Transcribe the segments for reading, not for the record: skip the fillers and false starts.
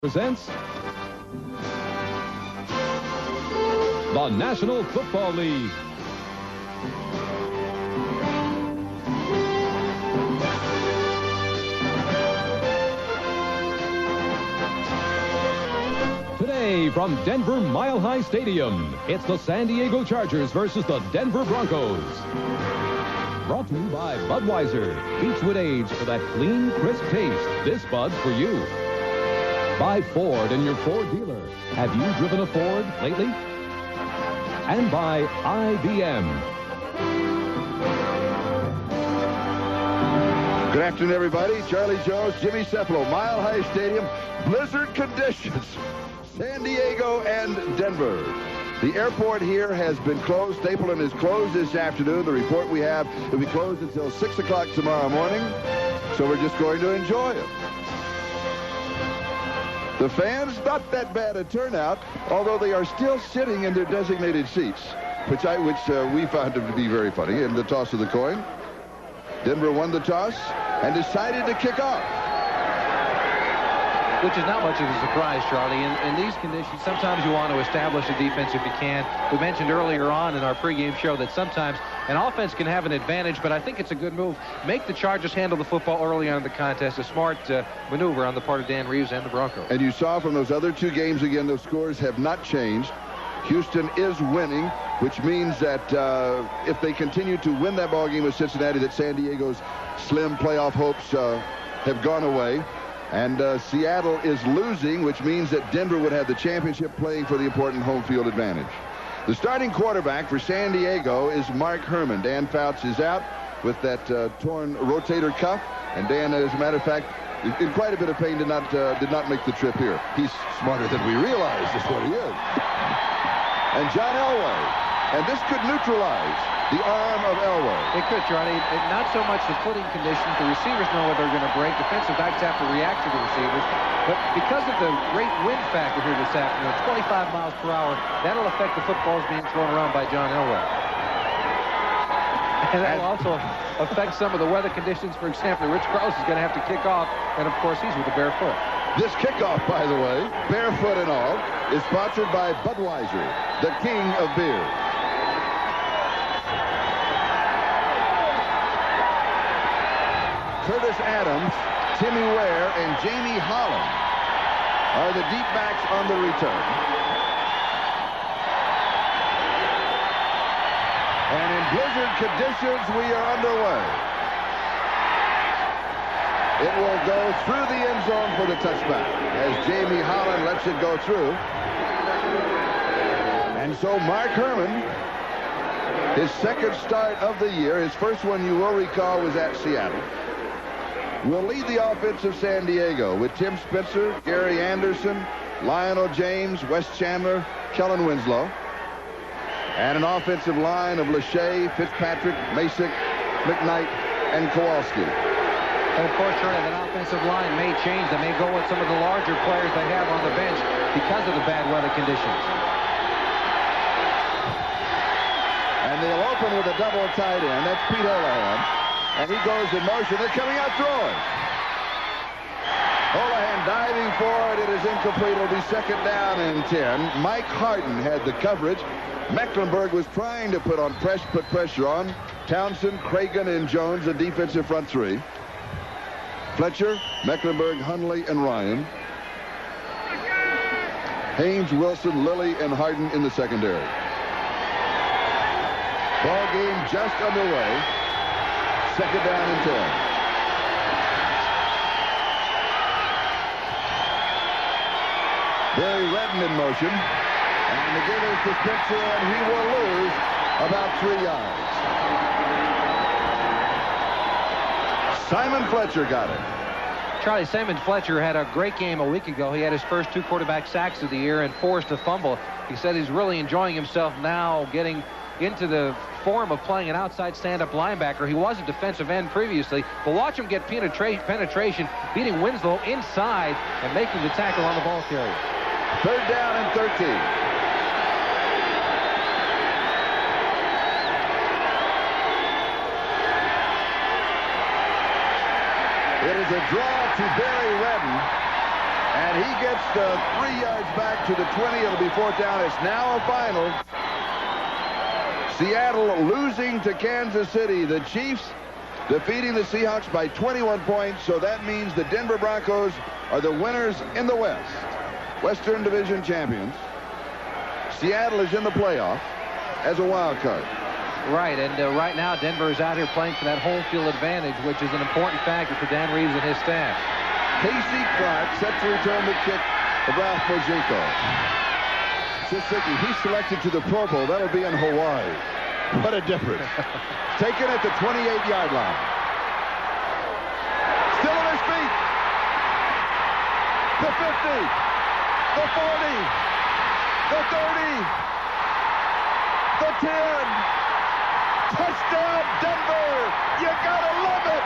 presents the National Football League. Today from Denver Mile High Stadium, it's the San Diego Chargers versus the Denver Broncos. Brought to you by Budweiser, Beechwood Age for that clean, crisp taste. This Bud's for you. By Ford and your Ford dealer. Have you driven a Ford lately? And by IBM. Good afternoon, everybody. Charlie Jones, Jimmy Cefalo, Mile High Stadium, blizzard conditions, San Diego and Denver. The airport here has been closed. Stapleton is closed this afternoon. The report we have will be closed until 6 o'clock tomorrow morning. So we're just going to enjoy it. The fans, not that bad a turnout, although they are still sitting in their designated seats, which we found to be very funny in the toss of the coin. Denver won the toss and decided to kick off. Which is not much of a surprise, Charlie. In these conditions, sometimes you want to establish a defense if you can. We mentioned earlier on in our pregame show that sometimes an offense can have an advantage, but I think it's a good move. Make the Chargers handle the football early on in the contest. A smart maneuver on the part of Dan Reeves and the Broncos. And you saw from those other two games, again, those scores have not changed. Houston is winning, which means that if they continue to win that ball game with Cincinnati, that San Diego's slim playoff hopes have gone away. And Seattle is losing, which means that Denver would have the championship, playing for the important home field advantage. The starting quarterback for San Diego is Mark Herman. Dan Fouts is out with that torn rotator cuff. And Dan, as a matter of fact, in quite a bit of pain, did not make the trip here. He's smarter than we realize, is what he is. And John Elway. And this could neutralize the arm of Elway. It could, Charlie. Not so much the footing conditions. The receivers know what they're going to break. Defensive backs have to react to the receivers. But because of the great wind factor here this afternoon, 25 miles per hour, that'll affect the footballs being thrown around by John Elway. And that'll also affect some of the weather conditions. For example, Rich Krause is going to have to kick off. And, of course, he's with the bare foot. This kickoff, by the way, barefoot and all, is sponsored by Budweiser, the king of beer. Curtis Adams, Timmy Ware, and Jamie Holland are the deep backs on the return. And in blizzard conditions, we are underway. It will go through the end zone for the touchback as Jamie Holland lets it go through. And so Mark Herman, his second start of the year, his first one you will recall was at Seattle, will lead the offense of San Diego with Tim Spencer, Gary Anderson, Lionel James, Wes Chandler, Kellen Winslow, and an offensive line of Lachey, Fitzpatrick, Masick, McKnight, and Kowalski. And of course, Charlie, that offensive line may change. They may go with some of the larger players they have on the bench because of the bad weather conditions. And they'll open with a double tight end. That's Pete Holohan. And he goes in motion. They're coming out throwing. Holohan diving forward. It is incomplete. It'll be second down and 10. Mike Harden had the coverage. Mecklenburg was trying to put pressure on Townsend, Cragen, and Jones, the defensive front three. Fletcher, Mecklenburg, Hundley, and Ryan. Haynes, Wilson, Lilly, and Harden in the secondary. Ball game just underway. Second down and 10. Barry Redden in motion. And the give is to Spencer, and he will lose about 3 yards. Simon Fletcher got it. Charlie, Simon Fletcher had a great game a week ago. He had his first 2 quarterback sacks of the year and forced a fumble. He said he's really enjoying himself now, getting into the form of playing an outside stand-up linebacker. He was a defensive end previously, but watch him get penetration, beating Winslow inside and making the tackle on the ball carrier. Third down and 13. It is a draw to Barry Redden, And he gets the 3 yards back to the 20. It'll be 4th down. It's now a final. Seattle losing to Kansas City. The Chiefs defeating the Seahawks by 21 points. So that means the Denver Broncos are the winners in the West. Western Division champions. Seattle is in the playoff as a wild card. Right, and right now Denver is out here playing for that home field advantage, which is an important factor for Dan Reeves and his staff. Casey Clark set to return the kick of Ralph Mozinko. Sisicki, he's selected to the Pro Bowl. That'll be in Hawaii. What a difference. Taken at the 28-yard line. Still on his feet. The 50. The 40. The 30. The 10. Touchdown, Denver. You gotta love it.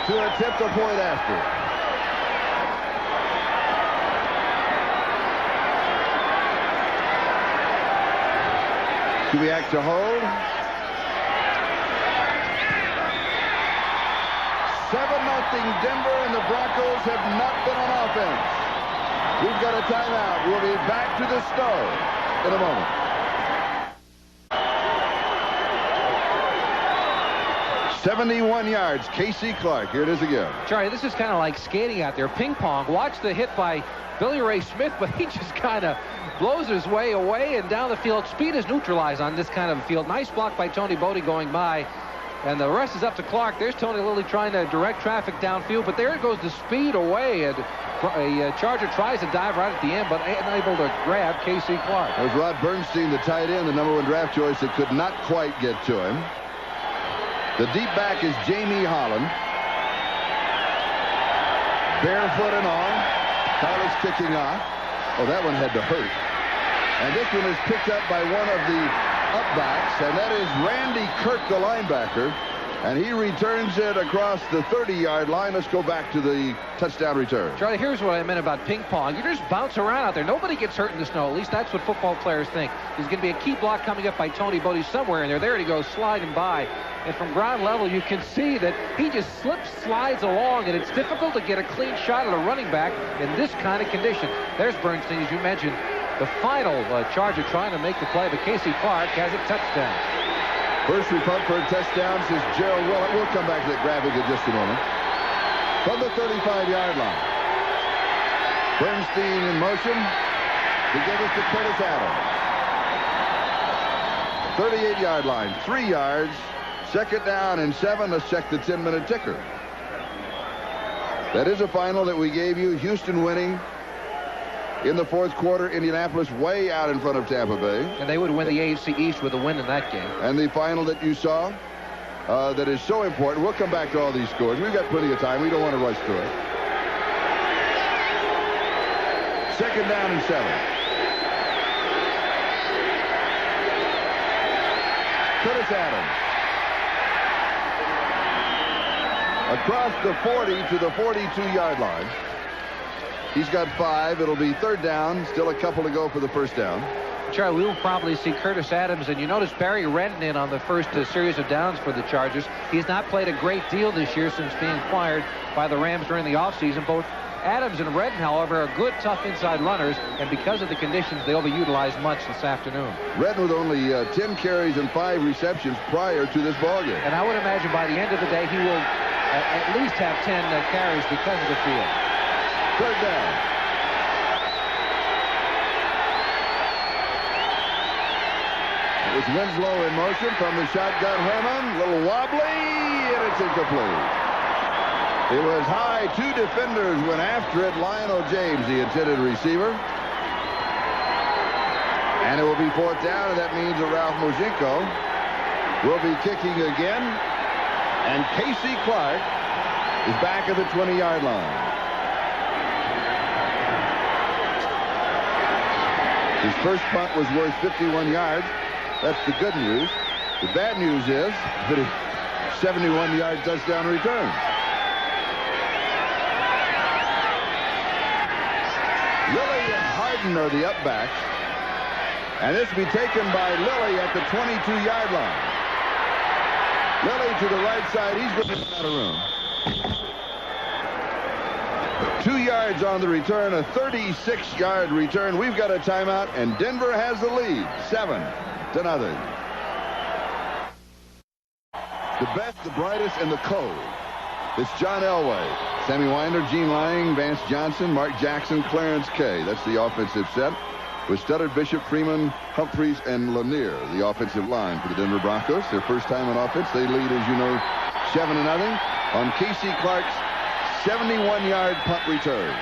To attempt a point after. Kubiak to hold. 7-0 Denver, and the Broncos have not been on offense. We've got a timeout. We'll be back to the start in a moment. 71 yards, Casey Clark. Here it is again. Charlie, this is kind of like skating out there. Ping pong. Watch the hit by Billy Ray Smith, but he just kind of blows his way away and down the field. Speed is neutralized on this kind of field. Nice block by Tony Bodie going by. And the rest is up to Clark. There's Tony Lilly trying to direct traffic downfield, but there it goes the speed away. And a Charger tries to dive right at the end, but unable to grab Casey Clark. That was Rod Bernstein, the tight end, the #1 draft choice that could not quite get to him. The deep back is Jamie Holland. Barefoot and on. Carlos kicking off. Oh, that one had to hurt. And this one is picked up by one of the upbacks, and that is Randy Kirk, the linebacker. And he returns it across the 30-yard line. Let's go back to the touchdown return. Charlie, here's what I meant about ping pong. You just bounce around out there. Nobody gets hurt in the snow. At least that's what football players think. There's going to be a key block coming up by Tony Bodie somewhere in there. There he goes, sliding by. And from ground level, you can see that he just slides along, and it's difficult to get a clean shot at a running back in this kind of condition. There's Bernstein, as you mentioned. The final Charger trying to make the play, but Casey Clark has a touchdown. First repump for a touchdown, says Gerald Willett. We'll come back to that graphic in just a moment. From the 35-yard line. Bernstein in motion to give us to Curtis Adams. 38-yard line, 3 yards. 2nd down and 7. Let's check the 10-minute ticker. That is a final that we gave you. Houston winning in the 4th quarter. Indianapolis way out in front of Tampa Bay. And they would win the AFC East with a win in that game. And the final that you saw that is so important. We'll come back to all these scores. We've got plenty of time. We don't want to rush through it. 2nd down and 7. Curtis Adams. Across the 40 to the 42-yard line. He's got 5. It'll be 3rd down. Still a couple to go for the 1st down. Charlie, we will probably see Curtis Adams, and you notice Barry Redden in on the first series of downs for the Chargers. He's not played a great deal this year since being acquired by the Rams during the offseason. Both Adams and Redden, however, are good, tough inside runners, and because of the conditions, they'll be utilized much this afternoon. Redden with only 10 carries and 5 receptions prior to this ballgame. And I would imagine by the end of the day, he will at least have 10 carries because of the field. 3rd down. It was Winslow in motion from the shotgun. Herman, a little wobbly, and it's incomplete. It was high. 2 defenders went after it. Lionel James, the intended receiver. And it will be 4th down, and that means that Ralph Mozinko will be kicking again. And Casey Clark is back at the 20-yard line. His first punt was worth 51 yards. That's the good news. The bad news is that a 71-yard touchdown return. Lilly and Harden are the upbacks. And this will be taken by Lilly at the 22-yard line. Lilly to the right side. He's going to run out of room. 2 yards on the return, a 36-yard return. We've got a timeout, and Denver has the lead, 7-0. The best, the brightest, and the cold. It's John Elway, Sammy Winder, Gene Lang, Vance Johnson, Mark Jackson, Clarence Kay. That's the offensive set. With Studdard, Bishop, Freeman, Humphreys, and Lanier, the offensive line for the Denver Broncos. Their first time in offense. They lead, as you know, 7-0 on Casey Clark's 71-yard punt return.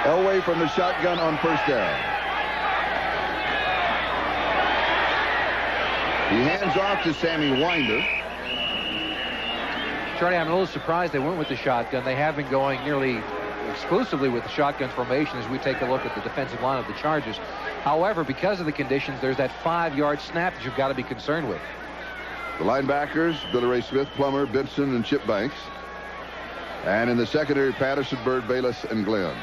Elway from the shotgun on first down. He hands off to Sammy Winder. Charlie, I'm a little surprised they went with the shotgun. They have been going nearly exclusively with the shotgun formation as we take a look at the defensive line of the Chargers. However, because of the conditions, there's that 5-yard snap that you've got to be concerned with. The linebackers, Billy Ray Smith, Plummer, Benson, and Chip Banks. And in the secondary, Patterson, Bird, Bayless, and Glenn.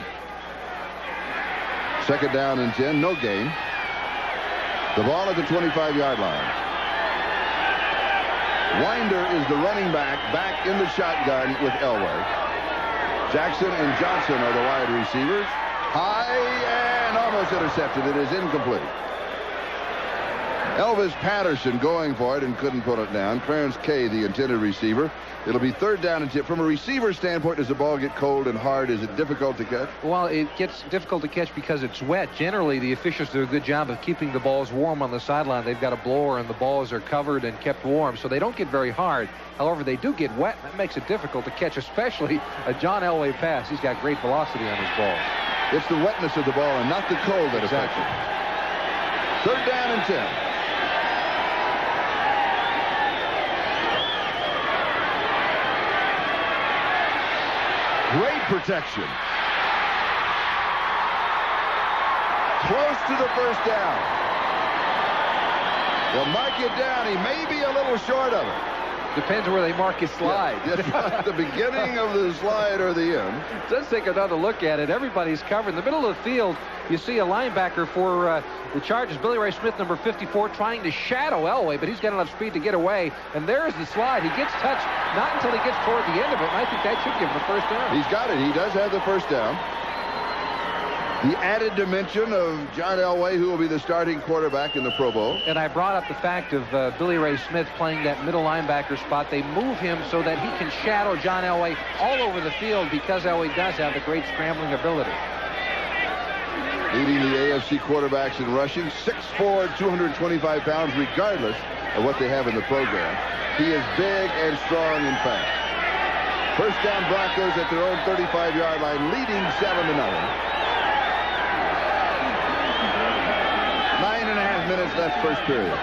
Second down and 10, no gain. The ball at the 25-yard line. Winder is the running back in the shotgun with Elway. Jackson and Johnson are the wide receivers. High and almost intercepted. It is incomplete. Elvis Patterson going for it and couldn't put it down. Clarence Kay, the intended receiver. It'll be third down and 10. From a receiver standpoint, does the ball get cold and hard? Is it difficult to catch? Well, it gets difficult to catch because it's wet. Generally, the officials do a good job of keeping the balls warm on the sideline. They've got a blower and the balls are covered and kept warm, so they don't get very hard. However, they do get wet. That makes it difficult to catch, especially a John Elway pass. He's got great velocity on his balls. It's the wetness of the ball and not the cold that affects it. Third down and 10. Great protection. Close to the first down. They'll mark it down. He may be a little short of it. Depends where they mark his slide. Yeah, right. The beginning of the slide or the end. Let's take another look at it. Everybody's covered. In the middle of the field, you see a linebacker for the Chargers, Billy Ray Smith, number 54, trying to shadow Elway, but he's got enough speed to get away. And there's the slide. He gets touched not until he gets toward the end of it, and I think that should give him the first down. He's got it. He does have the first down. The added dimension of John Elway, who will be the starting quarterback in the Pro Bowl. And I brought up the fact of Billy Ray Smith playing that middle linebacker spot. They move him so that he can shadow John Elway all over the field because Elway does have the great scrambling ability. Leading the AFC quarterbacks in rushing, 6'4", 225 pounds, regardless of what they have in the program. He is big and strong and fast. First down, Broncos at their own 35-yard line, leading 7-0. 9.5 minutes left first period.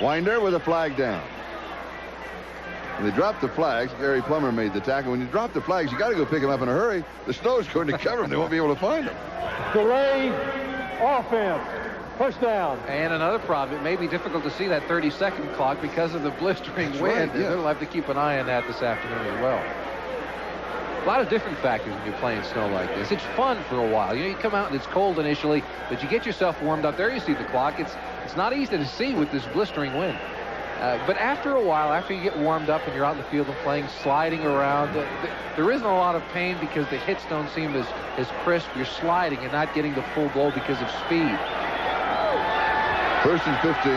Winder with a flag down. When they dropped the flags, Gary Plummer made the tackle. When you drop the flags, you got to go pick them up in a hurry. The snow's going to cover them. They won't be able to find them. Delay offense. First down. And another problem, it may be difficult to see that 30-second clock because of the blistering wind. Right, yeah. They'll have to keep an eye on that this afternoon as well. A lot of different factors when you're playing snow like this. It's fun for a while. You know, you come out and it's cold initially, but you get yourself warmed up. There you see the clock. It's not easy to see with this blistering wind. But after a while, after you get warmed up and you're out in the field and playing, sliding around, there isn't a lot of pain because the hits don't seem as crisp. You're sliding and not getting the full blow because of speed. First and 15.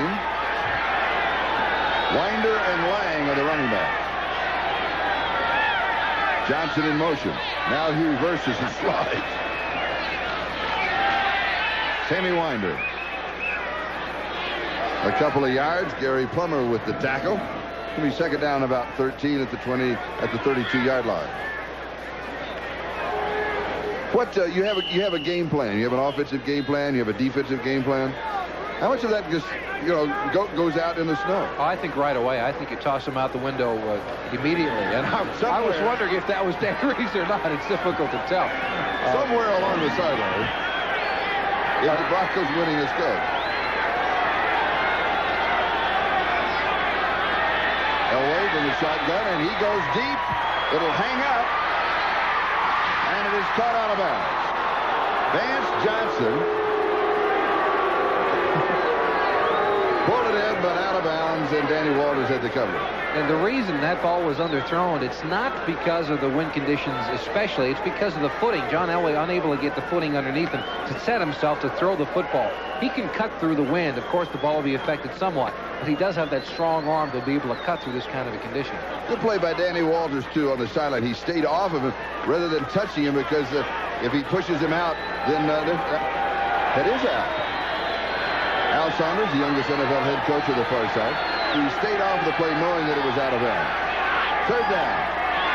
Winder and Lang are the running back. Johnson in motion. Now he reverses and slides. Sammy Winder. A couple of yards. Gary Plummer with the tackle. It'll be second down about 13 at the 32-yard line. What you have a game plan. You have an offensive game plan. You have a defensive game plan. How much of that just goes out in the snow? Oh, I think right away. I think you toss them out the window immediately. And I was wondering if that was Dan Reeves or not. It's difficult to tell. Somewhere along the sideline, if the Broncos winning is good. Elway from the shotgun, and he goes deep. It'll hang up, and it is caught out of bounds. Vance Johnson pulled it in, but out of bounds, and Danny Walters had to cover it. And the reason that ball was underthrown, it's not because of the wind conditions especially. It's because of the footing. John Elway unable to get the footing underneath him to set himself to throw the football. He can cut through the wind. Of course, the ball will be affected somewhat, but he does have that strong arm to be able to cut through this kind of a condition. Good play by Danny Walters, too, on the sideline. He stayed off of him rather than touching him, because if he pushes him out, then that is out. Al Saunders, the youngest NFL head coach of the far side, he stayed off the play knowing that it was out of bounds. Third down.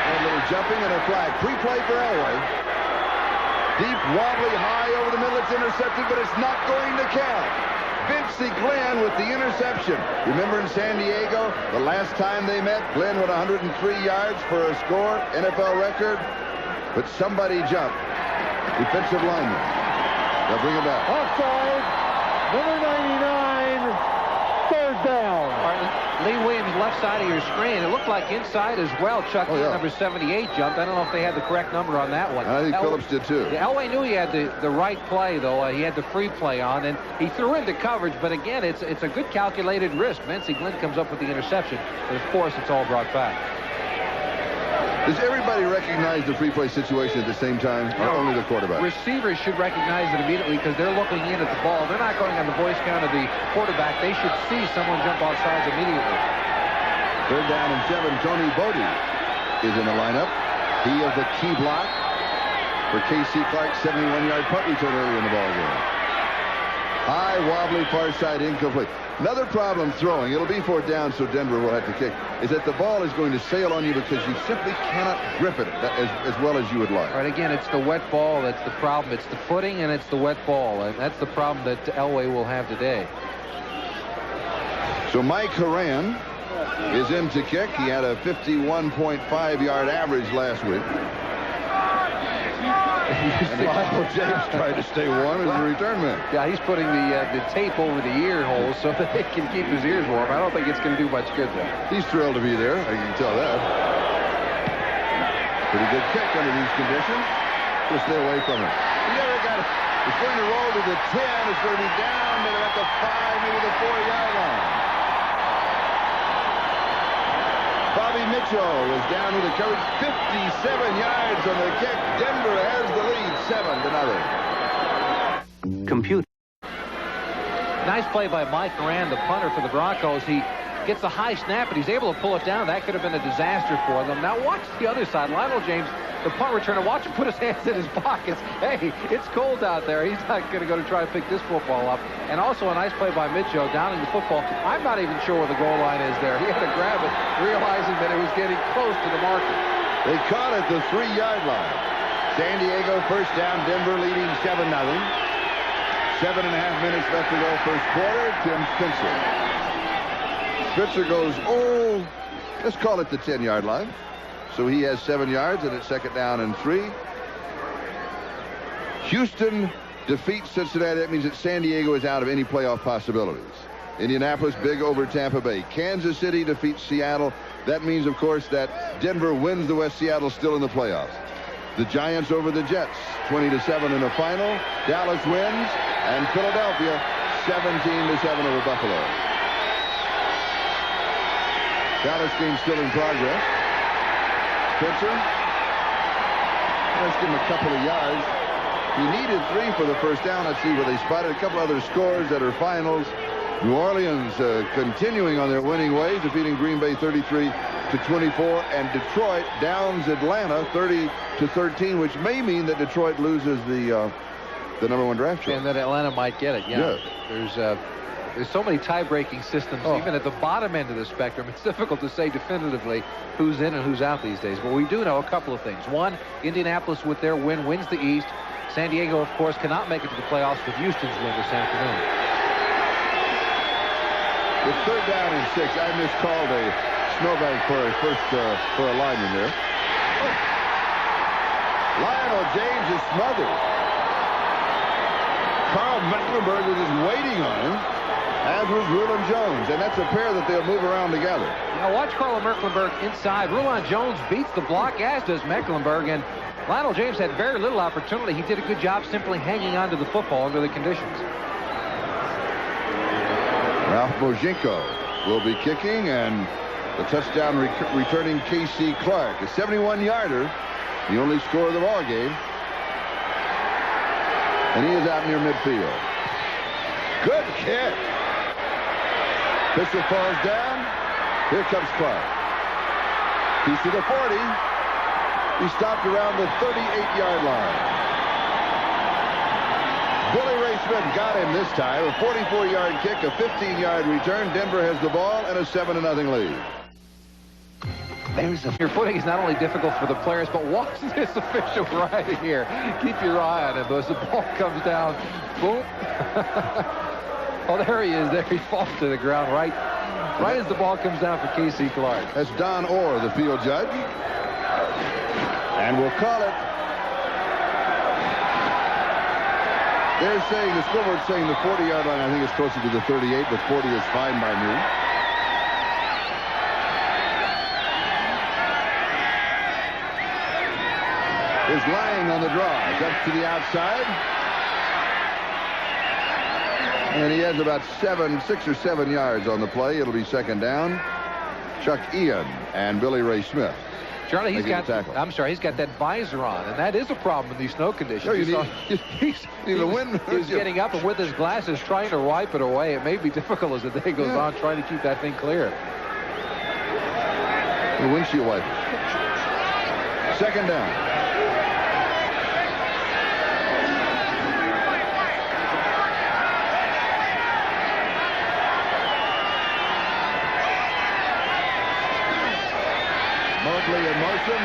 And a little jumping and a flag. Pre-play for Elway. Deep, wobbly, high over the middle. It's intercepted, but it's not going to count. Vincey Glenn with the interception. Remember in San Diego, the last time they met, Glenn with 103 yards for a score, NFL record. But somebody jumped. Defensive lineman. They'll bring it back. Offside. Number 99. Third down. Lee Williams, left side of your screen. It looked like inside as well. Chuck, number 78 jumped. I don't know if they had the correct number on that one. I think Phillips did too. Elway knew he had the right play, though. He had the free play on, and he threw into coverage. But again, it's a good calculated risk. Vincey Glenn comes up with the interception, but of course, it's all brought back. Does everybody recognize the free play situation at the same time, or only the quarterback? Receivers should recognize it immediately because they're looking in at the ball. They're not going on the voice count of the quarterback. They should see someone jump off sides immediately. Third down and 7. Tony Bodie is in the lineup. He is the key block for K.C. Clark's 71-yard punt return early in the ball game. High, wobbly, far side, incomplete. Another problem throwing, it'll be 4th down, so Denver will have to kick, is that the ball is going to sail on you because you simply cannot grip it as well as you would like. All right, again, it's the wet ball that's the problem. It's the footing and it's the wet ball. And that's the problem that Elway will have today. So Mike Horan is in to kick. He had a 51.5-yard average last week. And Michael James tried to stay warm as a return man. Yeah, he's putting the tape over the ear holes so that he can keep his ears warm. I don't think it's going to do much good, though. He's thrilled to be there. I can tell that. Pretty good kick under these conditions. Just stay away from it. It's going to roll to the 10. It's going to be down maybe at the 5, maybe the 4-yard line. Bobby Mitchell was down with the coverage. 57 yards on the kick. Denver has the lead, 7-0. Computer. Nice play by Mike Moran, the punter for the Broncos. He gets a high snap, and he's able to pull it down. That could have been a disaster for them. Now watch the other side. Lionel James, the punt returner, watch him put his hands in his pockets. Hey, it's cold out there. He's not going to go to try to pick this football up. And also a nice play by Mitchell, downing the football. I'm not even sure where the goal line is there. He had to grab it, realizing that it was getting close to the marker. They caught at the 3-yard line. San Diego first down, Denver leading 7-0. 7.5 minutes left to go first quarter. Tim Spencer. Spencer goes, let's call it the 10-yard line. So he has 7 yards, and it's 2nd down and 3. Houston defeats Cincinnati. That means that San Diego is out of any playoff possibilities. Indianapolis big over Tampa Bay. Kansas City defeats Seattle. That means, of course, that Denver wins the West. Seattle still in the playoffs. The Giants over the Jets, 20-7 in the final. Dallas wins, and Philadelphia 17-7 over Buffalo. Dallas game still in progress. Spencer. Let's give him a couple of yards. He needed 3 for the first down. Let's see where they spotted. A couple other scores that are finals. New Orleans continuing on their winning ways, defeating Green Bay 33-24, and Detroit downs Atlanta 30-13, which may mean that Detroit loses the #1 draft choice. And that Atlanta might get it. Yeah. There's There's so many tie-breaking systems, even at the bottom end of the spectrum. It's difficult to say definitively who's in and who's out these days. But we do know a couple of things. One, Indianapolis with their win wins the East. San Diego, of course, cannot make it to the playoffs with Houston's win this afternoon. It's 3rd down and 6. I miscalled a snowbank for a lineman there. Lionel James is smothered. Carl Mecklenburg was just waiting on him, as was Rulon Jones, and that's a pair that they'll move around together. Now watch Carl Mecklenburg inside. Rulon Jones beats the block, as does Mecklenburg, and Lionel James had very little opportunity. He did a good job simply hanging on to the football under the conditions. Ralph Bojinko will be kicking, and the touchdown returning K.C. Clark, a 71-yarder, the only score of the ball game. And he is out near midfield. Good kick. Pistol falls down. Here comes Clark. He's to the 40. He stopped around the 38-yard line. Billy Ray Smith got him this time. A 44-yard kick, a 15-yard return. Denver has the ball and a 7-0 lead. Your footing is not only difficult for the players, but watch this official right here. Keep your eye on him as the ball comes down. Boom. Oh, there he is. There he falls to the ground right as the ball comes down for K.C. Clark. That's Don Orr, the field judge. And we'll call it. They're saying, the scoreboard's saying the 40-yard line. I think it's closer to the 38, but 40 is fine by me. Is lying on the draw. Up to the outside. And he has about 6 or 7 yards on the play. It'll be 2nd down. Chuck Ian and Billy Ray Smith. Charlie, he's got that visor on, and that is a problem in these snow conditions. Sure, he was getting up and with his glasses trying to wipe it away. It may be difficult as the day goes on trying to keep that thing clear. The windshield wiper. 2nd down. Mobley in motion.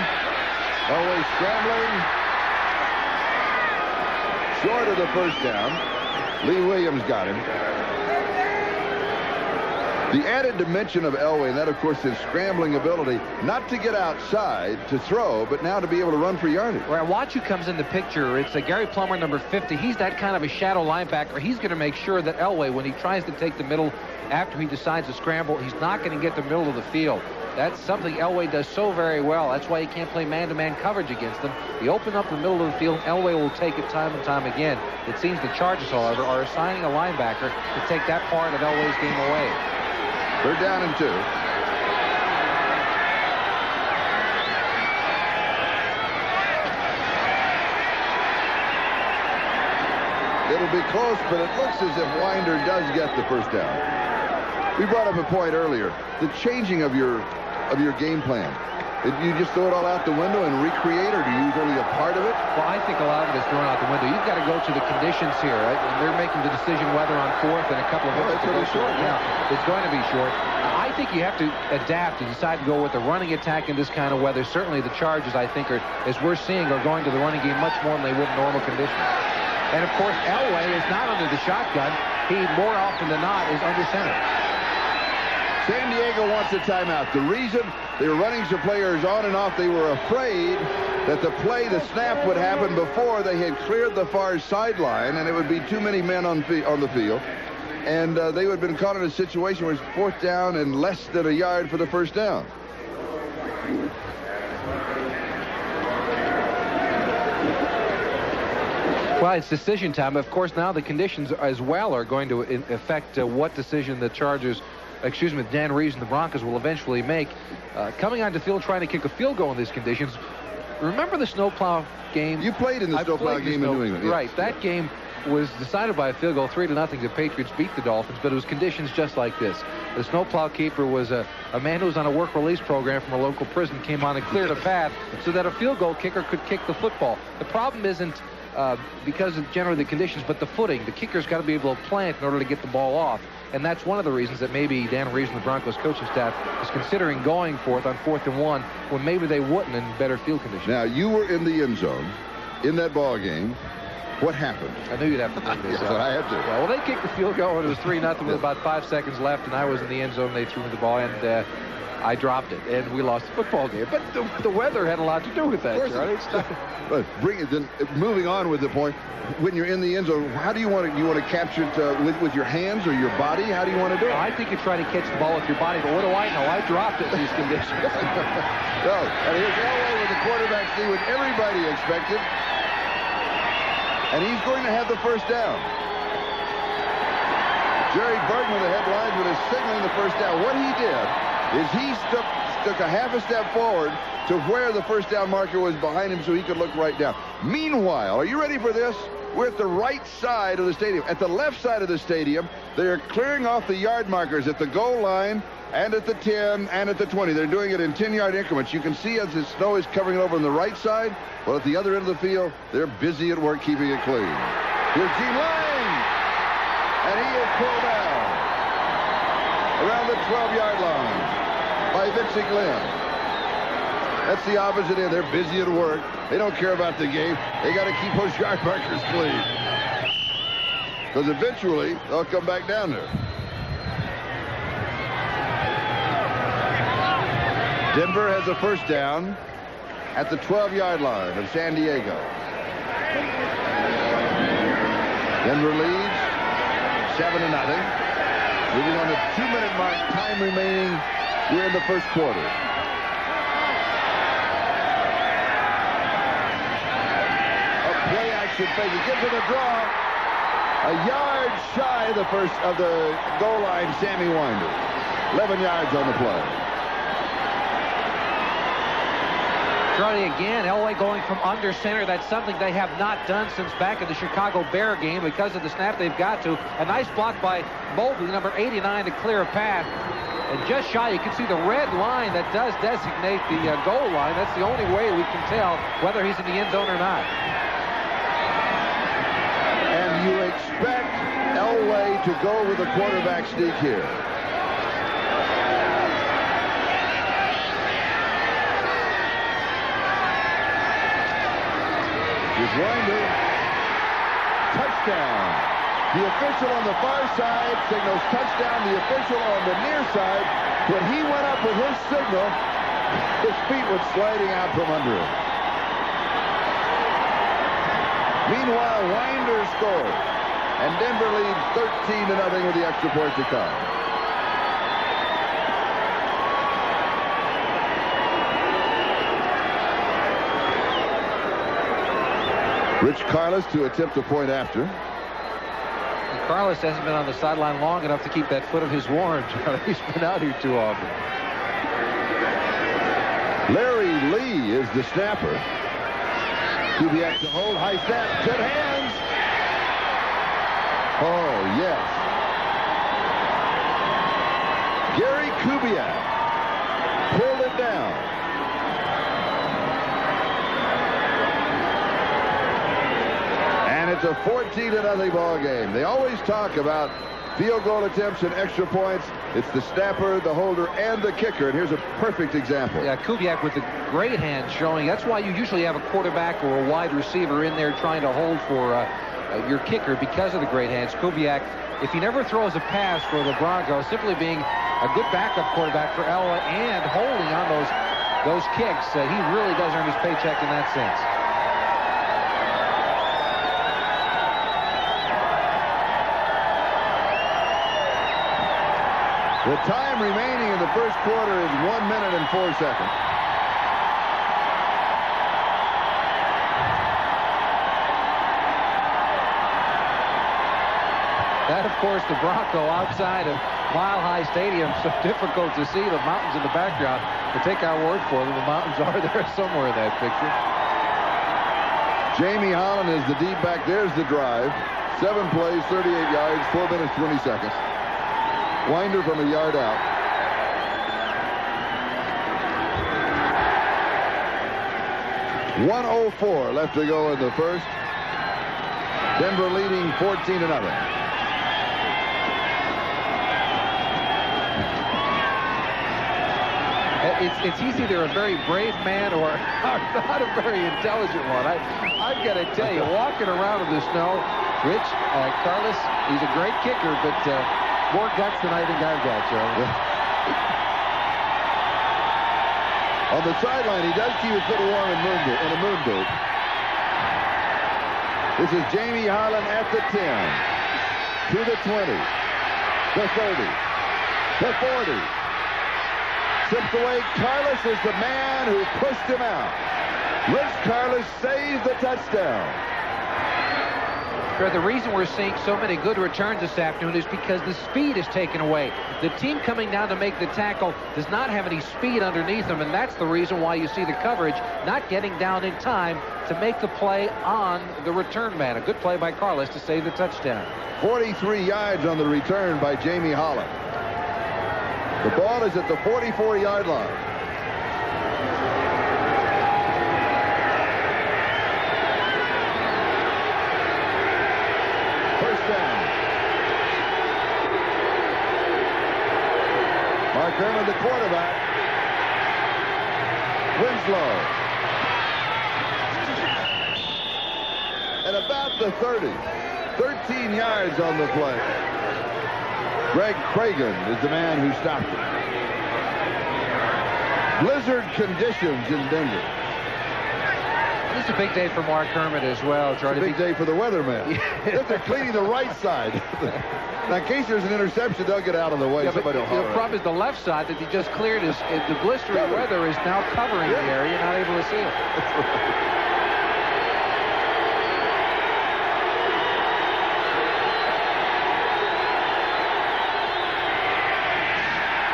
Always scrambling. Short of the 1st down. Lee Williams got him. The added dimension of Elway, and that, of course, is scrambling ability, not to get outside to throw, but now to be able to run for yardage. Well, watch who comes in the picture. It's Gary Plummer, number 50. He's that kind of a shadow linebacker. He's going to make sure that Elway, when he tries to take the middle after he decides to scramble, he's not going to get the middle of the field. That's something Elway does so very well. That's why he can't play man-to-man coverage against them. He open up the middle of the field. Elway will take it time and time again. It seems the Chargers, however, are assigning a linebacker to take that part of Elway's game away. 3rd down and 2. It'll be close, but it looks as if Winder does get the 1st down. We brought up a point earlier, the changing of your game plan. You just throw it all out the window and recreate, or do you use only a part of it? Well, I think a lot of it is thrown out the window. You've got to go to the conditions here, right? And they're making the decision whether on 4th and a couple of minutes. It's going to be short. Yeah, it's going to be short. I think you have to adapt and decide to go with the running attack in this kind of weather. Certainly the Chargers, I think, as we're seeing, are going to the running game much more than they would in normal conditions. And, of course, Elway is not under the shotgun. He, more often than not, is under center. San Diego wants a timeout. The reason they were running some players on and off, they were afraid that the snap would happen before they had cleared the far sideline, and it would be too many men on the field. And they would have been caught in a situation where it's 4th down and less than a yard for the 1st down. Well, it's decision time. Of course, now the conditions as well are going to affect what decision the Dan Reeves and the Broncos will eventually make. Coming onto the field trying to kick a field goal in these conditions. Remember the snowplow game? You played in the snowplow game in New England. Right. That game was decided by a field goal, 3-0. The Patriots beat the Dolphins, but it was conditions just like this. The snowplow keeper was a man who was on a work release program from a local prison, came on and cleared a path so that a field goal kicker could kick the football. The problem isn't because of generally the conditions, but the footing. The kicker's got to be able to plant in order to get the ball off. And that's one of the reasons that maybe Dan Reeves and the Broncos coaching staff is considering going for it on 4th and 1 when maybe they wouldn't in better field conditions. Now, you were in the end zone in that ball game. What happened? I knew you'd have to bring this Yes, up. I have to. Yeah, well, they kicked the field goal when it was 3-0 with about 5 seconds left, and I was in the end zone. They threw me the ball, and I dropped it, and we lost the football game. But the weather had a lot to do with that, Charlie. But moving on with the point, when you're in the end zone, how do you want to? You want to capture it with your hands or your body? How do you want to do it? I think you try to catch the ball with your body, but what do I know? I dropped it in these conditions. Well, and here's Elway with the quarterback sneak, which everybody expected. And he's going to have the first down. Jerry Bergman, the head linesman, is signaling the first down. What he did is he took a half a step forward to where the first down marker was behind him so he could look right down. Meanwhile, are you ready for this? We're at the right side of the stadium. At the left side of the stadium, they're clearing off the yard markers at the goal line and at the 10 and at the 20. They're doing it in 10-yard increments. You can see as the snow is covering it over on the right side. Well, at the other end of the field, they're busy at work keeping it clean. Here's Gene Lang, and he is pulled down around the 12-yard line by Vince Glenn. That's the opposite end. They're busy at work. They don't care about the game. They got to keep those yard markers clean. Because eventually, they'll come back down there. Denver has a first down at the 12-yard line of San Diego. Denver leads 7-0. Moving on the 2-minute mark, time remaining here in the first quarter. Play action fake. It gives him a draw. A yard shy of the goal line, Sammy Winder. 11 yards on the play. Charlie, again, Elway going from under center. That's something they have not done since back in the Chicago Bear game because of the snap they've got to. A nice block by Mobley, number 89, to clear a path. And just shy, you can see the red line that does designate the goal line. That's the only way we can tell whether he's in the end zone or not. And you expect Elway to go with a quarterback sneak here. Here's Winder. Touchdown. The official on the far side signals touchdown. The official on the near side, when he went up with his signal, his feet were sliding out from under him. Meanwhile, Winder scores, and Denver leads 13-0 with the extra point to come. Rich Karlis to attempt a point after. And Karlis hasn't been on the sideline long enough to keep that foot of his worn. He's been out here too often. Larry Lee is the snapper. Kubiak to hold, high snap, good hands. Oh, yes. Gary Kubiak pulled it down. And it's a 14-0 ball game. They always talk about field goal attempts and extra points. It's the snapper, the holder, and the kicker. And here's a perfect example. Yeah, Kubiak with the great hand showing. That's why you usually have a quarterback or a wide receiver in there trying to hold for your kicker because of the great hands. Kubiak, if he never throws a pass for the Broncos, simply being a good backup quarterback for Elway and holding on those kicks, he really does earn his paycheck in that sense. The time remaining in the first quarter is 1 minute and 4 seconds. That, of course, the Bronco outside of Mile High Stadium, so difficult to see the mountains in the background. But take our word for them, the mountains are there somewhere in that picture. Jamie Holland is the deep back. There's the drive. 7 plays, 38 yards, 4 minutes, 20 seconds. Winder from a yard out. .104 left to go in the first. Denver leading 14-0. It's either a very brave man or not a very intelligent one. I've got to tell you, walking around in the snow, Rich, Carlos, he's a great kicker, but more guts than I think I've got, Charlie. On the sideline, he does keep his foot warm in a moon boot. This is Jamie Harlan at the 10, to the 20, the 30, the 40. Slipped away. Carlos is the man who pushed him out. Liz Carlos saves the touchdown. The reason we're seeing so many good returns this afternoon is because the speed is taken away. The team coming down to make the tackle does not have any speed underneath them, and that's the reason why you see the coverage not getting down in time to make the play on the return man. A good play by Carlos to save the touchdown. 43 yards on the return by Jamie Holland. The ball is at the 44-yard line. First down. Mark Herman, the quarterback. Winslow. At about the 30. 13 yards on the play. Greg Cragen is the man who stopped it. Blizzard conditions in Denver. This is a big day for Mark Herman as well, Charlie. It's a big day for the weatherman. If they're cleaning the right side. Now, in case there's an interception, they'll get out of the way. Yeah, but the problem is the left side that he just cleared is the blistering weather is now covering the area. You're not able to see it.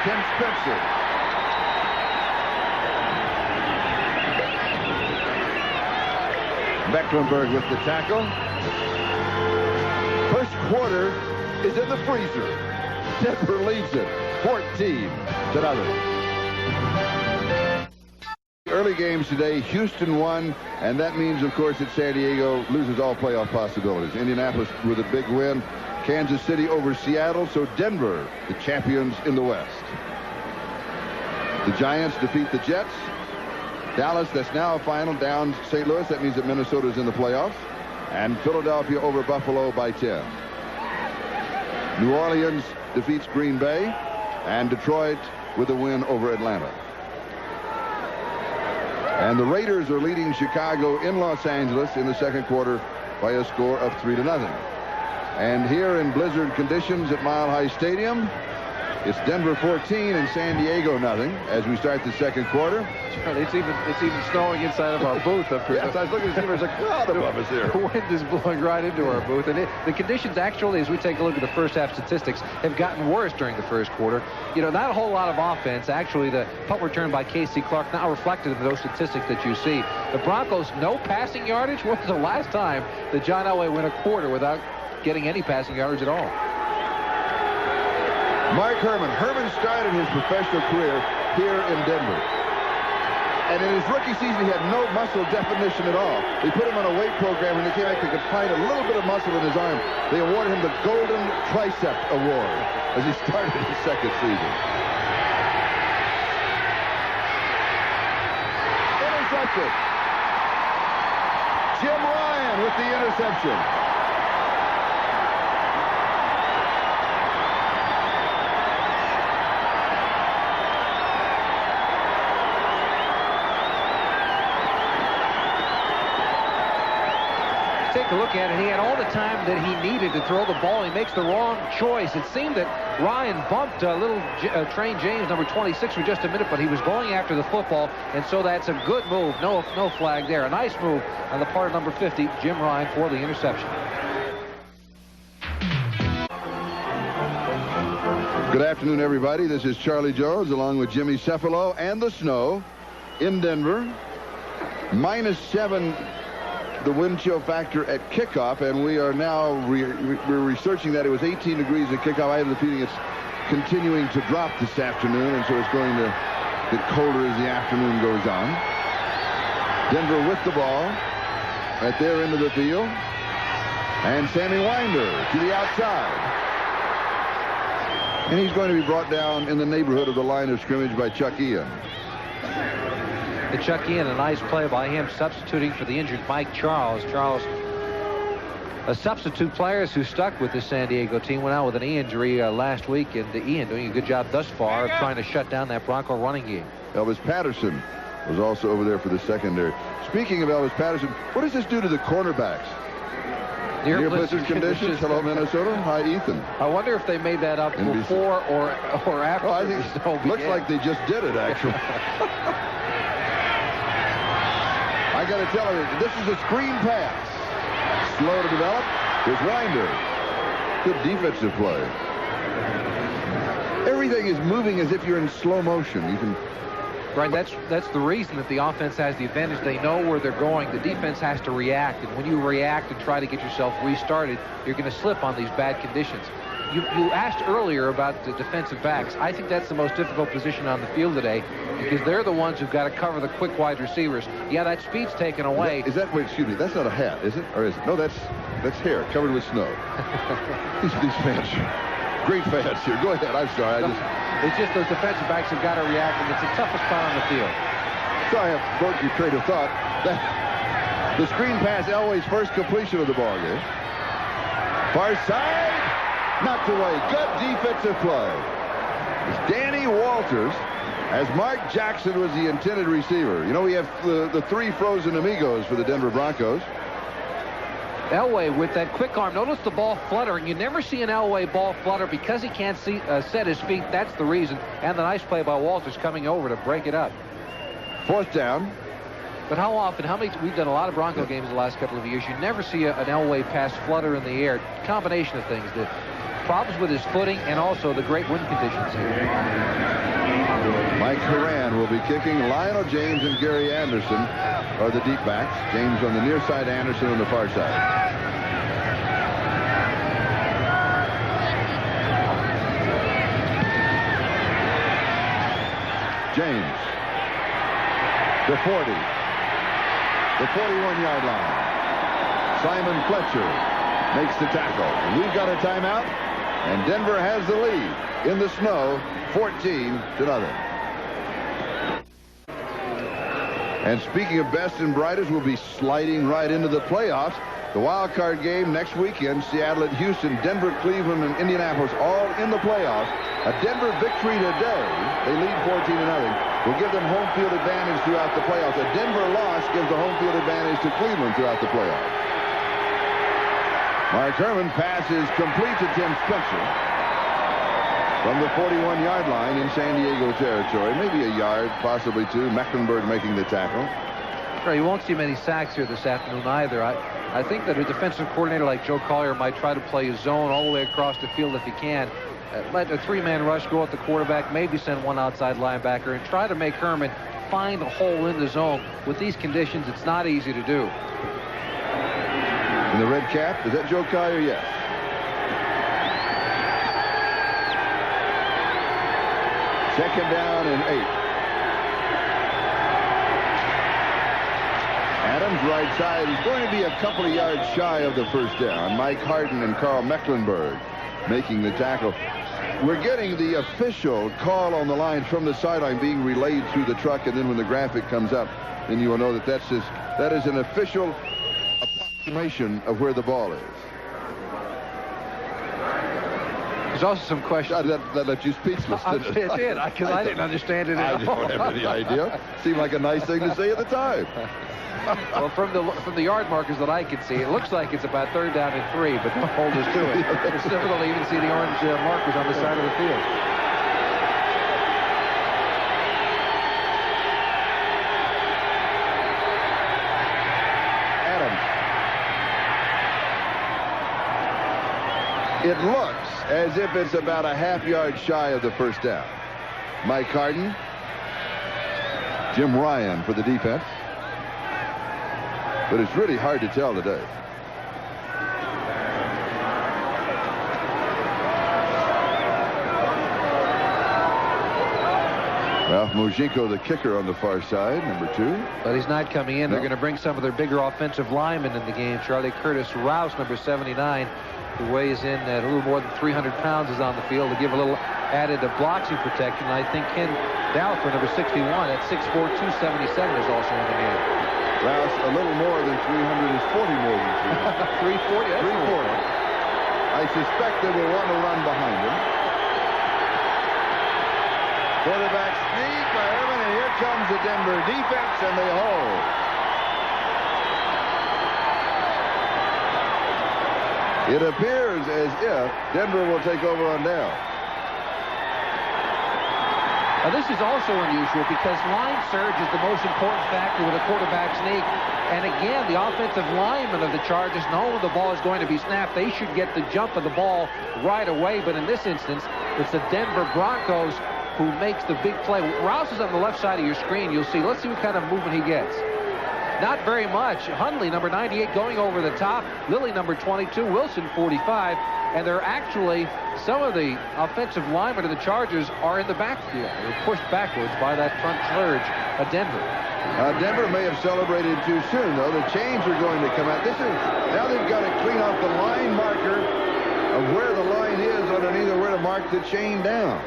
Ken Spencer. Mecklenburg with the tackle. First quarter is in the freezer. Denver leads it 14-0. Early games today, Houston won, and that means, of course, that San Diego loses all playoff possibilities. Indianapolis with a big win. Kansas City over Seattle, so Denver, the champions in the West. The Giants defeat the Jets. Dallas, that's now a final, down St. Louis. That means that Minnesota's in the playoffs. And Philadelphia over Buffalo by 10. New Orleans defeats Green Bay. And Detroit with a win over Atlanta. And the Raiders are leading Chicago in Los Angeles in the second quarter by a score of 3-0. And here in blizzard conditions at Mile High Stadium, it's Denver 14 and San Diego nothing as we start the second quarter. It's even snowing inside of our booth up here. Yes, I was looking to see if there's a cloud above us here. The wind is blowing right into our booth. And the conditions actually, as we take a look at the first half statistics, have gotten worse during the first quarter. You know, not a whole lot of offense. Actually, the punt return by Casey Clark now reflected in those statistics that you see. The Broncos, no passing yardage. When was the last time that John Elway went a quarter without getting any passing yardage at all? Mark Herman. Herman started his professional career here in Denver. And in his rookie season, he had no muscle definition at all. They put him on a weight program, and they came back, they could find a little bit of muscle in his arm. They awarded him the Golden Tricep Award as he started his second season. Interception. Jim Ryan with the interception. Take a look at it. He had all the time that he needed to throw the ball. He makes the wrong choice. It seemed that Ryan bumped little Train James, number 26, for just a minute, but he was going after the football, and so that's a good move. No flag there. A nice move on the part of number 50, Jim Ryan, for the interception. Good afternoon, everybody. This is Charlie Jones along with Jimmy Cefalo and the snow in Denver. -7. The wind chill factor at kickoff, and we are now we're researching that it was 18 degrees at kickoff. I have the feeling it's continuing to drop this afternoon, and so it's going to get colder as the afternoon goes on. Denver with the ball at their end of the field. And Sammy Winder to the outside. And he's going to be brought down in the neighborhood of the line of scrimmage by Chuck Ian. The Chuck Ian, a nice play by him, substituting for the injured Mike Charles. Charles, a substitute player who stuck with the San Diego team, went out with an knee injury last week, and Ian doing a good job thus far of trying to shut down that Bronco running game. Elvis Patterson was also over there for the secondary. Speaking of Elvis Patterson, what does this do to the cornerbacks? Near blizzard conditions. Hello, Minnesota. Hi, Ethan. I wonder if they made that up before or after. Oh, I think it looks like they just did it, actually. I got to tell you, this is a screen pass. Slow to develop. Here's Winder. Good defensive play. Everything is moving as if you're in slow motion. You can. Right, that's the reason that the offense has the advantage. They know where they're going. The defense has to react, and when you react and try to get yourself restarted, you're going to slip on these bad conditions. You asked earlier about the defensive backs. I think that's the most difficult position on the field today because they're the ones who've got to cover the quick wide receivers. Yeah, that speed's taken away. Is that wait, excuse me, that's not a hat, is it? Or is it? No, that's hair covered with snow. these fans, great fans here. Go ahead. I'm sorry. It's just those defensive backs have got to react, and it's the toughest spot on the field. So I have broke your train of thought. The screen pass, Elway's first completion of the ball game. Far side, knocked away. Good defensive play. It's Danny Walters, as Mark Jackson was the intended receiver. You know, we have the three frozen amigos for the Denver Broncos. Elway with that quick arm. Notice the ball fluttering. You never see an Elway ball flutter because he can't set his feet. That's the reason. And the nice play by Walters coming over to break it up. Fourth down. But how often, we've done a lot of Bronco games the last couple of years. You never see an Elway pass flutter in the air. Combination of things. The problems with his footing and also the great wind conditions here. Mike Horan will be kicking. Lionel James and Gary Anderson are the deep backs. James on the near side, Anderson on the far side. James. The 40. The 41-yard line. Simon Fletcher makes the tackle. We've got a timeout, and Denver has the lead in the snow, 14-0. And speaking of best and brightest, we'll be sliding right into the playoffs. The wild card game next weekend, Seattle at Houston, Denver, Cleveland, and Indianapolis all in the playoffs. A Denver victory today, they lead 14-0, will give them home field advantage throughout the playoffs. A Denver loss gives the home field advantage to Cleveland throughout the playoffs. Mark Herman passes complete to Tim Spencer from the 41-yard line in San Diego territory. Maybe a yard, possibly two. Mecklenburg making the tackle. Sure, you won't see many sacks here this afternoon either. I think that a defensive coordinator like Joe Collier might try to play a zone all the way across the field if he can. Let a three-man rush go at the quarterback, maybe send one outside linebacker, and try to make Herman find a hole in the zone. With these conditions, it's not easy to do. In the red cap, is that Joe Collier? Yes. Second down and 8. Adams right side. He's going to be a couple of yards shy of the first down. Mike Harden and Carl Mecklenburg making the tackle. We're getting the official call on the line from the sideline being relayed through the truck, and then when the graphic comes up, then you will know that that is an official approximation of where the ball is. There's also some questions. That left you speechless, didn't it? It did, because I didn't understand it at all. I don't have any idea. Seemed like a nice thing to say at the time. Well, from the yard markers that I could see, it looks like it's about 3rd down and 3, but don't hold us to it. It's difficult to even see the orange markers on the side of the field. Adams. It looks as if it's about a half yard shy of the first down. Mike Harden. Jim Ryan for the defense. But it's really hard to tell today. Ralph Mojinko, the kicker, on the far side, number 2. But he's not coming in. No. They're going to bring some of their bigger offensive linemen in the game. Charlie Curtis Rouse, number 79, who weighs in at a little more than 300 pounds, is on the field to give a little added blocking protection. And I think Ken Dalfer, number 61, at 6'4", 277, is also in the game. Rouse, a little more than 300, is 40 more than 300. 340. 340. I suspect they will want to run behind him. Quarterback sneak by Irvin, and here comes the Denver defense, and they hold. It appears as if Denver will take over on down. Now, this is also unusual because line surge is the most important factor with a quarterback sneak. And again, the offensive linemen of the Chargers know when the ball is going to be snapped. They should get the jump of the ball right away. But in this instance, it's the Denver Broncos who makes the big play. Rouse is on the left side of your screen. You'll see. Let's see what kind of movement he gets. Not very much. Hundley, number 98, going over the top. Lilly, number 22. Wilson, 45. And they're actually, some of the offensive linemen of the Chargers are in the backfield. They're pushed backwards by that front surge of Denver. Denver may have celebrated too soon, though. The chains are going to come out. Now they've got to clean off the line marker of where the line is underneath or where to mark the chain down.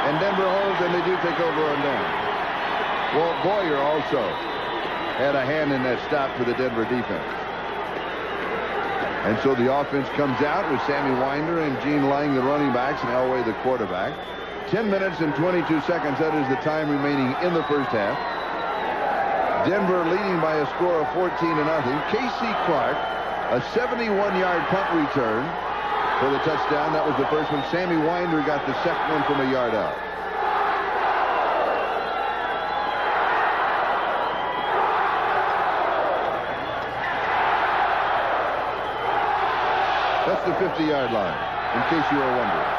And Denver holds, and they do take over on down. Walt Boyer also had a hand in that stop for the Denver defense. And so the offense comes out with Sammy Winder and Gene Lang, the running backs, and Elway, the quarterback. 10 minutes and 22 seconds. That is the time remaining in the first half. Denver leading by a score of 14-0. Casey Clark, a 71-yard punt return for the touchdown. That was the first one. Sammy Winder got the second one from a yard out. That's the 50-yard line, in case you were wondering.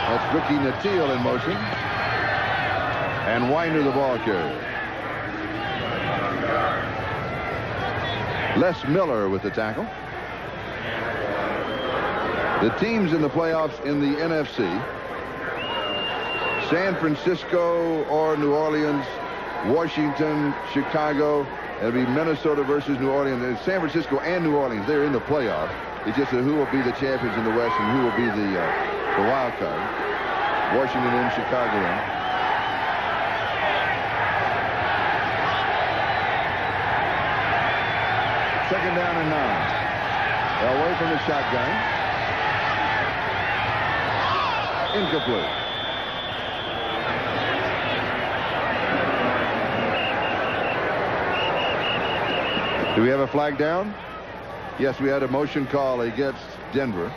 That's Ricky Nattiel in motion. And Winder the ball carrier. Les Miller with the tackle. The teams in the playoffs in the NFC: San Francisco or New Orleans, Washington, Chicago. It'll be Minnesota versus New Orleans. And San Francisco and New Orleans, they're in the playoffs. It's just who will be the champions in the West and who will be the wild card. Washington and Chicago in. Second down and 9. Away from the shotgun. Incomplete. Do we have a flag down? Yes, we had a motion call against Denver.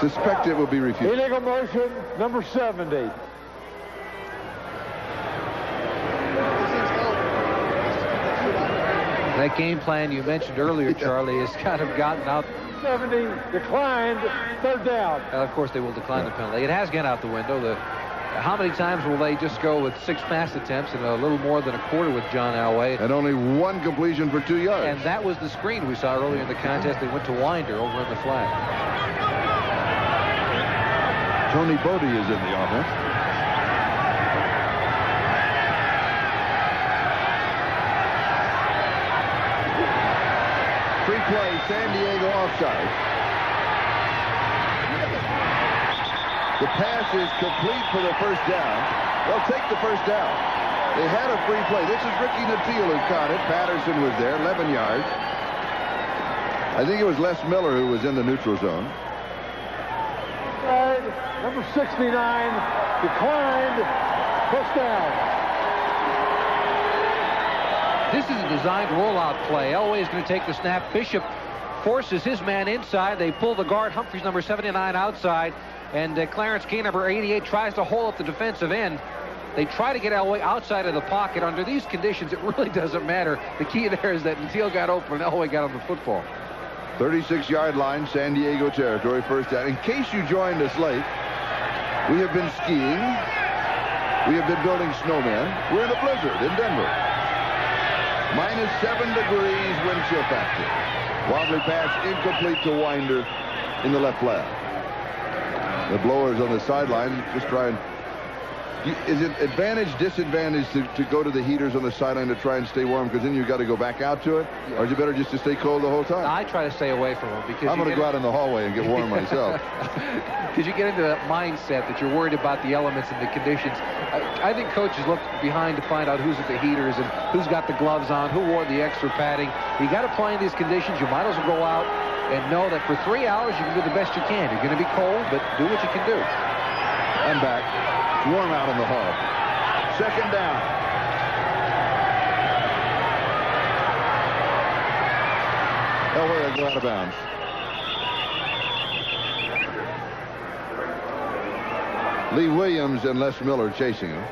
Suspect it will be refused. Illegal motion, number 70. That game plan you mentioned earlier, Charlie, has kind of gotten out. 70 declined, third down. Of course, they will decline the penalty. It has gone out the window. How many times will they just go with 6 pass attempts and a little more than a quarter with John Elway? And only 1 completion for 2 yards. And that was the screen we saw earlier in the contest. They went to Winder over in the flag. Tony Bodie is in the offense. Free play, San Diego offside. The pass is complete for the first down. They'll take the first down. They had a free play. This is Ricky Nattiel who caught it. Patterson was there, 11 yards. I think it was Les Miller who was in the neutral zone. Number 69 declined, first down. This is a designed rollout play. Elway is going to take the snap. Bishop forces his man inside. They pull the guard, Humphries, number 79, outside. And Clarence Key, number 88, tries to hold up the defensive end. They try to get Elway outside of the pocket. Under these conditions, it really doesn't matter. The key there is that Nattiel got open and Elway got on the football. 36-yard line, San Diego territory, first down. In case you joined us late, we have been skiing. We have been building snowmen. We're in a blizzard in Denver. -7 degrees wind chill factor. Wobbly pass incomplete to Winder in the left flat. The blowers on the sideline just trying. Is it advantage, disadvantage to go to the heaters on the sideline to try and stay warm? Because then you've got to go back out to it? Yeah. Or is it better just to stay cold the whole time? I try to stay away from them. Because I'm going to go out in the hallway and get warm myself. Because you get into that mindset that you're worried about the elements and the conditions. I think coaches look behind to find out who's at the heaters and who's got the gloves on, who wore the extra padding. You got to play in these conditions. You might as well go out and know that for 3 hours you can do the best you can. You're going to be cold, but do what you can do. I'm back. It's warm out in the hall. Second down. Elway will go out of bounds. Lee Williams and Les Miller chasing him.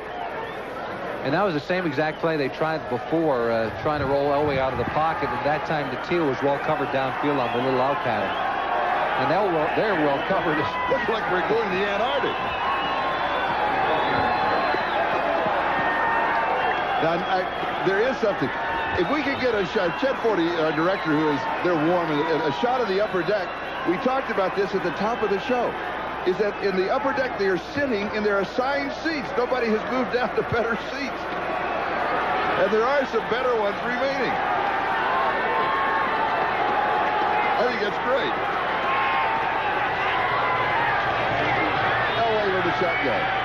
And that was the same exact play they tried before, trying to roll Elway out of the pocket. And that time, Natil was well covered downfield on the little out pattern. And they're well covered. Looks like we're going to the Antarctic. Now, there is something. If we could get a shot, Chet Forty, our director, who is there warm, a shot of the upper deck. We talked about this at the top of the show. Is that in the upper deck they are sitting in their assigned seats. Nobody has moved down to better seats. And there are some better ones remaining. I think that's great. Elway with the shotgun.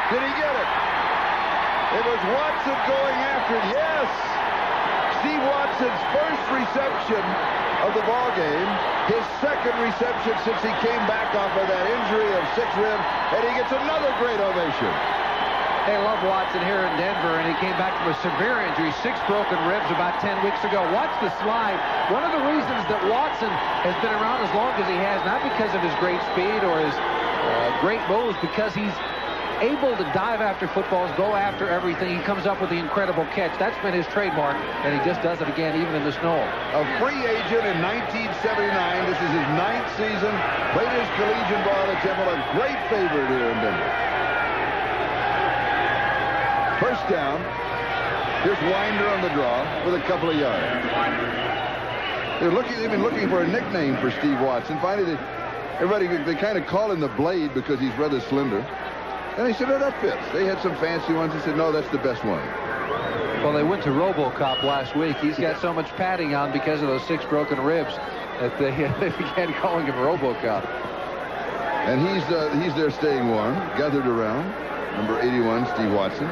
Did he get it? It was Watson going after it. Yes! Steve Watson's first reception of the ball game, his second reception since he came back off of that injury of 6 rib, and he gets another great ovation. They love Watson here in Denver, and he came back from a severe injury, 6 broken ribs about 10 weeks ago. Watch the slide. One of the reasons that Watson has been around as long as he has, not because of his great speed or his great moves, because he's able to dive after footballs, go after everything. He comes up with the incredible catch. That's been his trademark, and he just does it again, even in the snow. A free agent in 1979. This is his 9th season. Played his collegiate ball at Temple. A great favorite here in Denver. First down. Here's Winder on the draw with a couple of yards. They've been looking for a nickname for Steve Watson. Finally, they kind of call him the Blade because he's rather slender. And they said, oh, that fits. They had some fancy ones. They said, no, that's the best one. Well, they went to RoboCop last week. He's got so much padding on because of those 6 broken ribs that they began calling him RoboCop. And he's there staying warm, gathered around. Number 81, Steve Watson.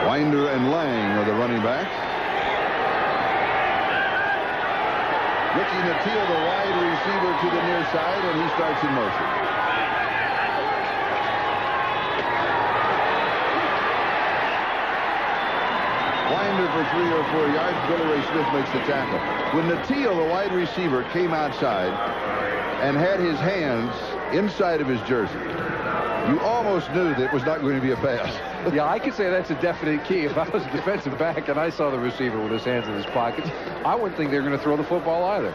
Winder and Lang are the running backs. Ricky Natil, the wide receiver, to the near side, and he starts in motion. Winder for 3 or 4 yards. Billy Ray Smith makes the tackle. When Natil, the wide receiver, came outside and had his hands inside of his jersey, you almost knew that it was not going to be a pass. Yeah, I could say that's a definite key. If I was a defensive back and I saw the receiver with his hands in his pockets, I wouldn't think they were going to throw the football either.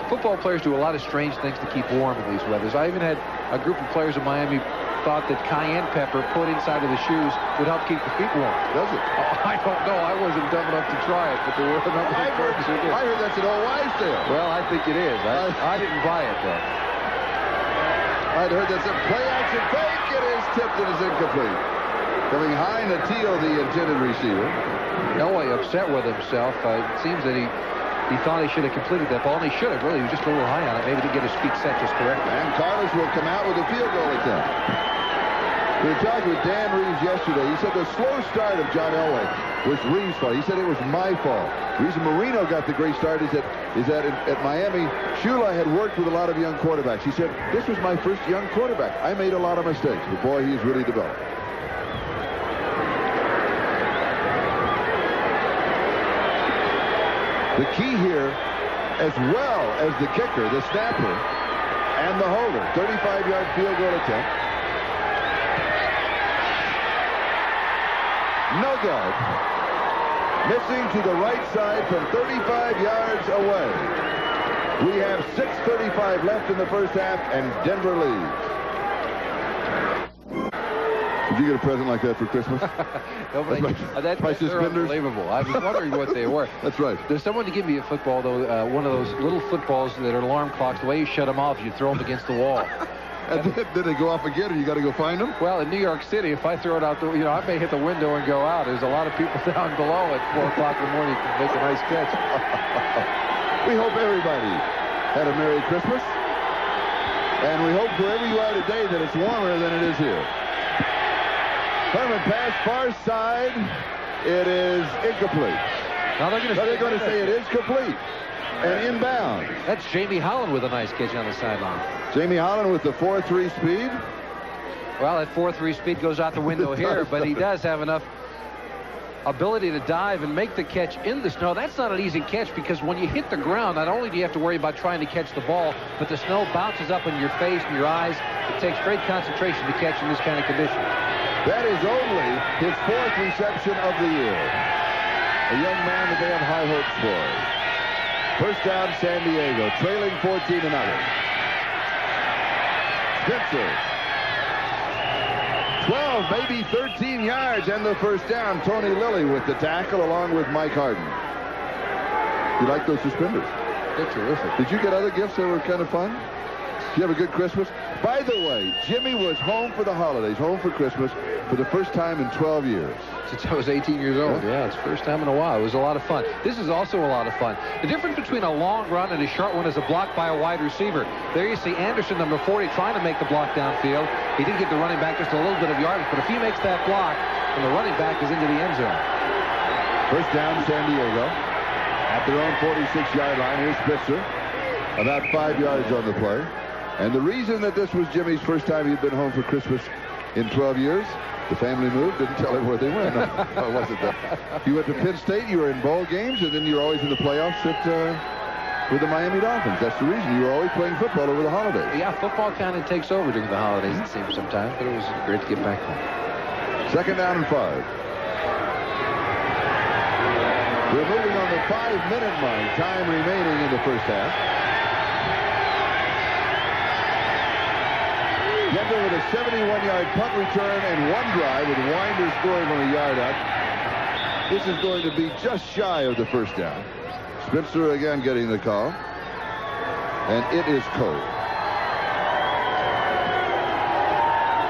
Football players do a lot of strange things to keep warm in these weathers. I even had a group of players in Miami thought that cayenne pepper put inside of the shoes would help keep the feet warm. Does it? I don't know. I wasn't dumb enough to try it, but there were a number of players who did. I heard that's an old wives' tale. Well, I think it is. I didn't buy it, though. I'd heard that's a play action fake. It is tipped and is incomplete. Coming high, Natil, the intended receiver. Elway upset with himself. It seems that he thought he should have completed that ball, and he should have. Really, he was just a little high on it. Maybe to get his feet set just correctly. And Carlos will come out with a field goal attempt. We were talking with Dan Reeves yesterday. He said the slow start of John Elway was Reeves' fault. He said it was my fault. The reason Marino got the great start is that at Miami, Shula had worked with a lot of young quarterbacks. He said, this was my first young quarterback. I made a lot of mistakes, but boy, he's really developed. The key here, as well as the kicker, the snapper, and the holder, 35-yard field goal attempt. No guard. Missing to the right side from 35 yards away. We have 6:35 left in the first half, and Denver leads. Did you get a present like that for Christmas? Nobody. My They're suspenders? unbelievable. I was wondering what they were. That's right. There's someone to give me a football, though, one of those little footballs that are alarm clocks. The way you shut them off, you throw them against the wall. And then they go off again, and you got to go find them? Well, in New York City, if I throw it out the, I may hit the window and go out. There's a lot of people down below at 4 o'clock in the morning who can make a nice catch. We hope everybody had a Merry Christmas. And we hope wherever you are today that it's warmer than it is here. Herman pass far side. It is incomplete. Now they're going to say it is complete and inbound. That's Jamie Holland with a nice catch on the sideline. Jamie Holland with the 4.3 speed. Well, that 4.3 speed goes out the window here, but he does have enough ability to dive and make the catch in the snow. That's not an easy catch because when you hit the ground, not only do you have to worry about trying to catch the ball, but the snow bounces up in your face and your eyes. It takes great concentration to catch in this kind of condition. That is only his 4th reception of the year. A young man that they have high hopes for. First down, San Diego, trailing 14-0. Spencer. 12, maybe 13 yards, and the first down. Tony Lilly with the tackle along with Mike Harden. You like those suspenders? They're terrific. Did you get other gifts that were kind of fun? Did you have a good Christmas? By the way, Jimmy was home for the holidays, home for Christmas, for the first time in 12 years. Since I was 18 years old. Yeah, it's the first time in a while. It was a lot of fun. This is also a lot of fun. The difference between a long run and a short one is a block by a wide receiver. There you see Anderson, number 40, trying to make the block downfield. He did give the running back just a little bit of yardage, but if he makes that block, then the running back is into the end zone. First down, San Diego. At their own 46-yard line, here's Spitzer. About 5 yards on the play. And the reason that this was Jimmy's first time he'd been home for Christmas in 12 years, the family moved, didn't tell him where they went. No, it wasn't that. You went to Penn State, you were in bowl games, and then you were always in the playoffs with the Miami Dolphins. That's the reason. You were always playing football over the holidays. Yeah, football kind of takes over during the holidays, it seems sometimes, but it was great to get back home. Second down and 5. We're moving on the 5-minute mark. Time remaining in the first half. Denver with a 71-yard punt return and one drive with Winder scoring from a yard out. This is going to be just shy of the first down. Spencer again getting the call. And it is cold.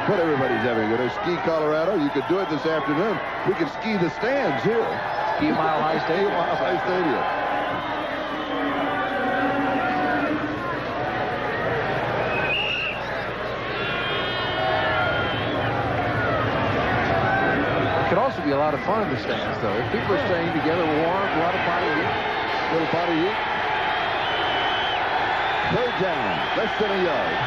But everybody's having a good ski Colorado. You could do it this afternoon. We could ski the stands here. Ski Mile High Stadium. Mile High Stadium. Could also be a lot of fun in the stands, though. If people are staying together, warm, a lot of body heat. Little body heat. Third down, less than a yard.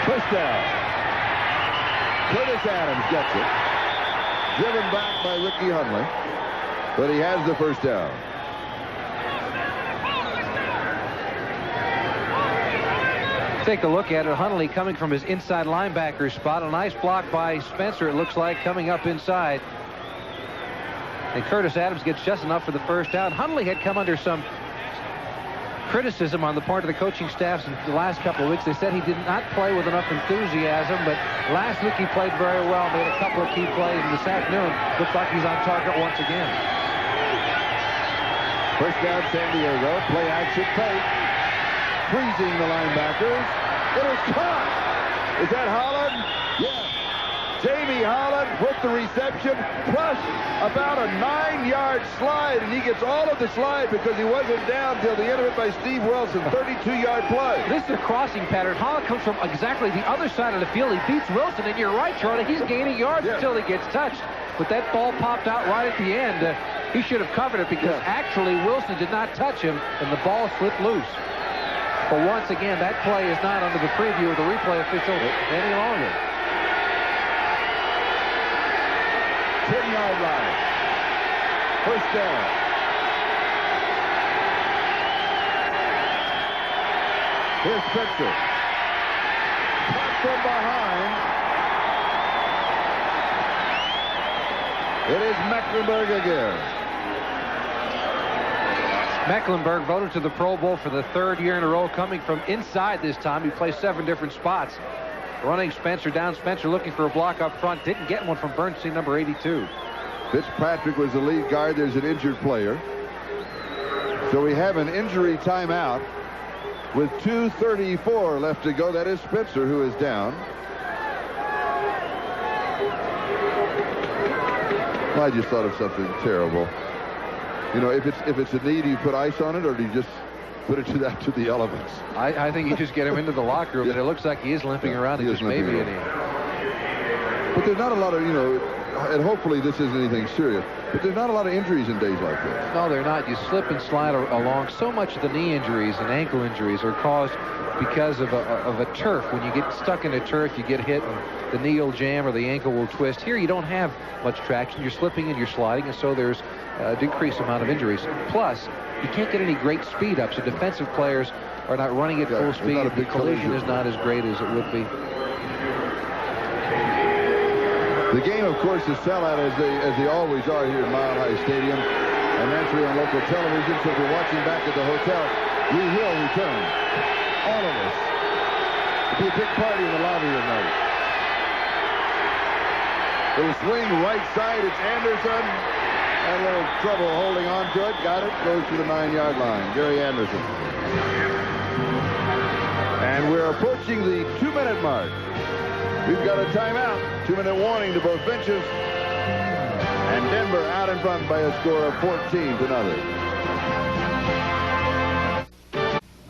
First down. Curtis Adams gets it. Driven back by Ricky Hundley. But he has the first down. Take a look at it. Hundley coming from his inside linebacker spot. A nice block by Spencer, it looks like, coming up inside. And Curtis Adams gets just enough for the first down. Hundley had come under some criticism on the part of the coaching staffs in the last couple of weeks. They said he did not play with enough enthusiasm, but last week he played very well, made a couple of key plays, and this afternoon looks like he's on target once again. First down, San Diego. Play action fake. Freezing the linebackers. It is caught. Is that Holland? Yes. Jamie Holland with the reception, plus about a 9-yard slide, and he gets all of the slide because he wasn't down till the end of it by Steve Wilson. 32-yard play. This is a crossing pattern. Holland comes from exactly the other side of the field. He beats Wilson, and you're right, Charlie. He's gaining yards until he gets touched. But that ball popped out right at the end. He should have covered it because actually Wilson did not touch him, and the ball slipped loose. But once again, that play is not under the preview of the replay official any longer. 10-yard line. First down. Here's Spencer. Caught from behind. It is Mecklenburg again. Mecklenburg voted to the Pro Bowl for the 3rd year in a row, coming from inside this time. He plays 7 different spots. running Spencer down. Spencer looking for a block up front. Didn't get one from Bernstein, number 82. Fitzpatrick was the lead guard. There's an injured player. So we have an injury timeout with 2:34 left to go. That is Spencer who is down. I just thought of something terrible. You know, if it's a knee, do you put ice on it, or do you just put it to the elements? I think you just get him into the locker room, but it looks like he is limping around. It just may be an knee. But there's not a lot of, you know, and hopefully this isn't anything serious, but there's not a lot of injuries in days like this. No, they're not. You slip and slide along. So much of the knee injuries and ankle injuries are caused because of a turf. When you get stuck in a turf, you get hit and the knee will jam or the ankle will twist. Here you don't have much traction. You're slipping and you're sliding, and so there's a decreased amount of injuries. Plus, you can't get any great speed up, so defensive players are not running at full speed. The collision is not as great as it would be. The game, of course, is sellout as they always are here at Mile High Stadium, and naturally on local television. So if you're watching back at the hotel, we will return, all of us. It'll be a big party in the lobby tonight. Little swing right side. It's Anderson. Had a little trouble holding on to it. Got it. Goes to the 9-yard line. Gary Anderson. And we're approaching the 2-minute mark. We've got a timeout. 2-minute warning to both benches. And Denver out in front by a score of 14-0.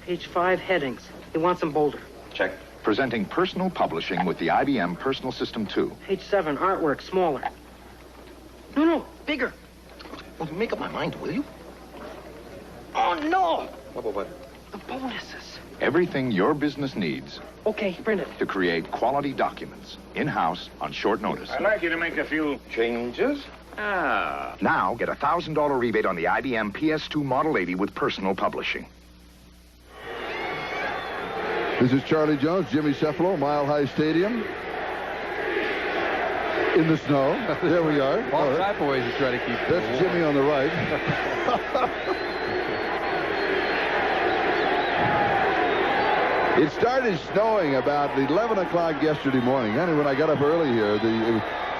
Page 5, headings. He wants them bolder. Check. Presenting personal publishing with the IBM Personal System 2. Page 7, artwork, smaller. No, bigger. Well, make up my mind, will you? Oh, no! What? The bonuses. Everything your business needs Okay, print it. to create quality documents in-house on short notice. I'd like you to make a few changes. Now get a $1,000 rebate on the IBM PS2 Model 80 with personal publishing. This is Charlie Jones, Jimmy Cefalo, Mile High Stadium. In the snow. There we are. All type of ways to try to keep it. That's Jimmy on the right. It started snowing about 11 o'clock yesterday morning. And when I got up early here,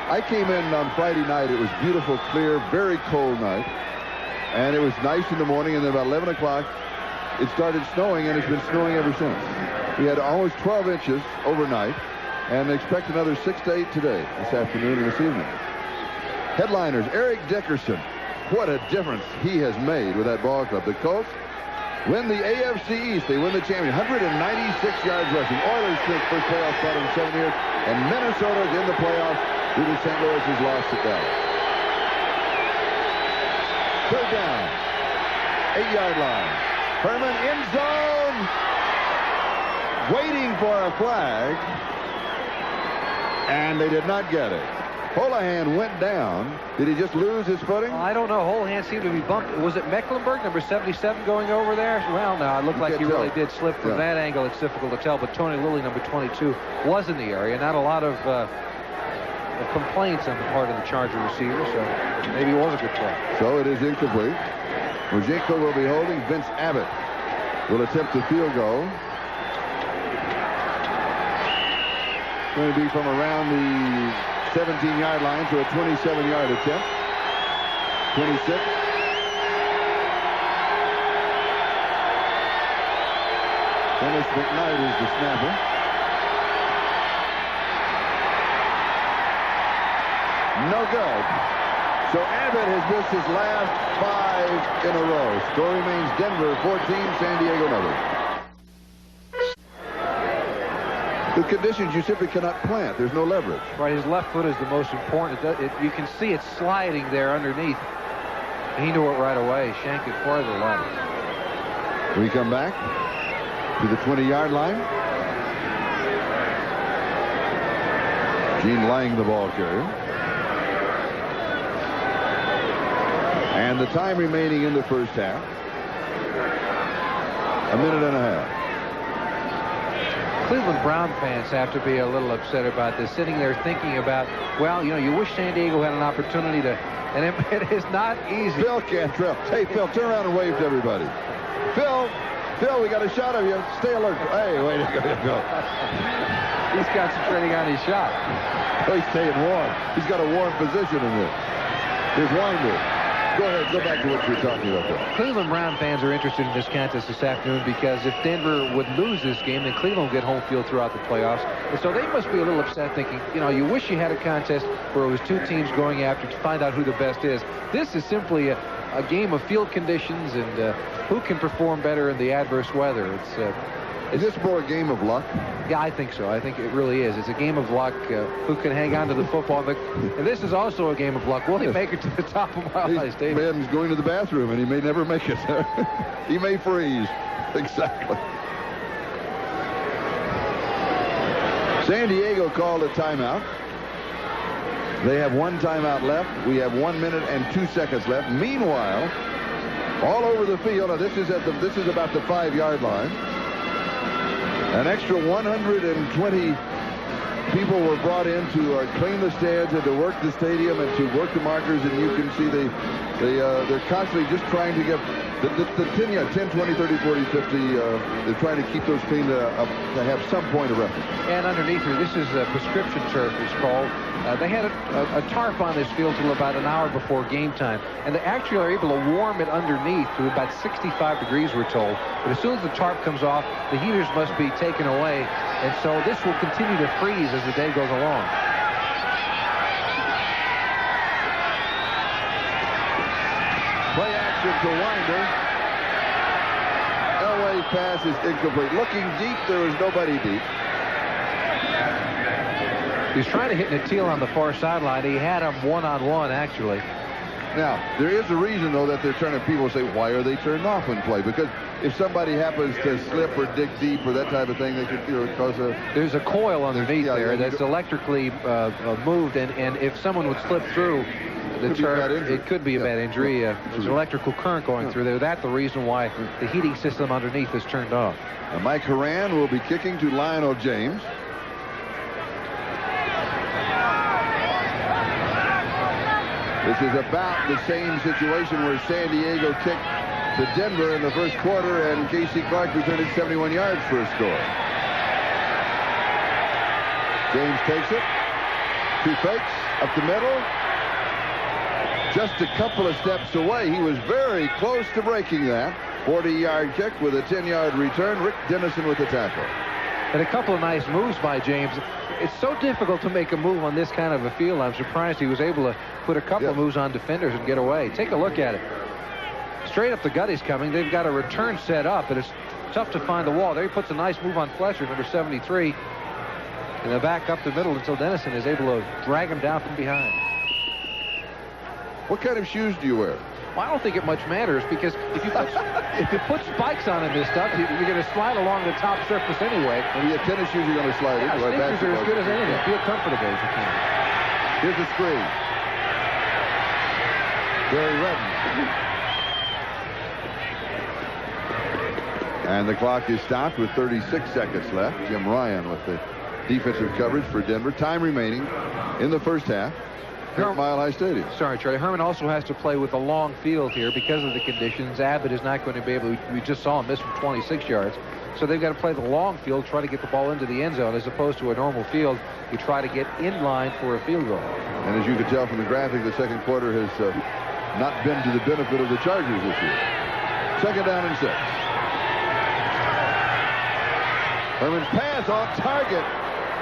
I came in on Friday night. It was beautiful, clear, very cold night. And it was nice in the morning. And then about 11 o'clock, it started snowing, and it's been snowing ever since. We had almost 12 inches overnight, and expect another 6 to 8 today, this afternoon and this evening. Headliners, Eric Dickerson. What a difference he has made with that ball club. The Colts win the AFC East. They win the championship. 196 yards rushing. Oilers take first playoff spot in 7 years, and Minnesota's in the playoffs due to St. Louis's loss to Dallas. Third down, 8-yard line. Herman in zone, waiting for a flag, and they did not get it. Holohan went down. Did he just lose his footing? I don't know. Holohan seemed to be bumped. Was it Mecklenburg, number 77, going over there? Well, no, it looked like he really did slip from that angle. It's difficult to tell, but Tony Lilly, number 22, was in the area. Not a lot of complaints on the part of the Charger receiver, so maybe it was a good play. So it is incomplete. Mojiko will be holding. Vince Abbott will attempt the field goal. It's going to be from around the 17-yard line to a 27-yard attempt. 26. Dennis McKnight is the snapper. No good. So Abbott has missed his last 5 in a row. Score remains Denver 14, San Diego nothing. The conditions, you simply cannot plant. There's no leverage. Right, his left foot is the most important. You can see it sliding there underneath. He knew it right away. Shanked it farther left. We come back to the 20-yard line. Gene Lang, the ball carrier. And the time remaining in the first half, 1.5 minutes. Cleveland Brown fans have to be a little upset about this, sitting there thinking about, well, you know, you wish San Diego had an opportunity to, and it is not easy. Phil Cantrell. Hey, Phil, turn around and wave to everybody. Phil, Phil, we got a shot of you. Stay alert. Hey, wait a go. He's concentrating on his shot. Oh, he's staying warm. He's got a warm position in this. Here's Winder. Go ahead. Go back to what you were talking about there. Cleveland Brown fans are interested in this contest this afternoon because if Denver would lose this game, then Cleveland will get home field throughout the playoffs. And so they must be a little upset thinking, you know, you wish you had a contest where it was two teams going after to find out who the best is. This is simply a game of field conditions and who can perform better in the adverse weather. Is this more a game of luck? Yeah, I think so. I think it really is. It's a game of luck. Who can hang on to the football? And this is also a game of luck. Will he make it to the top of Mile High Stadium? Man's going to the bathroom, and he may never make it. He may freeze. Exactly. San Diego called a timeout. They have one timeout left. We have 1 minute and 2 seconds left. Meanwhile, all over the field, now this is about the 5-yard line. An extra 120 people were brought in to clean the stands and to work the stadium and to work the markers, and you can see they're constantly just trying to get the 10, 20, 30, 40, 50. They're trying to keep those clean to have some point of reference. And underneath here, this is prescription turf, it's called. They had a tarp on this field till about an hour before game time, and they actually are able to warm it underneath to about 65 degrees, we're told. But as soon as the tarp comes off, the heaters must be taken away, and so this will continue to freeze as the day goes along. Play action to Winder. Elway's pass is incomplete. Looking deep, there is nobody deep. He's trying to hit Natil on the far sideline. He had him one-on-one, actually. Now, there is a reason, though, that they're turning. People say, why are they turned off when play? Because if somebody happens to slip or dig deep or that type of thing, they could, cause a... There's a coil underneath there that's electrically moved, and if someone would slip through the turf, it could be a bad injury. There's electrical current going through there. That's the reason why the heating system underneath is turned off. Now, Mike Horan will be kicking to Lionel James. This is about the same situation where San Diego kicked to Denver in the first quarter, and Casey Clark returned it 71 yards for a score. James takes it. 2 fakes up the middle. Just a couple of steps away. He was very close to breaking that. 40-yard kick with a 10-yard return. Rick Dennison with the tackle. And a couple of nice moves by James. It's so difficult to make a move on this kind of a field. I'm surprised he was able to put a couple of moves on defenders and get away. Take a look at it. Straight up the gut he's coming. They've got a return set up, and it's tough to find the wall. There he puts a nice move on Fletcher, number 73. And they'll back up the middle until Dennison is able to drag him down from behind. What kind of shoes do you wear? Well, I don't think it much matters, because if you put spikes on this stuff, you're going to slide along the top surface anyway. When you have tennis shoes, you're going to slide into it. Sneakers are as good as anything. Feel comfortable as you can. Here's the screen. Barry Redden. And the clock is stopped with 36 seconds left. Jim Ryan with the defensive coverage for Denver. Time remaining in the first half. At Mile High Stadium. Sorry, Charlie. Herman also has to play with a long field here because of the conditions. Abbott is not going to be able to. We just saw him miss from 26 yards. So they've got to play the long field, try to get the ball into the end zone, as opposed to a normal field. You try to get in line for a field goal. And as you can tell from the graphic, the second quarter has not been to the benefit of the Chargers this year. 2nd down and 6. Herman pass on target.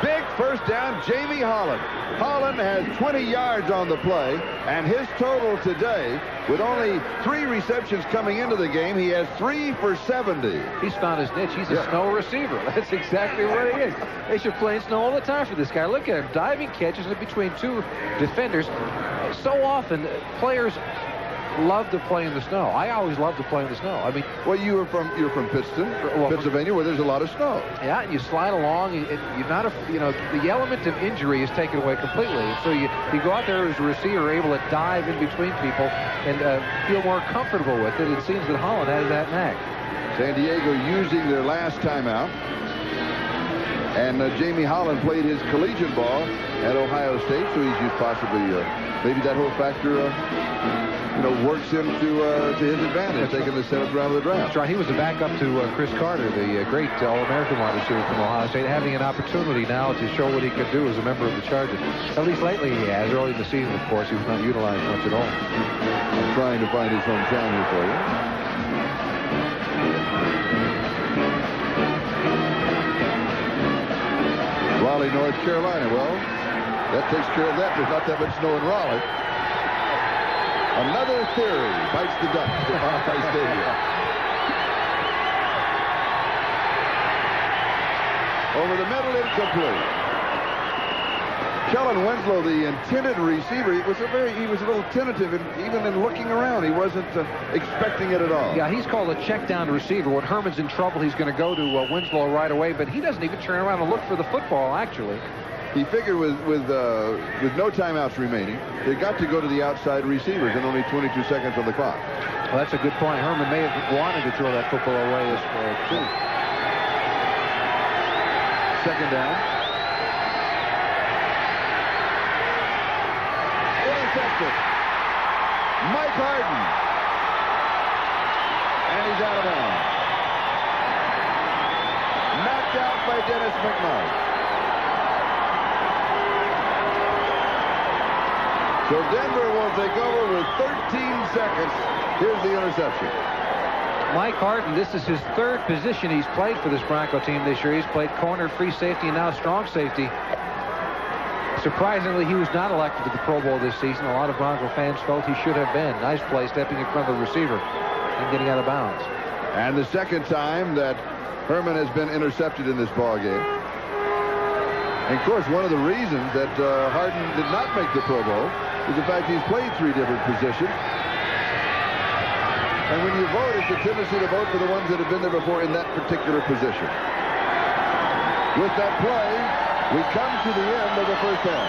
Big first down, Jamie Holland. Holland has 20 yards on the play, and his total today, with only 3 receptions coming into the game, he has 3 for 70. He's found his niche. He's a snow receiver. That's exactly what he is. They should play in snow all the time for this guy. Look at him, diving catches in between 2 defenders. So often, players love to play in the snow. I always love to play in the snow. I mean, well, you're from Pittston, Pennsylvania, where there's a lot of snow. Yeah, and you slide along. You're not the element of injury is taken away completely. And so you go out there as a receiver, able to dive in between people and feel more comfortable with it. It seems that Holland has that knack. San Diego using their last timeout. And Jamie Holland played his collegiate ball at Ohio State, so he's used possibly maybe that whole factor works into to his advantage, taking the 7th round of the draft. That's right. He was the backup to Chris Carter, the great All-American wide receiver from Ohio State, having an opportunity now to show what he could do as a member of the Chargers. At least lately he has. Early in the season, of course, he was not utilized much at all. I'm trying to find his hometown here for you. Raleigh, North Carolina. Well, that takes care of that. There's not that much snow in Raleigh. Another theory bites the dust at Mile High Stadium. Over the middle, incomplete. Kellen Winslow, the intended receiver, he was a little tentative, and even in looking around, he wasn't expecting it at all. Yeah, he's called a check down receiver. When Herman's in trouble, he's going to go to Winslow right away, but he doesn't even turn around and look for the football, actually. He figured with no timeouts remaining, they got to go to the outside receivers and only 22 seconds on the clock. Well, that's a good point. Herman may have wanted to throw that football away as well, too. Second down. Intercepted. Mike Harden. And he's out of bounds. Knocked out by Dennis McKnight. So Denver will take over with 13 seconds. Here's the interception. Mike Harden, this is his 3rd position he's played for this Bronco team this year. He's played corner, free safety, and now strong safety. Surprisingly, he was not elected to the Pro Bowl this season. A lot of Bronco fans felt he should have been. Nice play, stepping in front of the receiver and getting out of bounds. And the second time that Herman has been intercepted in this ball game. And of course, one of the reasons that Harden did not make the Pro Bowl is the fact he's played 3 different positions. And when you vote, it's a tendency to vote for the ones that have been there before in that particular position. With that play, we come to the end of the first half.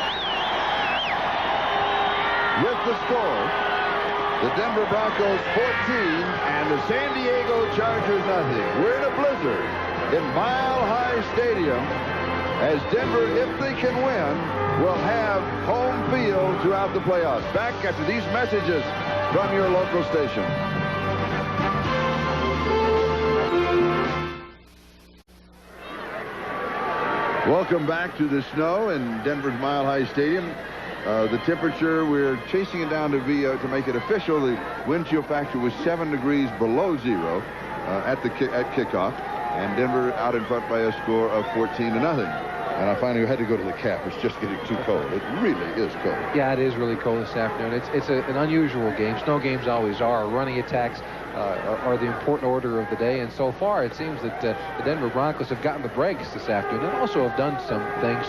With the score, the Denver Broncos 14 and the San Diego Chargers nothing. We're in a blizzard in Mile High Stadium as Denver, if they can win, will have home field throughout the playoffs. Back after these messages from your local station. Welcome back to the snow in Denver's Mile High Stadium. The temperature, we're chasing it down to make it official. The wind chill factor was 7 degrees below zero at kickoff, and Denver out in front by a score of 14-0. And I finally had to go to the cap. It's just getting too cold. It really is cold. Yeah, it is really cold this afternoon. It's an unusual game. Snow games always are. Running attacks are the important order of the day. And so far, it seems that the Denver Broncos have gotten the breaks this afternoon and also have done some things.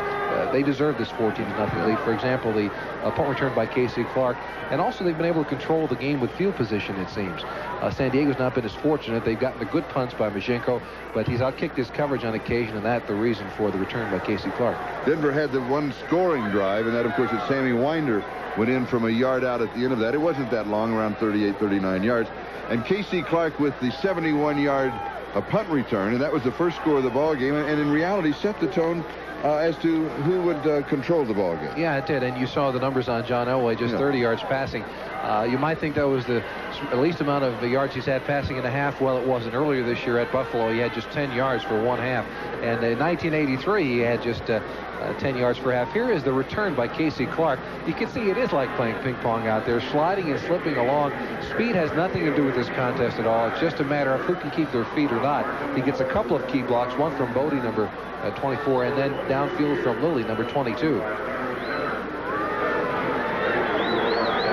They deserve this 14-0 lead. For example, the punt return by Casey Clark. And also, they've been able to control the game with field position, it seems. San Diego's not been as fortunate. They've gotten the good punts by Majenko, but he's outkicked his coverage on occasion, and that's the reason for the return by Casey Clark. Denver had the one scoring drive, and that, of course, is Sammy Winder went in from a yard out at the end of that. It wasn't that long, around 38, 39 yards. And Casey Clark with the 71-yard punt return, and that was the first score of the ball game, and in reality set the tone as to who would control the ball game. Yeah, it did, and you saw the numbers on John Elway, just 30 yards passing. You might think that was the least amount of yards he's had passing in a half. Well, it wasn't. Earlier this year at Buffalo, he had just 10 yards for one half. And in 1983, he had just 10 yards per half. Here is the return by Casey Clark. You can see it is like playing ping pong out there, sliding and slipping along. Speed has nothing to do with this contest at all. It's just a matter of who can keep their feet or not. He gets a couple of key blocks, one from Bodie, number 24, and then downfield from Lilly, number 22.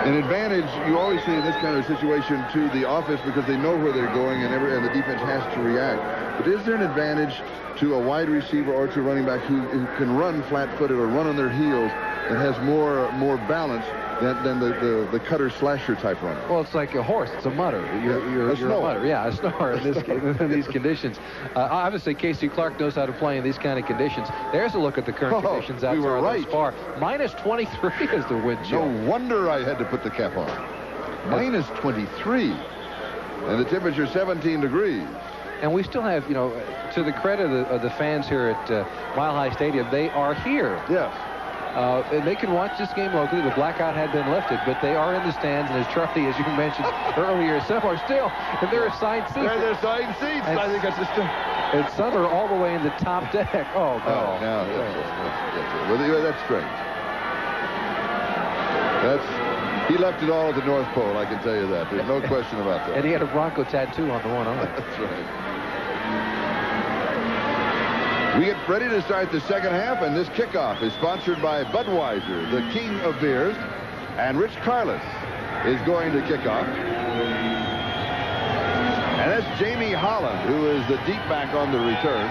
An advantage you always see in this kind of situation to the offense because they know where they're going and the defense has to react. But is there an advantage to a wide receiver or to a running back who can run flat-footed or run on their heels and has more balance than the cutter slasher type runner? Well, it's like a horse. It's a mutter. You're a mutter. Yeah, a snower in these conditions. Obviously, Casey Clark knows how to play in these kind of conditions. There's a look at the current conditions out there thus far. Minus 23 is the wind chill. No wonder I had to put the cap on. Minus 23. And the temperature 17 degrees. And we still have, to the credit of the fans here at Mile High Stadium, they are here. Yes. And they can watch this game locally. The blackout had been lifted, but they are in the stands. And as Charlie, as you mentioned earlier, some are still, and they're assigned seats. They're assigned seats. And, I think that's just and some are all the way in the top deck. Oh, no. Well, that's strange. He left it all at the North Pole, I can tell you that. There's no question about that. And he had a Bronco tattoo on the one arm. That's right. We get ready to start the second half, and this kickoff is sponsored by Budweiser, the king of beers. And Rich Carless is going to kick off. And that's Jamie Holland, who is the deep back on the return.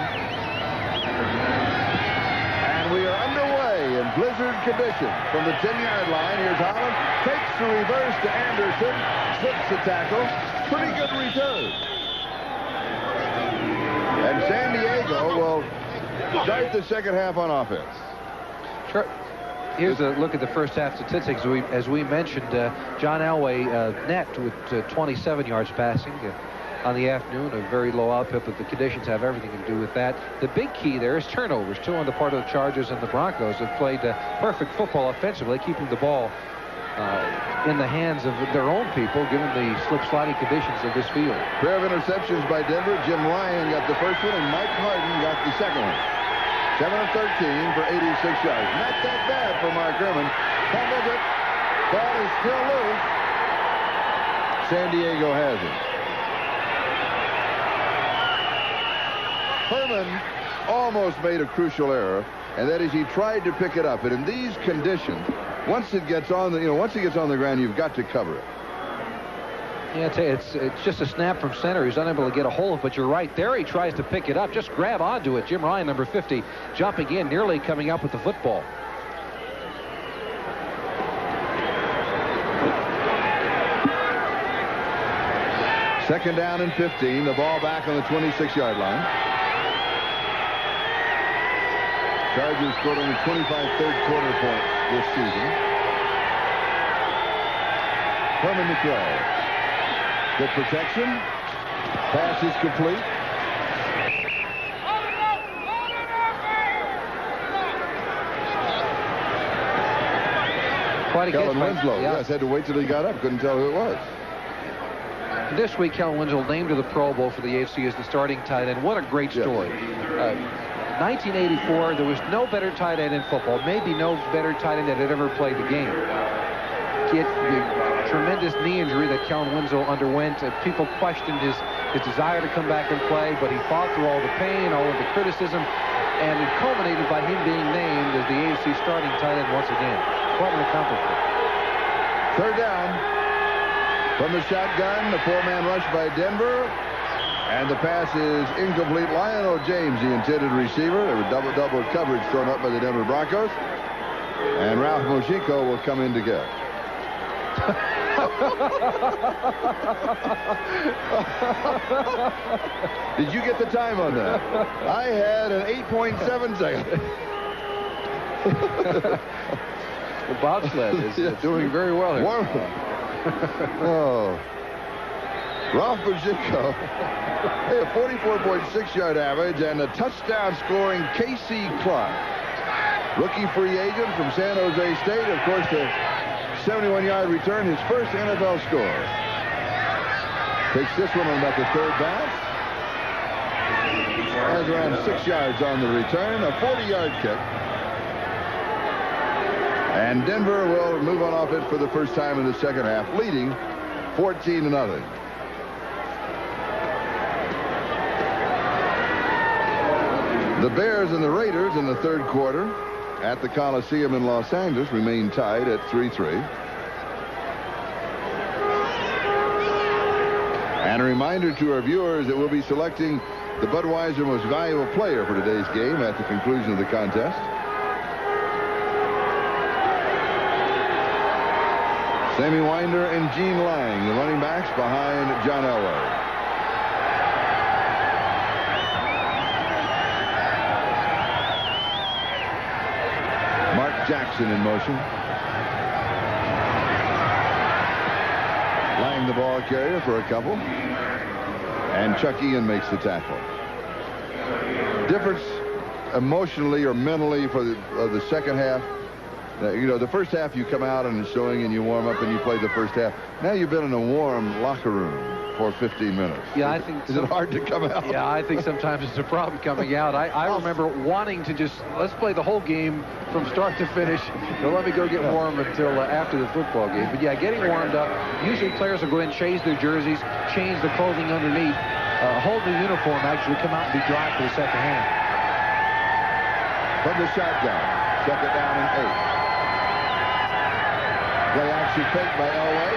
And we are underway in blizzard condition. From the 10-yard line, here's Holland. Takes the reverse to Anderson. Slips the tackle. Pretty good return. And San Diego will start the second half on offense. Sure. Here's a look at the first half statistics. As we mentioned, John Elway net with 27 yards passing on the afternoon. A very low output, but the conditions have everything to do with that. The big key there is turnovers. 2 on the part of the Chargers, and the Broncos have played perfect football offensively, keeping the ball in the hands of their own people, given the slip-sliding conditions of this field. Pair of interceptions by Denver. Jim Ryan got the first one, and Mike Harden got the second one. 7 of 13 for 86 yards. Not that bad for Mark Herman. Fumbled it. Ball is still loose. San Diego has it. Herman almost made a crucial error, and that is he tried to pick it up. And in these conditions, once it gets on the ground, you've got to cover it. Yeah, it's just a snap from center. He's unable to get a hold of it, but you're right. There he tries to pick it up. Just grab onto it. Jim Ryan, number 50, jumping in, nearly coming up with the football. Second down and 15. The ball back on the 26-yard line. Chargers scored only 25 third-quarter points this season. Herman McRae. Good protection. Pass is complete. Quite a Kellen catch. Winslow. Yes, had to wait till he got up. Couldn't tell who it was. This week, Kellen Winslow named to the Pro Bowl for the AFC as the starting tight end. What a great story. 1984, there was no better tight end in football. Maybe no better tight end that had ever played the game. The tremendous knee injury that Kellen Winslow underwent. People questioned his desire to come back and play, but he fought through all the pain, all of the criticism, and it culminated by him being named as the AFC starting tight end once again. Quite an accomplishment. Third down. From the shotgun, the 4-man rush by Denver. And the pass is incomplete. Lionel James, the intended receiver. There was double coverage thrown up by the Denver Broncos. And Ralph Mojico will come in to get. Did you get the time on that? I had an 8.7 second. The bobsled is doing very well here. Oh. Ralph Mojico, a 44.6-yard average and a touchdown scoring Casey Clark. Rookie free agent from San Jose State. Of course, the 71-yard return, his first NFL score. Takes this one on about the third bounce. Has around 6 yards on the return, a 40-yard kick. And Denver will move on offense for the first time in the second half, leading 14-0. The Bears and the Raiders in the third quarter at the Coliseum in Los Angeles remain tied at 3-3. And a reminder to our viewers that we'll be selecting the Budweiser Most Valuable Player for today's game at the conclusion of the contest. Sammy Winder and Gene Lang, the running backs behind John Elway. Mark Jackson in motion. Lang the ball carrier for a couple. And Chuck Ian makes the tackle. Difference emotionally or mentally for the second half. You know, the first half you come out and it's snowing and you warm up and you play the first half. Now you've been in a warm locker room for 15 minutes. Yeah, I think. Is it hard to come out? Yeah, I think sometimes it's a problem coming out. I remember wanting to just, let's play the whole game from start to finish. Don't let me go get warm until after the football game. But yeah, getting warmed up. Usually players will go in, change their jerseys, change the clothing underneath, hold the uniform, actually come out and be dry for the second half. From the shotgun, second down and 8. Play action fake by Elway.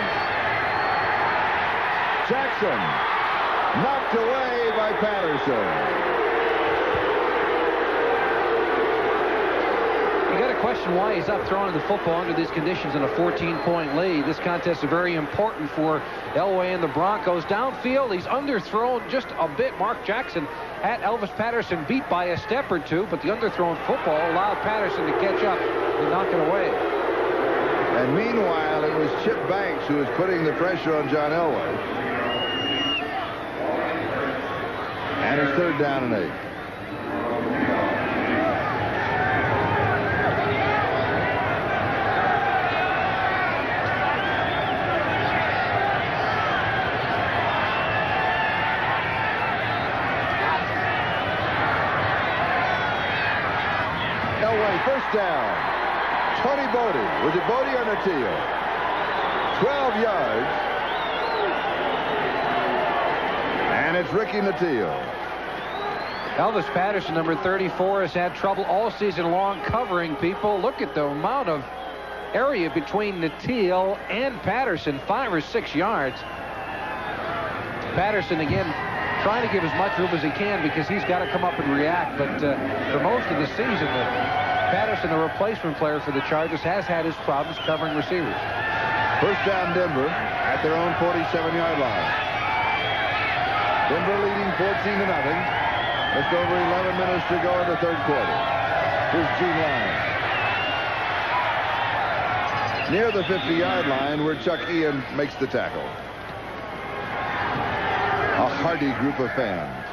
Jackson knocked away by Patterson. You got to question why he's up throwing the football under these conditions in a 14-point lead. This contest is very important for Elway and the Broncos. Downfield, he's underthrown just a bit. Mark Jackson had Elvis Patterson beat by a step or two, but the underthrown football allowed Patterson to catch up and knock it away. And meanwhile, it was Chip Banks who was putting the pressure on John Elway. And it's third down and 8. Elway, first down. Tony Bodie. Was it Bodie or Natil? 12 yards. And it's Ricky Natil. Elvis Patterson, number 34, has had trouble all season long covering people. Look at the amount of area between Natil and Patterson, 5 or 6 yards. Patterson, again, trying to give as much room as he can because he's got to come up and react. But for most of the season, Patterson, a replacement player for the Chargers, has had his problems covering receivers. First down, Denver at their own 47-yard line. Denver leading 14-0. Just over 11 minutes to go in the third quarter. Here's Gene Lang. Near the 50-yard line where Chuck Ian makes the tackle. A hearty group of fans.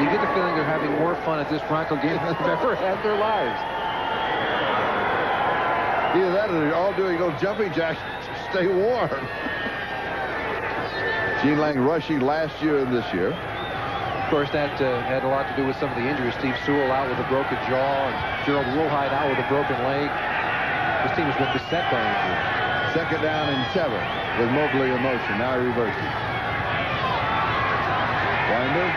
You get the feeling they're having more fun at this Bronco game than they've ever had in their lives. Either that or they're all doing old jumping jacks to stay warm. Gene Lang rushing last year and this year. Of course, that had a lot to do with some of the injuries. Steve Sewell out with a broken jaw, and Gerald Woolhide out with a broken leg. This team has been beset by injury. Second down and 7 with Mobley in motion. Now he reverses. Winder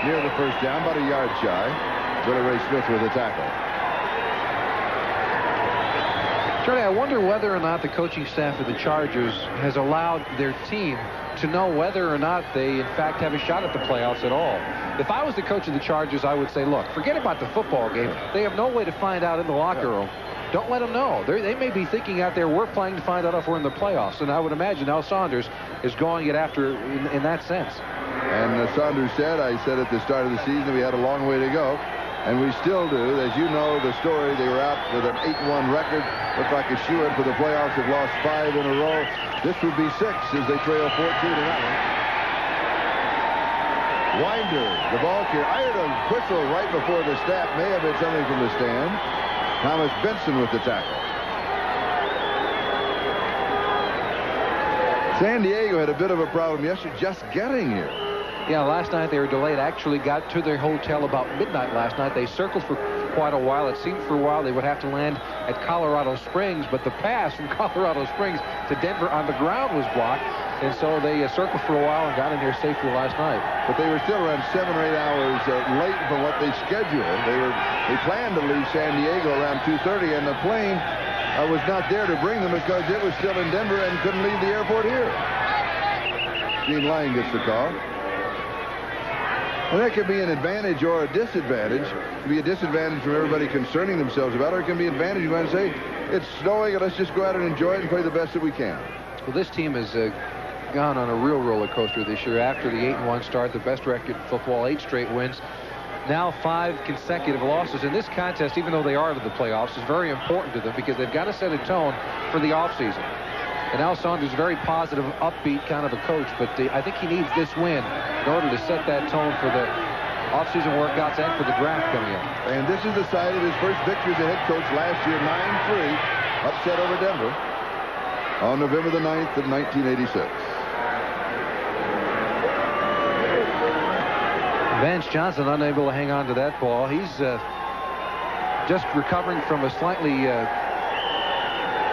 near the first down, about a yard shy. Willie Ray Smith with a tackle. Charlie, I wonder whether or not the coaching staff of the Chargers has allowed their team to know whether or not they, in fact, have a shot at the playoffs at all. If I was the coach of the Chargers, I would say, look, forget about the football game. They have no way to find out in the locker room. Don't let them know. They may be thinking out there, we're playing to find out if we're in the playoffs. And I would imagine Al Saunders is going it after in that sense. And Saunders said, I said at the start of the season, we had a long way to go. And we still do. As you know, the story, they were out with an 8-1 record. Looked like a shoe-in for the playoffs. Have lost 5 in a row. This would be 6 as they trail 14-0. Winder, the ball carrier. I heard a whistle right before the snap. May have been something from the stand. Thomas Benson with the tackle. San Diego had a bit of a problem yesterday just getting here. Yeah, last night they were delayed. Actually got to their hotel about midnight last night. They circled for quite a while. It seemed for a while they would have to land at Colorado Springs, but the pass from Colorado Springs to Denver on the ground was blocked, and so they circled for a while and got in here safely last night. But they were still around 7 or 8 hours late from what they scheduled. They planned to leave San Diego around 2:30, and the plane was not there to bring them because it was still in Denver and couldn't leave the airport here. Gene Lang gets the call. And that could be an advantage or a disadvantage. It could be a disadvantage from everybody concerning themselves about it. Or it can be an advantage. You might say, it's snowing and let's just go out and enjoy it and play the best that we can. Well, this team has gone on a real roller coaster this year. After the 8-1 start, the best record in football, 8 straight wins. Now 5 consecutive losses. In this contest, even though they are to the playoffs, is very important to them because they've got to set a tone for the offseason. And Al Saunders is a very positive, upbeat kind of a coach, but I think he needs this win in order to set that tone for off-season workouts and for the draft coming up. And this is the site of his first victory as a head coach last year, 9-3, upset over Denver on November the 9th of 1986. Vance Johnson unable to hang on to that ball. He's just recovering from a slightly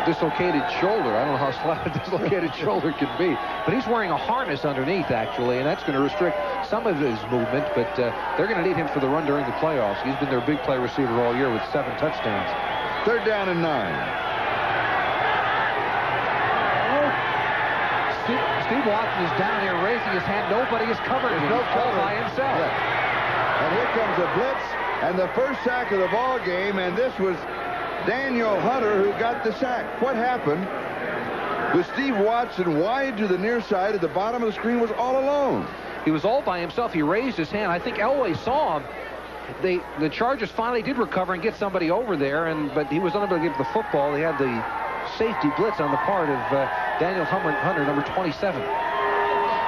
dislocated shoulder. I don't know how slight a dislocated shoulder could be, but he's wearing a harness underneath, actually, and that's going to restrict some of his movement, but they're going to need him for the run during the playoffs. He's been their big play receiver all year with 7 touchdowns. 3rd down and 9. Steve Watson is down here raising his hand. Nobody is covering him. He's all by himself. Yeah. And here comes a blitz and the first sack of the ball game, and this was Daniel Hunter who got the sack. What happened with Steve Watson wide to the near side at the bottom of the screen was all alone. He was all by himself. He raised his hand. I think Elway saw him. The Chargers finally did recover and get somebody over there, but he was unable to get the football. They had the safety blitz on the part of Daniel Hunter, number 27.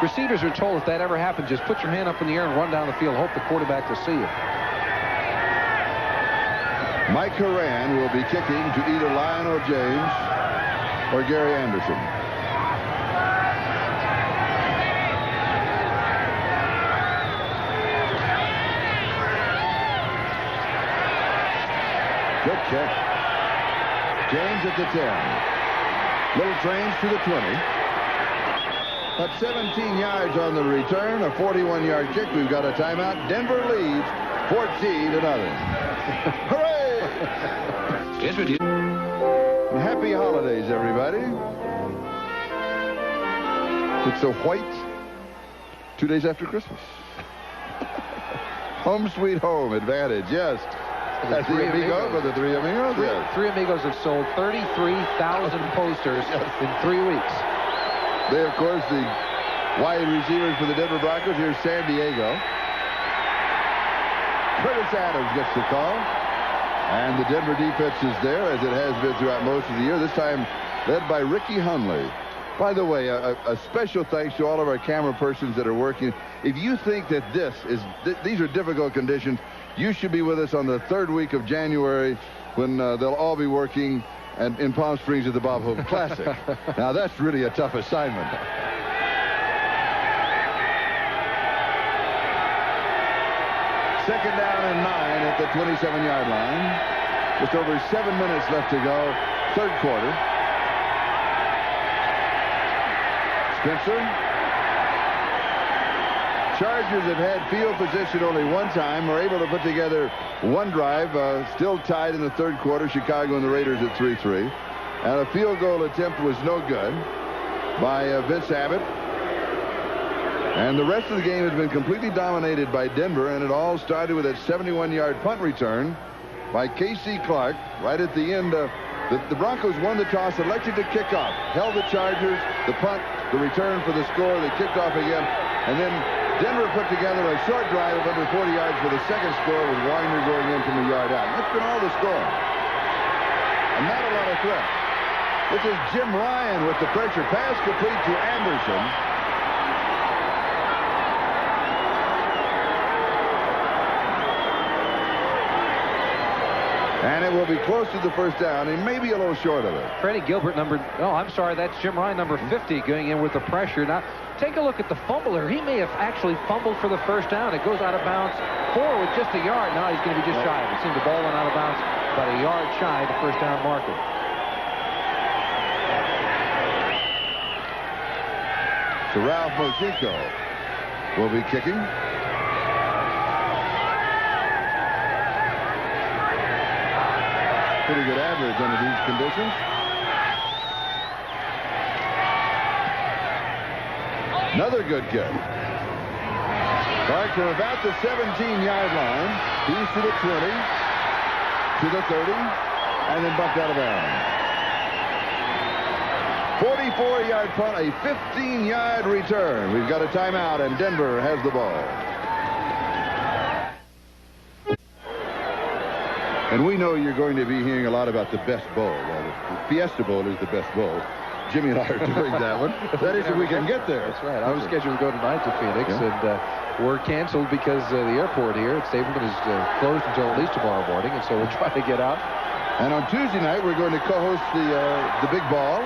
Receivers are told if that ever happens, just put your hand up in the air and run down the field. Hope the quarterback will see you. Mike Horan will be kicking to either Lionel James or Gary Anderson. Good kick. James at the 10. Little Trains to the 20. About 17 yards on the return, a 41-yard kick. We've got a timeout. Denver leads 14-0. Hooray! Yes, we did. Happy holidays, everybody. It's a white 2 days after Christmas. Home sweet home advantage, yes. That's the Amigo for the Three Amigos. Three Amigos have sold 33,000 posters in 3 weeks. They, of course, the wide receivers for the Denver Broncos. Here's San Diego. Curtis Adams gets the call. And the Denver defense is there, as it has been throughout most of the year, this time led by Ricky Hunley. By the way, a special thanks to all of our camera persons that are working. If you think that these are difficult conditions, you should be with us on the 3rd week of January when they'll all be working in Palm Springs at the Bob Hope Classic. Now, that's really a tough assignment. Second down and 9 at the 27-yard line. Just over 7 minutes left to go. 3rd quarter. Spencer. Chargers have had field position only one time. Are able to put together one drive. Still tied in the 3rd quarter. Chicago and the Raiders at 3-3. And a field goal attempt was no good by Vince Abbott. And the rest of the game has been completely dominated by Denver, and it all started with that 71-yard punt return by Casey Clark right at the end. The Broncos won the toss, elected to kick off, held the Chargers, the punt, the return for the score. They kicked off again, and then Denver put together a short drive of under 40 yards for the second score with Wagner going in from the yard out. That's been all the score. And not a lot of threat. This is Jim Ryan with the pressure. Pass complete to Anderson. And it will be close to the first down. He may be a little short of it. Freddie Gilbert, that's Jim Ryan, number 50, going in with the pressure. Now, take a look at the fumbler. He may have actually fumbled for the first down. It goes out of bounds forward just a yard. Now he's going to be just shy of it. It seemed the ball went out of bounds about a yard shy of the first down marker. So Ralph Mojico will be kicking. Pretty good average under these conditions. Another good kick. Clark from about the 17-yard line. He's to the 20, to the 30, and then bumped out of bounds. 44-yard punt, a 15-yard return. We've got a timeout, and Denver has the ball. And we know you're going to be hearing a lot about the best bowl. Well, the Fiesta Bowl is the best bowl. Jimmy and I are doing that one. That is if we can get there. That's right. I was scheduled to go tonight to Phoenix, and we're canceled because the airport here at Stapleton is closed until at least tomorrow morning, and so we're trying to get out. And on Tuesday night, we're going to co-host the big ball.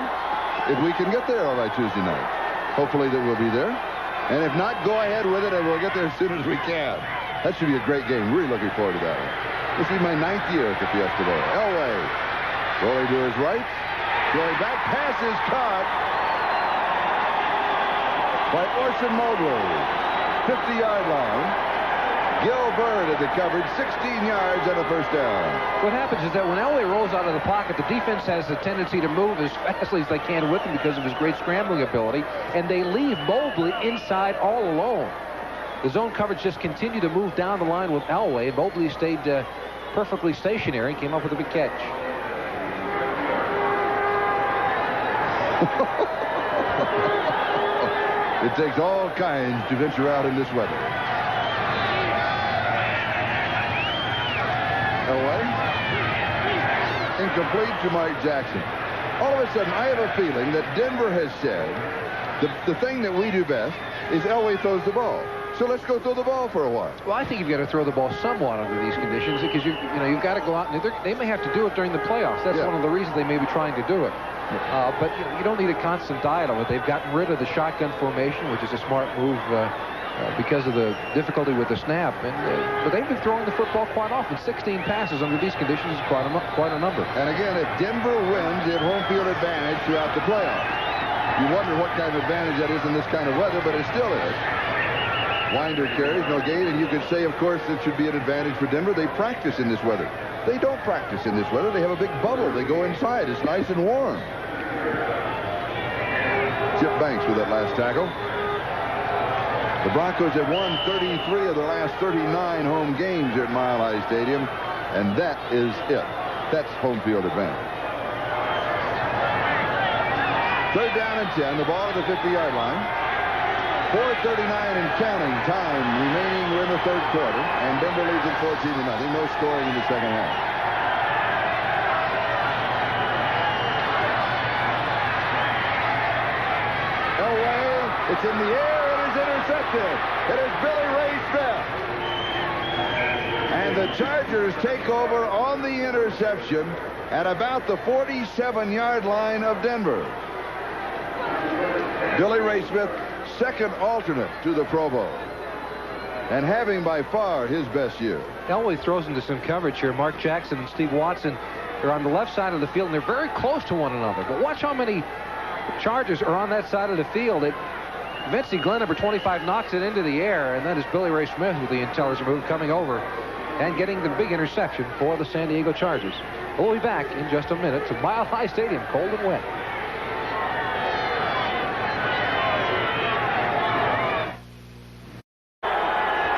If we can get there all right Tuesday night. Hopefully that we'll be there. And if not, go ahead with it, and we'll get there as soon as we can. That should be a great game. Really looking forward to that one. This will be my 9th year at the Fiesta Bowl. Elway rolling to his right. Going back, pass is caught by Orson Mobley. 50-yard line. Gil Byrd at the coverage, 16 yards and a first down. What happens is that when Elway rolls out of the pocket, the defense has a tendency to move as fastly as they can with him because of his great scrambling ability, and they leave Mobley inside all alone. The zone coverage just continued to move down the line with Elway. Mobley stayed perfectly stationary and came up with a big catch. It takes all kinds to venture out in this weather. Elway. Incomplete to Mike Jackson. All of a sudden, I have a feeling that Denver has said the thing that we do best is Elway throws the ball. So let's go throw the ball for a while. Well, I think you've got to throw the ball somewhat under these conditions because you've got to go out and they may have to do it during the playoffs. That's one of the reasons they may be trying to do it. But you don't need a constant diet of it. They've gotten rid of the shotgun formation, which is a smart move because of the difficulty with the snap. But they've been throwing the football quite often. 16 passes under these conditions is quite a number. And again, if Denver wins, they have home field advantage throughout the playoffs. You wonder what kind of advantage that is in this kind of weather, but it still is. Winder carries, no gain, and you could say, of course, it should be an advantage for Denver. They practice in this weather. They don't practice in this weather. They have a big bubble. They go inside. It's nice and warm. Chip Banks with that last tackle. The Broncos have won 33 of their last 39 home games here at Mile High Stadium, and that is it. That's home field advantage. 3rd down and 10. The ball at the 50-yard line. 4:39 and counting time remaining. We're in the 3rd quarter, and Denver leads at 14-0. No scoring in the second half. Elway, it's in the air. It is intercepted. It is Billy Ray Smith. And the Chargers take over on the interception at about the 47-yard line of Denver. Billy Ray Smith, second alternate to the Pro Bowl, and having by far his best year. Elway throws into some coverage here. Mark Jackson and Steve Watson are on the left side of the field, and they're very close to one another. But watch how many Chargers are on that side of the field. Vincey Glenn, number 25, knocks it into the air, and that is Billy Ray Smith with the intelligent move coming over and getting the big interception for the San Diego Chargers. We'll be back in just a minute to Mile High Stadium, cold and wet.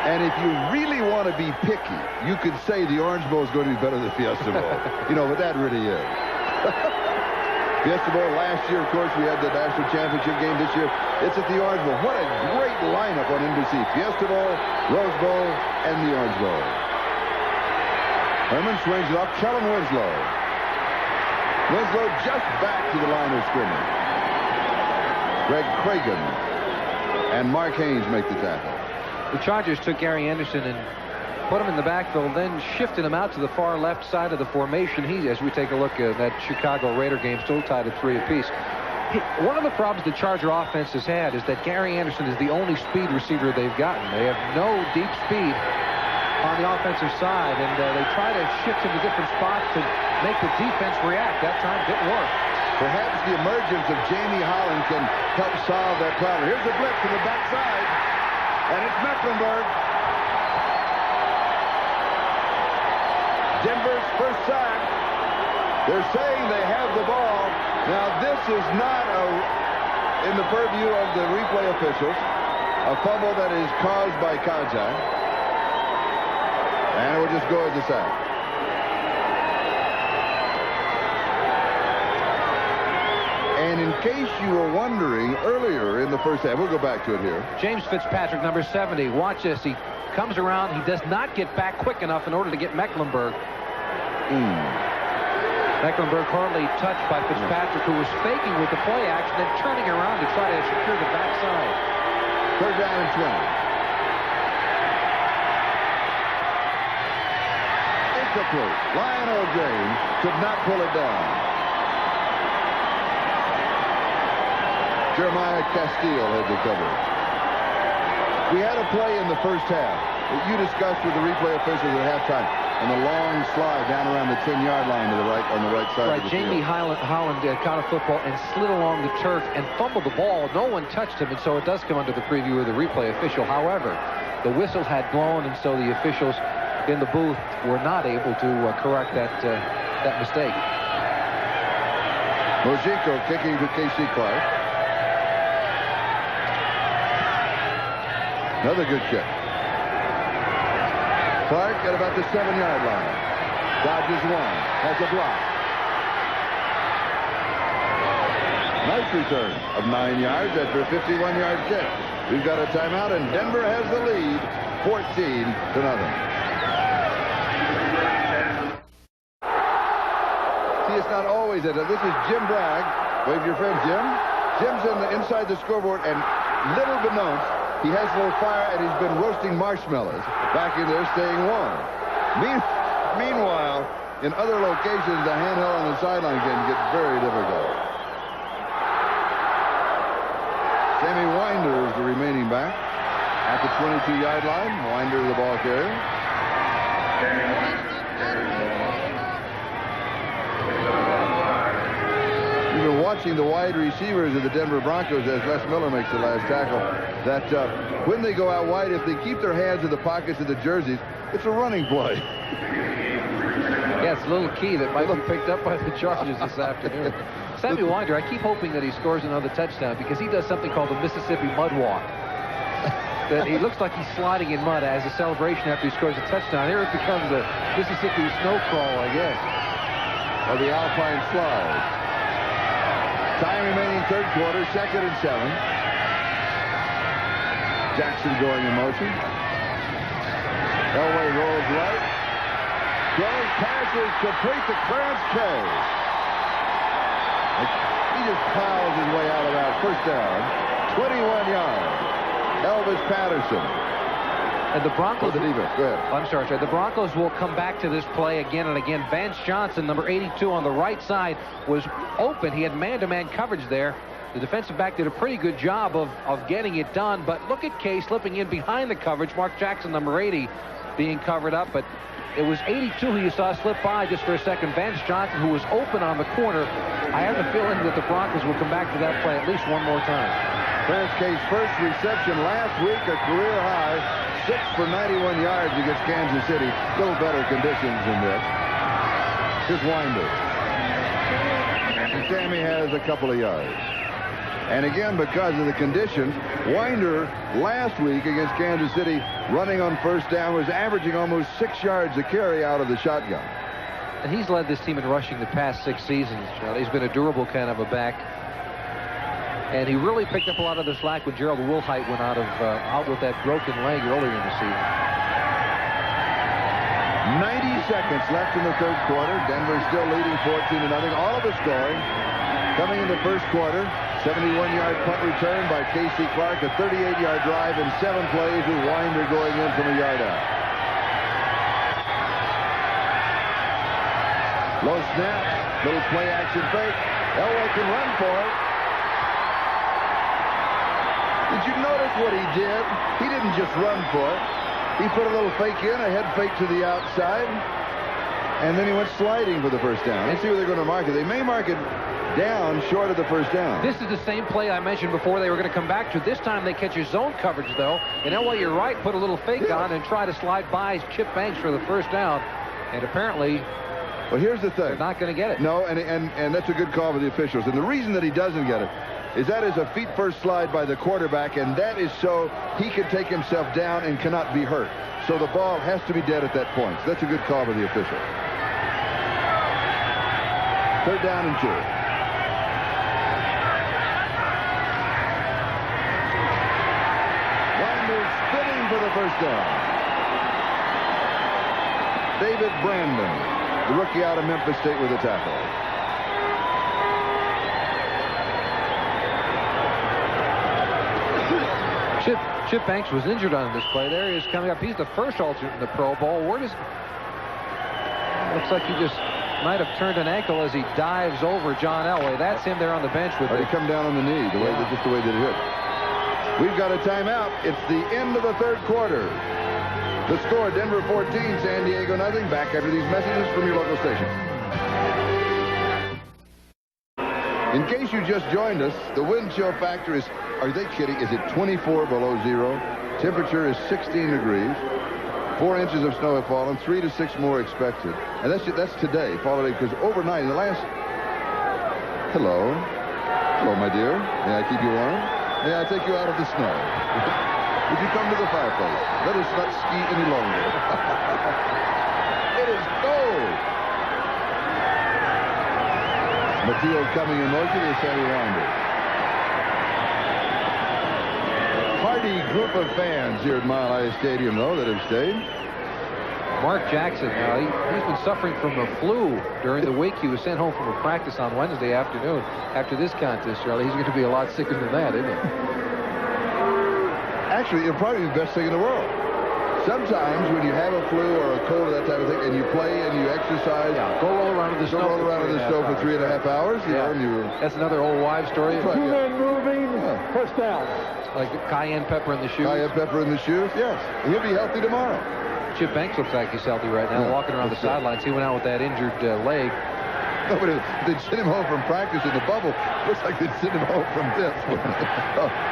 And if you really want to be picky, you could say the Orange Bowl is going to be better than Fiesta Bowl. But that really is. Fiesta Bowl last year, of course, we had the national championship game. This year, it's at the Orange Bowl. What a great lineup on NBC. Fiesta Bowl, Rose Bowl, and the Orange Bowl. Herman swings it up. Kellen Winslow. Winslow just back to the line of scrimmage. Greg Cragen and Mark Haynes make the tackle. The Chargers took Gary Anderson and put him in the backfield, then shifted him out to the far left side of the formation. As we take a look at that Chicago Raider game, still tied at 3 apiece. One of the problems the Charger offense has had is that Gary Anderson is the only speed receiver they've gotten. They have no deep speed on the offensive side, and they try to shift him to different spots to make the defense react. That time didn't work. Perhaps the emergence of Jamie Holland can help solve that problem. Here's a blitz to the backside, and it's Mecklenburg. Denver's first sack. They're saying they have the ball. Now, this is not in the purview of the replay officials, a fumble that is caused by contact. And it will just go as a sack. And in case you were wondering earlier in the first half, we'll go back to it here. James Fitzpatrick, number 70. Watch this. He comes around. He does not get back quick enough in order to get Mecklenburg. Mecklenburg hardly touched by Fitzpatrick, who was faking with the play action, then turning around to try to secure the backside. 3rd down and 20. Incomplete. Lionel James could not pull it down. Jeremiah Castile had the coverage. We had a play in the first half that you discussed with the replay officials at halftime, and the long slide down around the 10-yard line to the right on the right side. Right, of the Jamie field. Holland caught a football and slid along the turf and fumbled the ball. No one touched him, and so it does come under the preview of the replay official. However, the whistle had blown, and so the officials in the booth were not able to correct that mistake. Mojico kicking to Casey Clark. Another good kick. Clark at about the 7-yard line. Dodges one. Has a block. Nice return of 9 yards after a 51-yard kick. We've got a timeout, and Denver has the lead, 14-0. See, it's not always that. This is Jim Bragg. Wave your friend, Jim. Jim's inside the scoreboard, and little beknownst, he has a little fire, and he's been roasting marshmallows back in there, staying warm. Meanwhile, in other locations, the handheld on the sideline can get very difficult. Sammy Winder is the remaining back at the 22-yard line. Winder, the ball carrier. You've been watching the wide receivers of the Denver Broncos as Les Miller makes the last tackle. That when they go out wide, if they keep their hands in the pockets of the jerseys, it's a running play. Yeah, it's a little key that might be picked up by the Chargers this afternoon. Sammy Winder, I keep hoping that he scores another touchdown because he does something called the Mississippi Mud Walk. That he looks like he's sliding in mud as a celebration after he scores a touchdown. Here it becomes a Mississippi snow crawl, I guess. Or the Alpine slide. Time remaining 3rd quarter, 2nd and 7. Jackson going in motion. Elway rolls right. Throws, passes, complete to Clarence Kay. He just plows his way out of that. 1st down. 21 yards. Elvis Patterson. And the Broncos. Go ahead. I'm sorry. The Broncos will come back to this play again and again. Vance Johnson, number 82 on the right side, was open. He had man-to-man coverage there. The defensive back did a pretty good job of getting it done. But look at Kay slipping in behind the coverage. Mark Jackson, number 80, being covered up. But it was 82 who you saw slip by just for a second. Vance Johnson, who was open on the corner. I have a feeling that the Broncos will come back to that play at least one more time. Clarence Kay's first reception last week, a career high. 6 for 91 yards against Kansas City. Little better conditions than this. Here's Winder. And Sammy has a couple of yards. And again, because of the conditions, Winder last week against Kansas City running on 1st down was averaging almost 6 yards a carry out of the shotgun. And he's led this team in rushing the past 6 seasons. He's been a durable kind of a back. And he really picked up a lot of the slack when Gerald Wilhite went out with that broken leg earlier in the season. 90 seconds left in the 3rd quarter. Denver still leading 14-0. All of the scoring coming in the 1st quarter. 71-yard punt return by Casey Clark. A 38-yard drive in 7 plays with Winder going in from a yard out. Low snap. Little play action fake. Elway can run for it. Did you notice what he did? He didn't just run for it. He put a little fake in, a head fake to the outside, and then he went sliding for the 1st down. Let's see where they're going to mark it. They may mark it down short of the 1st down. This is the same play I mentioned before they were going to come back to. This time they catch his zone coverage, though. And Elway, you're right, put a little fake on and try to slide by Chip Banks for the 1st down. And apparently, well, here's the thing. They're not going to get it. No, and that's a good call for the officials. And the reason that he doesn't get it is that is a feet-first slide by the quarterback, and that is so he can take himself down and cannot be hurt. So the ball has to be dead at that point. So that's a good call by the official. 3rd down and 2. Winder spinning for the 1st down. David Brandon the rookie out of Memphis State, with a tackle. Chip Banks was injured on this play. There he is coming up. He's the first alternate in the Pro Bowl. Where does... Looks like he just might have turned an ankle as he dives over John Elway. That's him there on the bench with Or he come down on the knee, just the way that it hit. We've got a timeout. It's the end of the third quarter. The score, Denver 14, San Diego nothing. Back after these messages from your local station. In case you just joined us, the wind chill factor is, are they kidding? Is it 24 below zero? Temperature is 16 degrees. 4 inches of snow have fallen, 3 to 6 more expected. And that's today, fall today, because overnight, in the last... Hello, my dear. May I keep you warm? May I take you out of the snow? Would you come to the fireplace? Let us not ski any longer. It is cold. Matteo coming in motion is Sammy Winder. Hearty group of fans here at Mile High Stadium, though, that have stayed. Mark Jackson, he's been suffering from the flu during the week. He was sent home from a practice on Wednesday afternoon. After this contest, Charlie, he's going to be a lot sicker than that, isn't he? Actually, it'll probably be the best thing in the world. Sometimes when you have a flu or a cold or that type of thing, and you play and you exercise, go roll around in the snow. For 3.5 hours. You know, and that's another old wives' story. Two men moving, first down. Like cayenne pepper in the shoes. Cayenne pepper in the shoes, yes. And he'll be healthy tomorrow. Chip Banks looks like he's healthy right now, walking around the sidelines. He went out with that injured leg. No, but they'd send him home from practice in the bubble. Looks like they'd send him home from this.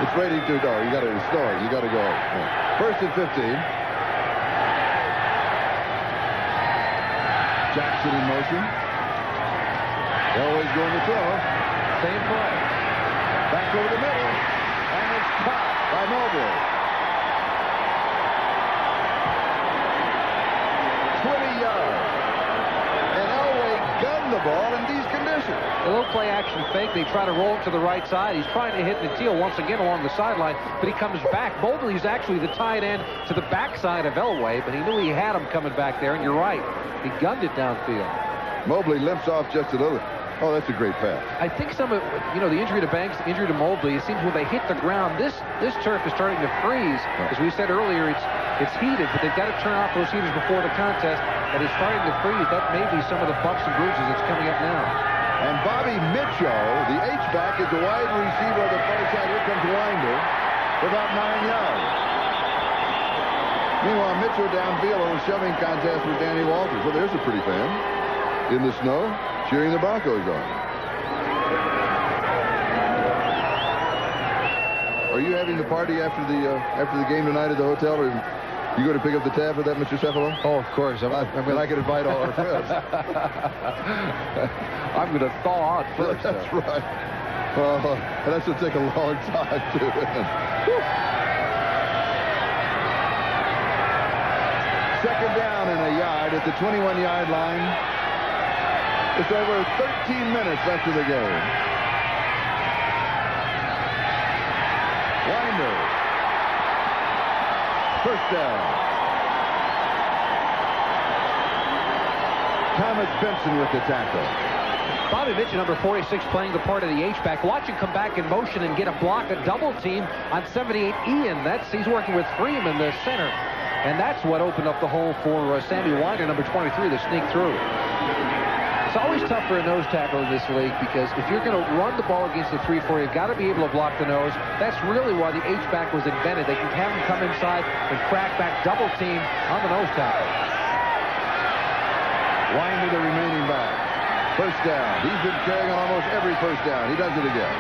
It's raining too. No, you got to snore. You got to go. First and 15. Jackson in motion. Elway's going to throw. Same play. Back over the middle. And it's caught by Mobley. 20 yards. And Elway gunned the ball in these conditions. A little play action fake. They try to roll it to the right side. He's trying to hit Natil once again along the sideline, but he comes back. Mobley's actually the tight end to the backside of Elway, but he knew he had him coming back there, and you're right. He gunned it downfield. Mobley limps off just a little. Oh, that's a great pass. I think some of, the injury to Banks, the injury to Mobley, it seems when they hit the ground, this turf is starting to freeze. As we said earlier, it's heated, but they've got to turn off those heaters before the contest, and it's starting to freeze. That may be some of the bumps and bruises that's coming up now. And Bobby Mitchell, the H-back, is the wide receiver on the far side. Here comes Winder for about 9 yards. Meanwhile, Mitchell downfield on a shoving contest with Danny Walters. Well, there's a pretty fan in the snow cheering the Broncos on. Are you having the party after the game tonight at the hotel, or you going to pick up the tab for that, Mr. Cefalo? Oh, of course. I can invite all our friends. I'm going to thaw out first. That's right. Well, that's going to take a long time, too. Second down and a yard at the 21-yard line. It's over 13 minutes left of the game. Winder. First down. Thomas Benson with the tackle. Bobby Mitchell, number 46, playing the part of the H-back. Watch him come back in motion and get a block, a double team on 78 Ian. He's working with Freeman, the center. And that's what opened up the hole for Sammy Winder, number 23, to sneak through. It's always tough for a nose tackle in this league because if you're going to run the ball against the 3-4, you've got to be able to block the nose. That's really why the H-back was invented. They can have him come inside and crack back double team on the nose tackle. Winder, the remaining back. First down. He's been carrying on almost every first down. He does it again.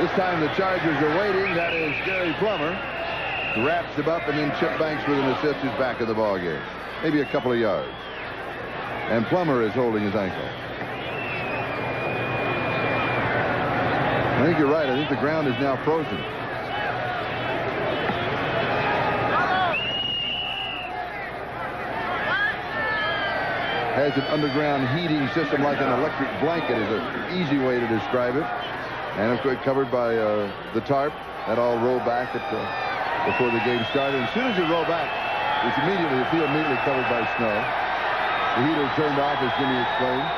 This time the Chargers are waiting. That is Gary Plummer. Wraps him up, and then Chip Banks with an assist is back in the ballgame. Maybe a couple of yards. And Plummer is holding his ankle. I think you're right. I think the ground is now frozen. Has an underground heating system like an electric blanket is an easy way to describe it. And of course covered by the tarp. That all rolled back before the game started. As soon as you roll back, the field immediately covered by snow. The heater turned off, as Jimmy explained.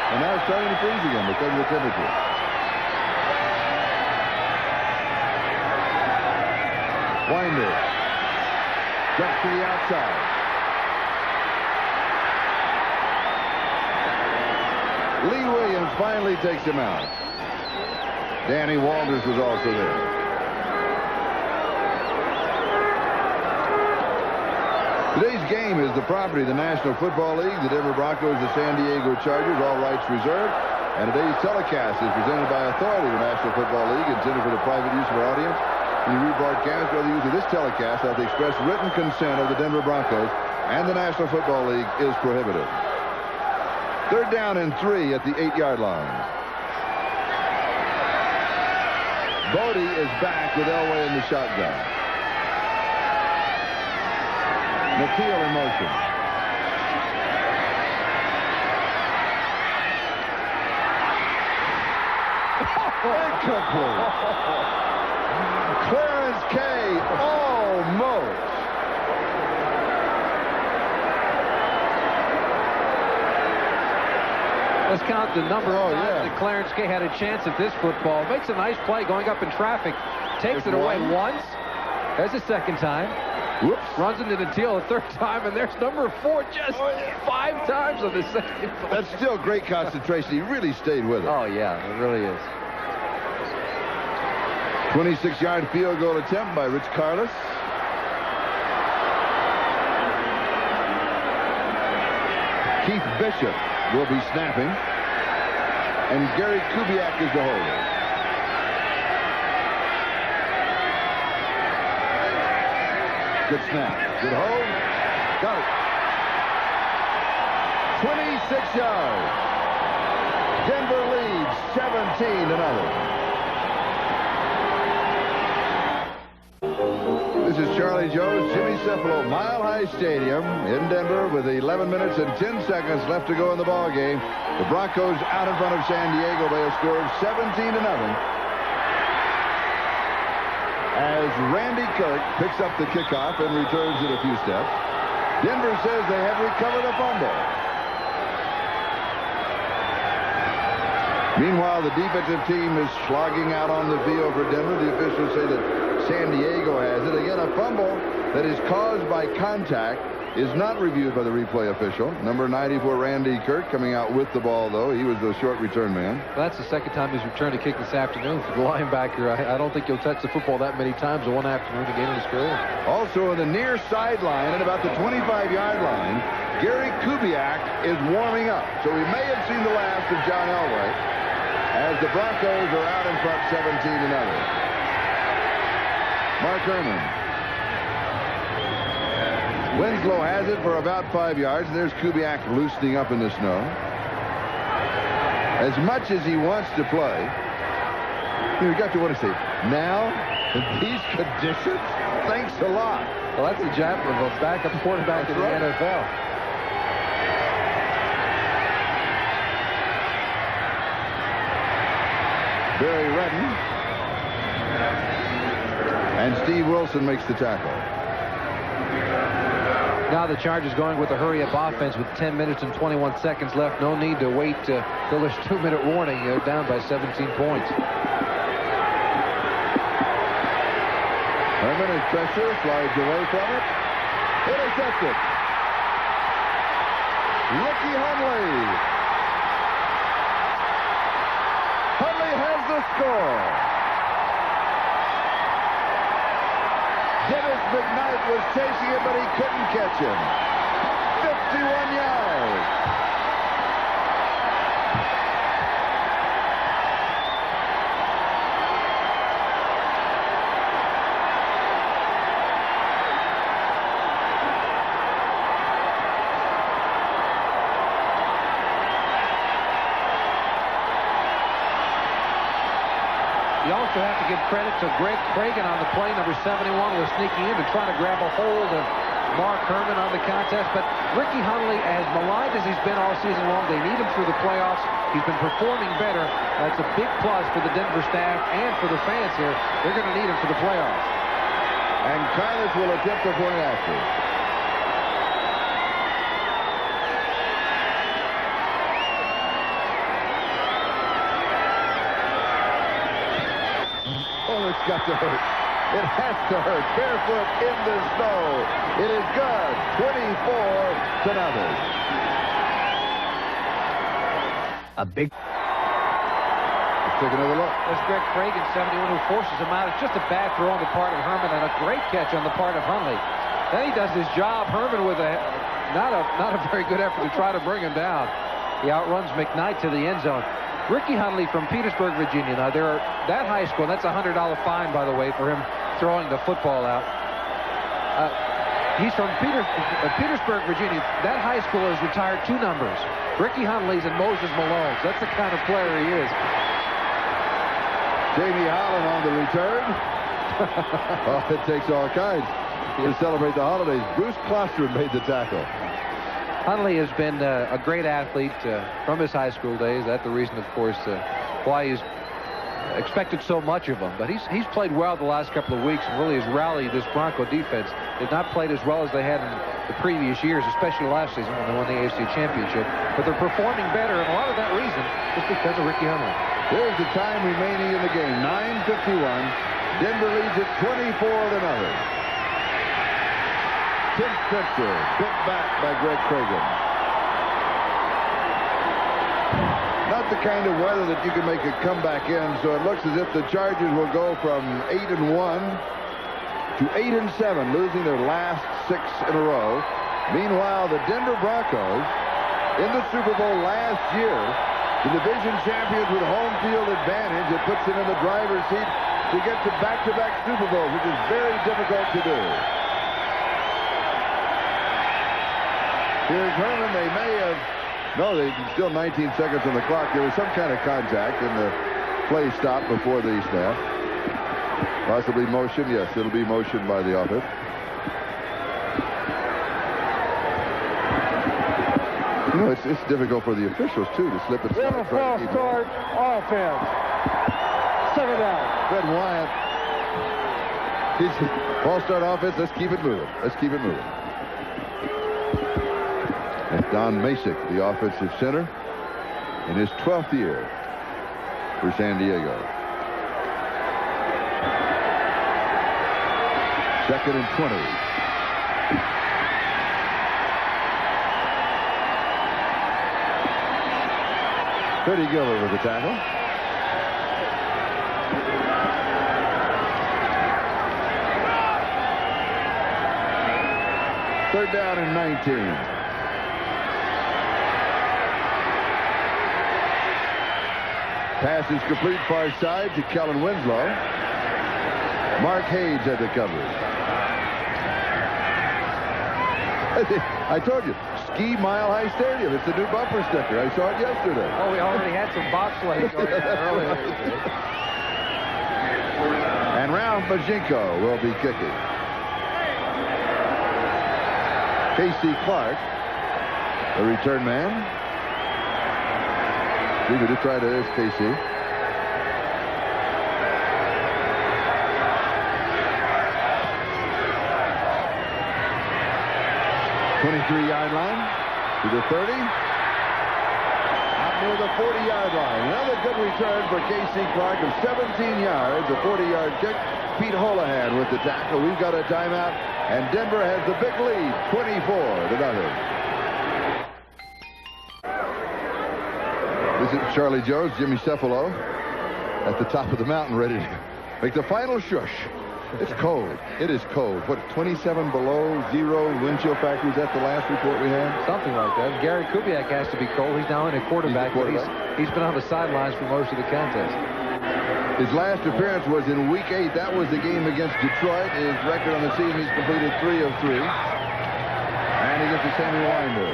And now it's starting to freeze again because of the temperature. Winder. Gets to the outside. Lee Williams finally takes him out. Danny Walters was also there. Today's game is the property of the National Football League, the Denver Broncos, the San Diego Chargers, all rights reserved. And today's telecast is presented by authority of the National Football League, intended for the private use of our audience. Any rebroadcast or the use of this telecast without the express written consent of the Denver Broncos and the National Football League is prohibited. Third down and 3 at the 8-yard line. Bodie is back with Elway in the shotgun. McKeel in motion. Incomplete. Clarence Kay almost. Let's count the number of times yeah. that Clarence Kay had a chance at this football. Makes a nice play going up in traffic. Takes it away once. There's a second time. Whoops. Runs into the teal a third time, and there's number 4 just 5 times on the second play. That's still great concentration. He really stayed with it. Oh, yeah, it really is. 26-yard field goal attempt by Rich Karlis. Keith Bishop will be snapping. And Gary Kubiak is the holder. Good snap. Good hold. Got it. 26 yards. Denver leads 17-0. This is Charlie Jones, Jimmy Cefalo, Mile High Stadium in Denver with 11 minutes and 10 seconds left to go in the ball game. The Broncos out in front of San Diego by a score of 17-0. As Randy Kirk picks up the kickoff and returns it a few steps. Denver says they have recovered a fumble. Meanwhile, the defensive team is slogging out on the field for Denver. The officials say that San Diego has it. Again, a fumble that is caused by contact is not reviewed by the replay official. Number 94, Randy Kirk, coming out with the ball, though. He was the short return man. Well, that's the second time he's returned a kick this afternoon for the linebacker. I don't think he'll touch the football that many times in one afternoon again in his career. Also on the near sideline at about the 25-yard line, Gary Kubiak is warming up. So we may have seen the last of John Elway as the Broncos are out in front 17-0. Mark Herman. Winslow has it for about 5 yards. There's Kubiak loosening up in the snow. As much as he wants to play, you got to want to say, now, in these conditions, thanks a lot. Well, that's the job of a backup quarterback in the NFL. Barry Redden. And Steve Wilson makes the tackle. Now the Chargers going with a hurry-up offense with 10 minutes and 21 seconds left. No need to wait till there's 2-minute warning. They're down by 17 points. Herman is pressure, slides away from it. Intercepted. Ricky Hundley. Hundley has the score. Dennis McKnight was chasing him, but he couldn't catch him. 51 yards. You also have to give credit to Greg Cragen on the play. Number 71 was sneaking in to try to grab a hold of Mark Herman on the contest. But Ricky Hundley, as maligned as he's been all season long, they need him through the playoffs. He's been performing better. That's a big plus for the Denver staff and for the fans here. They're going to need him for the playoffs. And Karlis will attempt the point after. got to hurt. It has to hurt. Barefoot in the snow. It is good. 24-0. A big... Let's take another look. That's Greg Cragen, 71, who forces him out. It's just a bad throw on the part of Herman and a great catch on the part of Hundley. Then he does his job. Herman with not a very good effort to try to bring him down. He outruns McKnight to the end zone. Ricky Hundley from Petersburg, Virginia. Now, that high school, that's a $100 fine, by the way, for him throwing the football out. He's from Petersburg, Virginia. That high school has retired 2 numbers. Ricky Hundley's and Moses Malone's. That's the kind of player he is. Jamie Holland on the return. Oh, it takes all kinds to celebrate the holidays. Bruce Klostrom made the tackle. Hundley has been a great athlete from his high school days. That's the reason, of course, why he's expected so much of him. But he's played well the last couple of weeks and really has rallied this Bronco defense. They've not played as well as they had in the previous years, especially last season when they won the AFC Championship. But they're performing better, and a lot of that reason is because of Ricky Hundley. Here's the time remaining in the game. 9:51. Denver leads it 24-0. Tim Spencer, bit back by Greg Cragen. Not the kind of weather that you can make a comeback in, so it looks as if the Chargers will go from 8-1 to 8-7, losing their last 6 in a row. Meanwhile, the Denver Broncos in the Super Bowl last year, the division champions with home field advantage, it puts them in the driver's seat to get to back-to-back Super Bowls, which is very difficult to do. Here's Herman. They may have... No, they still 19 seconds on the clock. There was some kind of contact, and the play stopped before the snap. Possibly motion. Yes, it'll be motion by the offense. You know, it's difficult for the officials, too, to slip and slide. False start offense. 2nd down. Fred Wyatt. False start offense. Let's keep it moving. Let's keep it moving. And Don Masick, the offensive center, in his 12th year for San Diego. 2nd and 20. Freddie Gilbert with the tackle. Third down and 19. Pass is complete far side to Kellen Winslow. Mark Hayes had the coverage. I told you, Ski Mile High Stadium. It's the new bumper sticker. I saw it yesterday. Oh, we already had some bobsledding going on earlier. And Ralph Bajinko will be kicking. Casey Clark, the return man. We could just try to, there's Casey. '23-yard line to the 30. Out near the 40-yard line. Another good return for Casey Clark of 17 yards, a 40-yard kick. Pete Holohan with the tackle. We've got a timeout, and Denver has the big lead, 24-0. This is Charlie Jones, Jimmy Cephalo at the top of the mountain, ready to make the final shush. It's cold. It is cold. What, 27 below, 0 wind chill factor? Was that the last report we had? Something like that. Gary Kubiak has to be cold. He's now in a quarterback, but he's been on the sidelines for most of the contest. His last appearance was in Week 8. That was the game against Detroit. His record on the season, he's completed 3 of 3. And he gets to Sammy Winder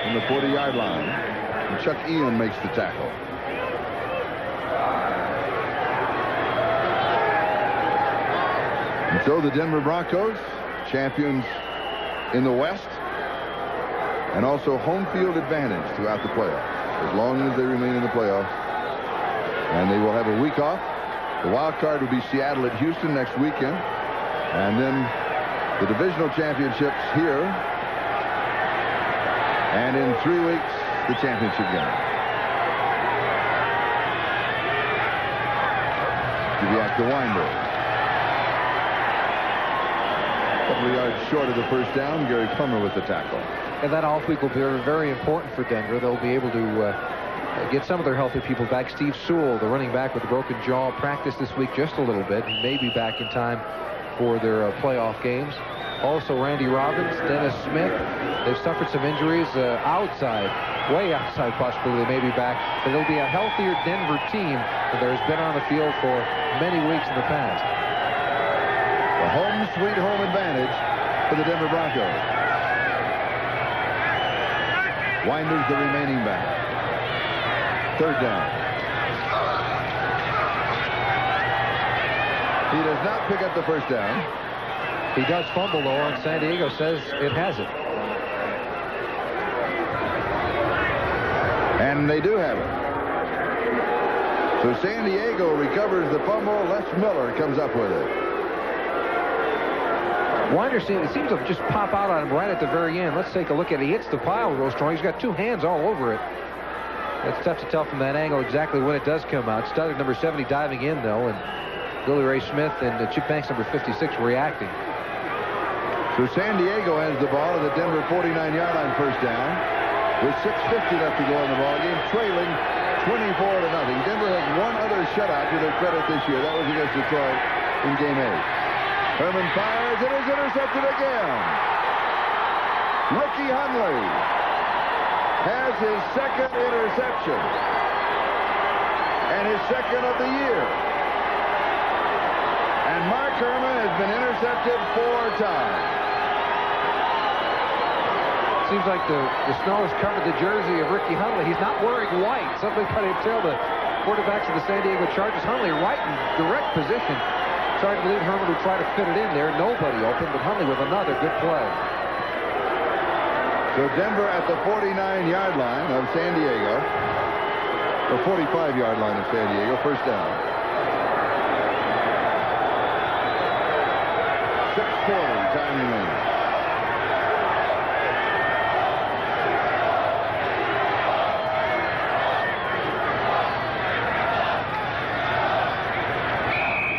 from the 40-yard line. And Chuck Ian makes the tackle. And so the Denver Broncos, champions in the West, and also home field advantage throughout the playoffs, as long as they remain in the playoffs. And they will have a week off. The wild card will be Seattle at Houston next weekend. And then the divisional championships here. And in 3 weeks, the championship game. Kubiak to Weinberg. A couple of yards short of the first down. Gary Plummer with the tackle. And that off week will be very important for Denver. They'll be able to get some of their healthy people back. Steve Sewell, the running back with a broken jaw, practiced this week just a little bit. He may be back in time for their playoff games. Also, Randy Robbins, Dennis Smith. They've suffered some injuries outside, way outside possibly. They may be back. But it'll be a healthier Denver team than there's been on the field for many weeks in the past. The home sweet home advantage for the Denver Broncos. Weinberg's the remaining back. Third down. He does not pick up the first down. He does fumble, though, and San Diego says it has it. And they do have it. So San Diego recovers the fumble. Les Miller comes up with it. Winder seems to just pop out on him right at the very end. Let's take a look at it. He hits the pile real strong. He's got two hands all over it. It's tough to tell from that angle exactly when it does come out. Started number 70 diving in, though, and Billy Ray Smith and Chip Banks, number 56, reacting. So San Diego has the ball at the Denver 49-yard line, first down, with 6:50 left to go in the ball game, trailing 24-0. Denver has one other shutout to their credit this year. That was against Detroit in Game 8. Herman fires. It is intercepted again. Ricky Hundley has his second interception and his second of the year. And Mark Herman has been intercepted 4 times. Seems like the snow has covered the jersey of Ricky Hundley. He's not wearing white. Something kind of tell the quarterbacks of the San Diego Chargers. Hundley right in direct position. Tried to believe Herman would try to fit it in there. Nobody open, but Hundley with another good play. So Denver at the 49-yard line of San Diego, or 45-yard line of San Diego, first down. 6:40, time remaining.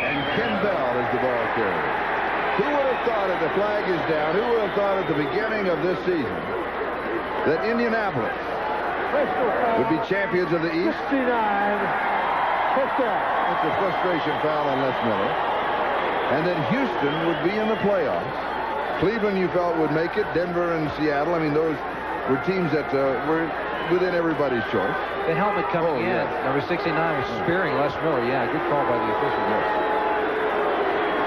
And Ken Bell is the ball carrier. Who would have thought if the flag is down, who would have thought at the beginning of this season that Indianapolis would be champions of the East? 69. That's a frustration foul on Les Miller. And then Houston would be in the playoffs. Cleveland, you felt, would make it. Denver and Seattle. I mean, those were teams that were within everybody's choice. The helmet coming in. Yeah. Number 69 was spearing Les Miller. Yeah, good call by the official there.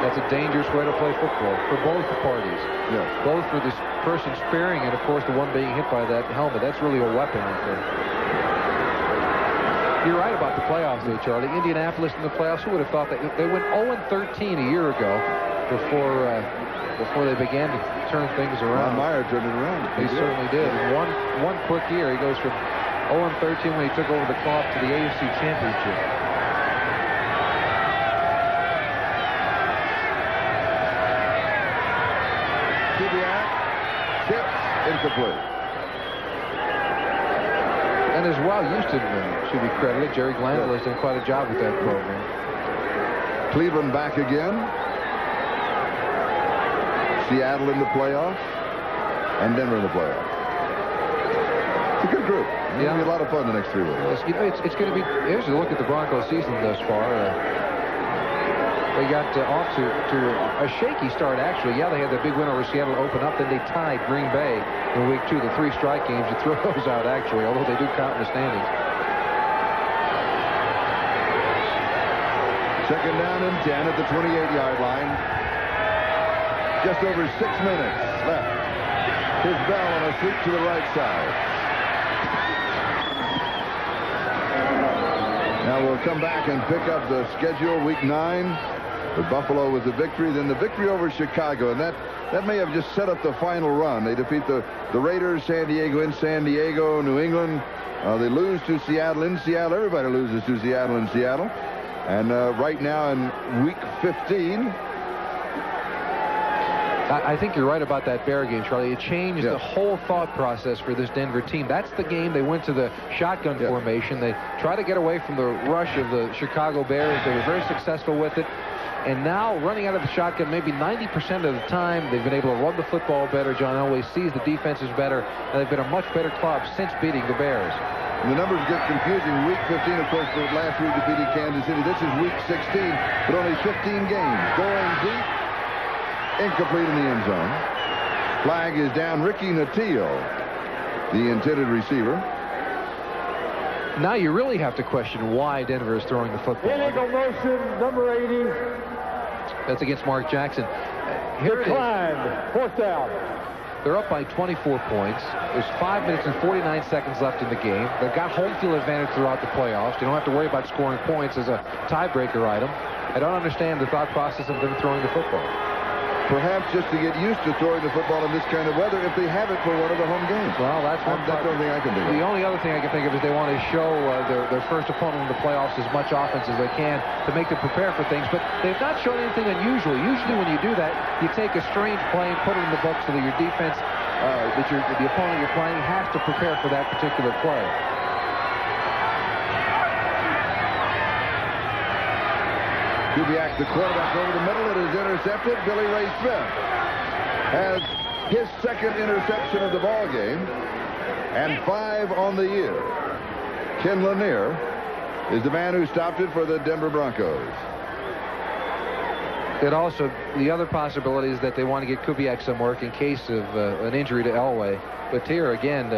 That's a dangerous way to play football for both parties. Yes. Both for this person spearing and, of course, the one being hit by that helmet. That's really a weapon right there. You're right about the playoffs, though, Charlie. Indianapolis in the playoffs, who would have thought that? They went 0-13 a year ago before they began to turn things around. Ron Meyer turned it around. He certainly did. In one quick year, he goes from 0-13 when he took over the club to the AFC Championship. Kubiak tips incomplete. And as well, Houston should be credited. Jerry Glanville has done quite a job with that program. Cleveland back again. Seattle in the playoffs. And Denver in the playoffs. It's a good group. It's going to be a lot of fun the next 3 weeks. It's going to be. Here's a look at the Broncos season thus far. They got off to a shaky start, actually. Yeah, they had the big win over Seattle to open up. Then they tied Green Bay in week 2. The 3 strike games. You throw those out, actually, although they do count in the standings. Second down and 10 at the 28-yard line. Just over 6 minutes left. Here's Bell on a sweep to the right side. Now we'll come back and pick up the schedule, week 9. With Buffalo with the victory, then the victory over Chicago, and that may have just set up the final run. They defeat the Raiders, San Diego in San Diego, New England. They lose to Seattle in Seattle. Everybody loses to Seattle in Seattle. And right now in week 15, I think you're right about that Bear game, Charlie. It changed the whole thought process for this Denver team. That's the game they went to the shotgun formation. They tried to get away from the rush of the Chicago Bears. They were very successful with it. And now running out of the shotgun maybe 90% of the time, they've been able to run the football better. John Elway sees the defenses better, and they've been a much better club since beating the Bears. And the numbers get confusing. Week 15, of course, the last week defeated Kansas City. This is week 16, but only 15 games. Going deep, incomplete in the end zone. Flag is down. Ricky Natillo, the intended receiver. Now you really have to question why Denver is throwing the football. Illegal motion, number 80. That's against Mark Jackson. Here it is. Fourth down. They're up by 24 points. There's 5 minutes and 49 seconds left in the game. They've got home field advantage throughout the playoffs. You don't have to worry about scoring points as a tiebreaker item. I don't understand the thought process of them throwing the football. Perhaps just to get used to throwing the football in this kind of weather if they have it for one of the home games. Well, that's one That's the only thing I can think of. The only other thing I can think of is they want to show their first opponent in the playoffs as much offense as they can to make them prepare for things. But they've not shown anything unusual. Usually when you do that, you take a strange play and put it in the book so that your defense, the opponent you're playing, has to prepare for that particular play. Kubiak, the quarterback, over the middle. It is intercepted. Billy Ray Smith has his second interception of the ball game, and 5 on the year. Ken Lanier is the man who stopped it for the Denver Broncos. It also, the other possibility is that they want to get Kubiak some work in case of an injury to Elway. But here again,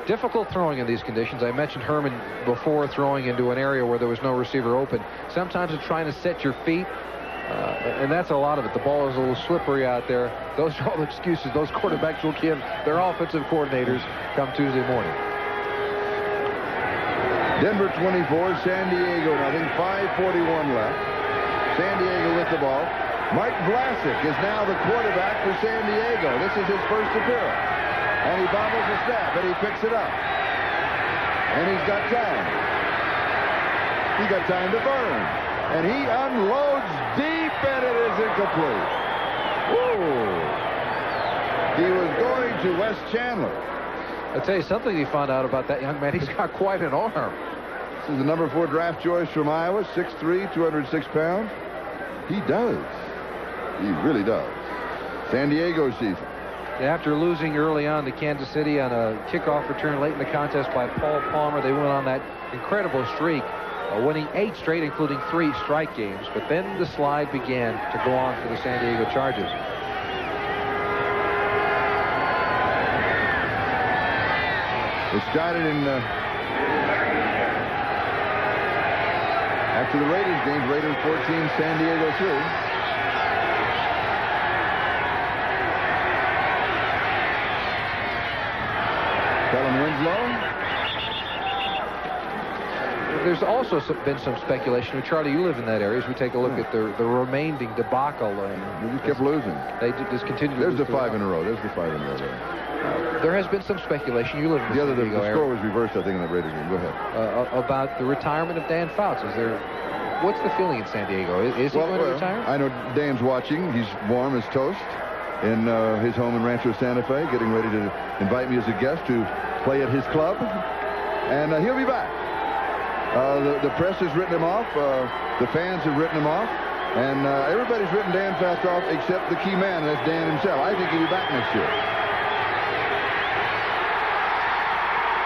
difficult throwing in these conditions. I mentioned Herman before, throwing into an area where there was no receiver open. Sometimes it's trying to set your feet, and that's a lot of it. The ball is a little slippery out there. Those are all the excuses those quarterbacks will give their offensive coordinators come Tuesday morning. Denver 24, San Diego nothing. 5:41 left. San Diego with the ball. Mike Vlasic is now the quarterback for San Diego. This is his first appearance. And he bobbles the snap, and he picks it up. And he's got time. He got time to burn. And he unloads deep, and it is incomplete. Whoa. He was going to West Chandler. I'll tell you something he found out about that young man. He's got quite an arm. This is the number 4 draft choice from Iowa, 6'3", 206 pounds. He does. He really does. San Diego season. After losing early on to Kansas City on a kickoff return late in the contest by Paul Palmer, they went on that incredible streak, winning 8 straight, including 3 strike games. But then the slide began to go on for the San Diego Chargers. It started in after the Raiders game. Raiders 14, San Diego 3. Kellen Winslow. There's also been some speculation. Charlie, you live in that area. As we take a look at the remaining debacle. They just kept losing. They just continued. There's the 5 in a row. There's the 5 in a row there. There has been some speculation. You live in the San Diego area. The score was reversed, I think, in the Raiders game. Go ahead. About the retirement of Dan Fouts. What's the feeling in San Diego? Is he going to retire? I know Dan's watching. He's warm as toast in his home in Rancho Santa Fe, getting ready to invite me as a guest to play at his club. And he'll be back. The press has written him off. The fans have written him off. And everybody's written Dan Fouts off except the key man, and that's Dan himself. I think he'll be back next year.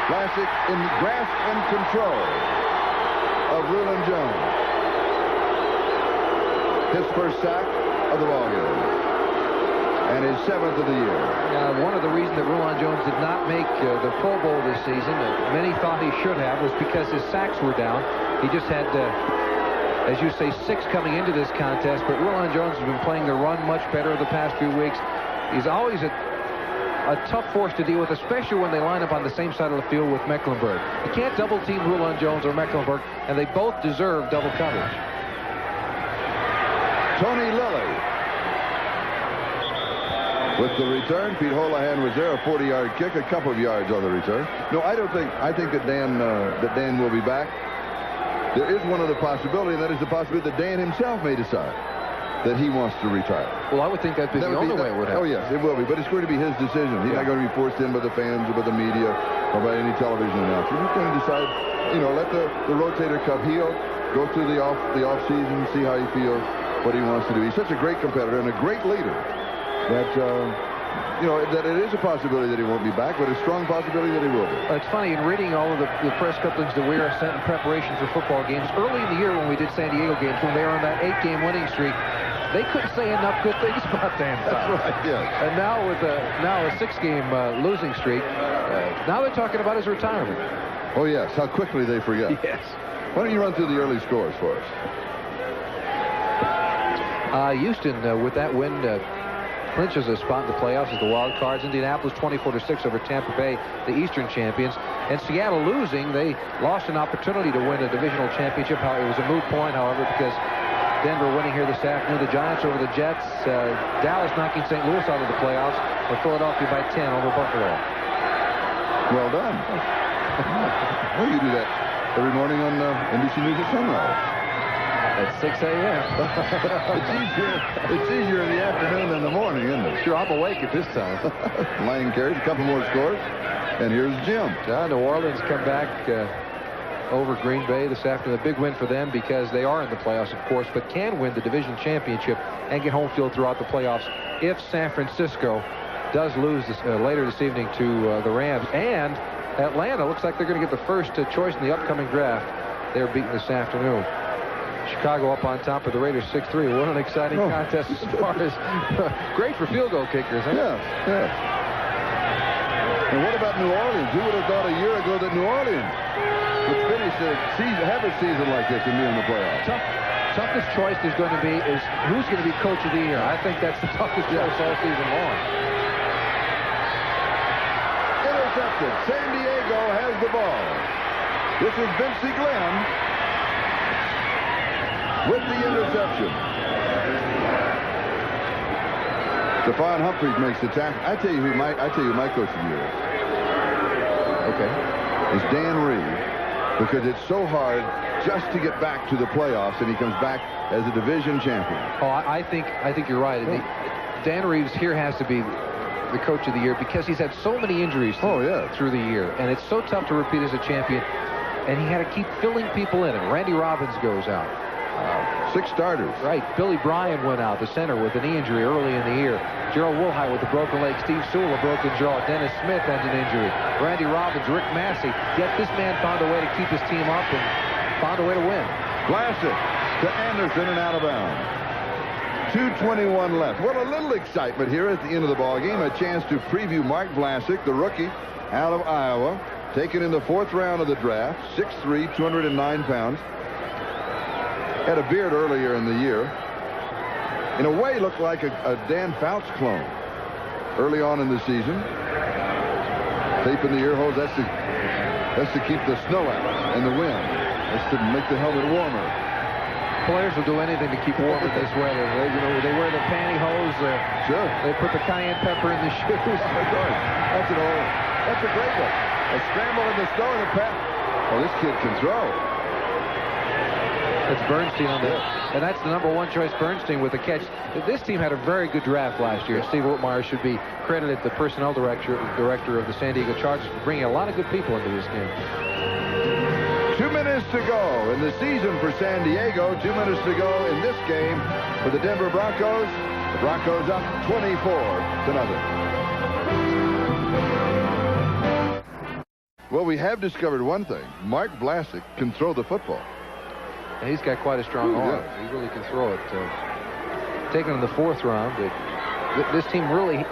Vlasic in grasp and control of Rulon Jones. His first sack of the ballgame. And his 7th of the year. One of the reasons that Rulon Jones did not make the Pro Bowl this season, that many thought he should have, was because his sacks were down. He just had, as you say, 6 coming into this contest, but Rulon Jones has been playing the run much better the past few weeks. He's always a tough force to deal with, especially when they line up on the same side of the field with Mecklenburg. You can't double-team Rulon Jones or Mecklenburg, and they both deserve double coverage. Tony Lilly with the return. Pete Holohan was there, a 40-yard kick, a couple of yards on the return. No, I think that Dan will be back. There is one other possibility, and that is the possibility that Dan himself may decide that he wants to retire. Well, I would think that'd be the only way it would happen. Oh, yes, it will be. But it's going to be his decision. He's not going to be forced in by the fans or by the media or by any television announcer. He's going to decide, let the rotator cuff heal, go through the off season, see how he feels, what he wants to do. He's such a great competitor and a great leader that that it is a possibility that he won't be back, but a strong possibility that he will be. It's funny, in reading all of the press clippings that we are sent in preparation for football games, early in the year when we did San Diego games, when they were on that 8-game winning streak, they couldn't say enough good things about Dan Fouts. That's right, yes. And now with a 6-game losing streak, now they're talking about his retirement. Oh, yes, how quickly they forget. Yes. Why don't you run through the early scores for us? Houston, with that win, clinches a spot in the playoffs as the wild cards. Indianapolis 24-6 over Tampa Bay, the Eastern champions. And Seattle losing, they lost an opportunity to win a divisional championship. It was a moot point, however, because Denver winning here this afternoon. The Giants over the Jets. Dallas knocking St. Louis out of the playoffs. With Philadelphia by 10 over Buffalo. Well done. Well, you do that every morning on NBC News at sunrise. At 6 a.m. It's easier in the afternoon than the morning, isn't it? Sure, I'm awake at this time. Lang carries a couple more scores. And here's Jim. New Orleans come back over Green Bay this afternoon. A big win for them because they are in the playoffs, of course, but can win the division championship and get home field throughout the playoffs if San Francisco does lose later this evening to the Rams. And Atlanta looks like they're going to get the first choice in the upcoming draft. They're beaten this afternoon. Chicago up on top of the Raiders 6-3. What an exciting contest as far as great for field goal kickers. Huh? Yes, yes. And what about New Orleans? Who would have thought a year ago that New Orleans would finish a season, have a season like this and be in the playoffs? Toughest choice is going to be who's going to be coach of the year. I think that's the toughest choice all season long. Intercepted. San Diego has the ball. This is Vincey Glenn with the interception. Stephon Humphreys makes the tackle. I tell you who my coach of the year is. Okay. It's Dan Reeves, because it's so hard just to get back to the playoffs, and he comes back as a division champion. Oh, I think you're right. Dan Reeves here has to be the coach of the year because he's had so many injuries through the year, and it's so tough to repeat as a champion. And he had to keep filling people in. And Randy Robbins goes out. 6 starters. Right. Billy Bryan went out, the center, with a knee injury early in the year. Gerald Woolhite with a broken leg. Steve Sewell, a broken jaw. Dennis Smith has an injury. Randy Robbins, Rick Massey. Yet this man found a way to keep his team up and found a way to win. Vlasic to Anderson and out of bounds. 2:21 left. What a little excitement here at the end of the ball game. A chance to preview Mark Vlasic, the rookie out of Iowa, taken in the 4th round of the draft. 6'3", 209 pounds. Had a beard earlier in the year. In a way, looked like a Dan Fouts clone early on in the season. Tape in the ear holes. That's to keep the snow out and the wind. That's to make the helmet warmer. Players will do anything to keep warm in this weather. They wear the pantyhose. Sure. They put the cayenne pepper in the shoes. That's a great one. A scramble in the snow and a pat. Oh, this kid can throw. It's Bernstein on the, and that's the #1 choice, Bernstein, with a catch. This team had a very good draft last year. Steve Whitmire should be credited, the personnel director of the San Diego Chargers, for bringing a lot of good people into this game. 2 minutes to go in the season for San Diego. 2 minutes to go in this game for the Denver Broncos. The Broncos up 24-0. Well, we have discovered one thing. Mark Vlasic can throw the football. And he's got quite a strong arm. He really can throw it. Taken in the 4th round, this team really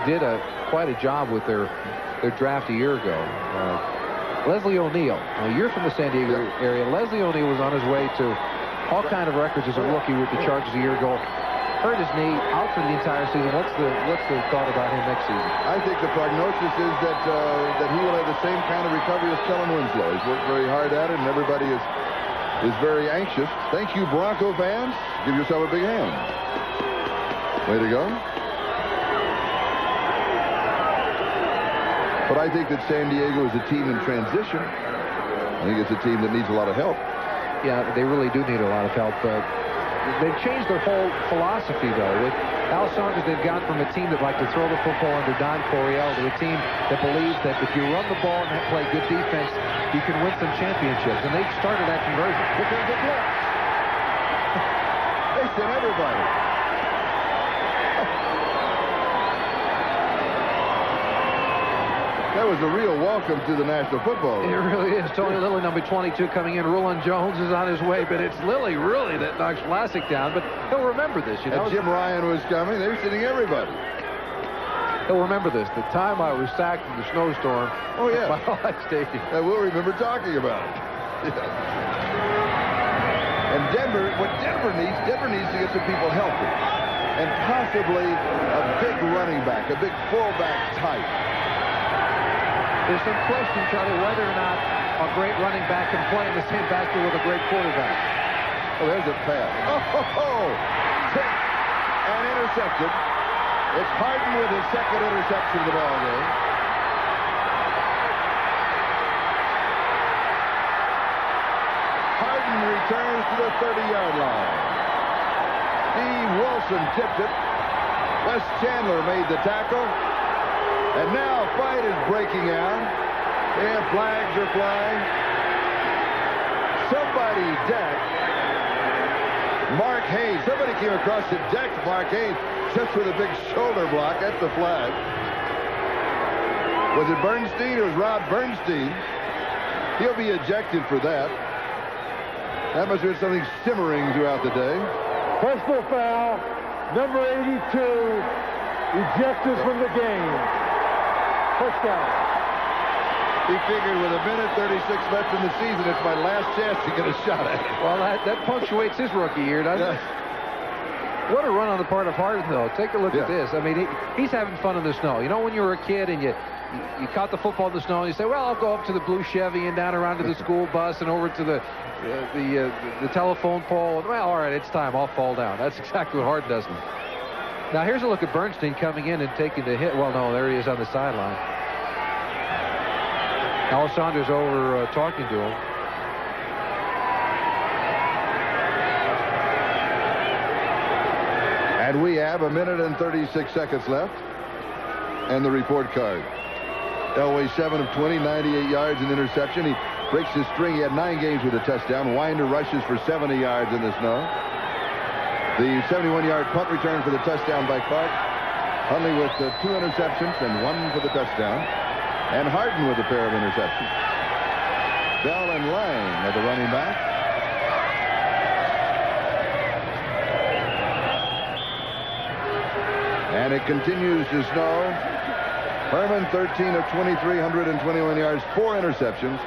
did quite a job with their draft a year ago. Leslie O'Neal. Now, you're from the San Diego area. Leslie O'Neal was on his way to all kind of records as a rookie with the Chargers a year ago. Hurt his knee, out for the entire season. What's the thought about him next season? I think the prognosis is that he will have the same kind of recovery as Kellen Winslow. He's worked very hard at it, and everybody is very anxious. Thank you, Bronco fans. Give yourself a big hand. Way to go. But I think that San Diego is a team in transition. I think it's a team that needs a lot of help. Yeah, they really do need a lot of help. they've changed their whole philosophy, though. With Al Saunders, they've gone from a team that liked to throw the football under Don Coryell to a team that believes that if you run the ball and play good defense, you can win some championships. And they've started that conversion. Look at the blitz. They sent everybody. That was a real welcome to the National Football League. It really is. Tony Lilly, number 22, coming in. Rulon Jones is on his way, but it's Lilly, really, that knocks Vlasic down. But he'll remember this, you know. And Jim Ryan was coming. They were sitting everybody. He'll remember this. The time I was sacked in the snowstorm. Oh, yeah. At Mile High Stadium. And we'll remember talking about it. And Denver, what Denver needs to get some people healthy. And possibly a big running back, a big fullback type. There's some question, Charlie, whether or not a great running back can play in the same backfield with a great quarterback. Oh, there's a pass. Oh, tipped and intercepted. It's Harden with his second interception of the ball game. Harden returns to the 30-yard line. Steve Wilson tipped it. Wes Chandler made the tackle. And now a fight is breaking out. And flags are flying. Somebody decked Mark Hayes. Somebody came across and decked Mark Hayes just with a big shoulder block. That's the flag. Was it Bernstein? It was Rob Bernstein. He'll be ejected for that. That must have been something simmering throughout the day. Personal foul, number 82, ejected from the game. Touchdown. He figured with 1:36 left in the season, it's my last chance to get a shot at it. Well, that punctuates his rookie year, doesn't it? What a run on the part of Harden, though. Take a look at this. I mean, he's having fun in the snow. You know, when you were a kid and you caught the football in the snow and you say, well, I'll go up to the blue Chevy and down around to the school bus and over to the telephone pole. And, well, all right, it's time. I'll fall down. That's exactly what Harden does. Now, here's a look at Bernstein coming in and taking the hit. Well, no, there he is on the sideline. Al Saunders over talking to him. And we have 1:36 left. And the report card. Elway 7 of 20, 98 yards and interception. He breaks his string. He had 9 games with a touchdown. Winder rushes for 70 yards in the snow. The 71-yard punt return for the touchdown by Clark. Hundley with 2 interceptions and 1 for the touchdown. And Harden with a pair of interceptions. Bell and Lang are the running back. And it continues to snow. Herman, 13 of 23, 121 yards, 4 interceptions.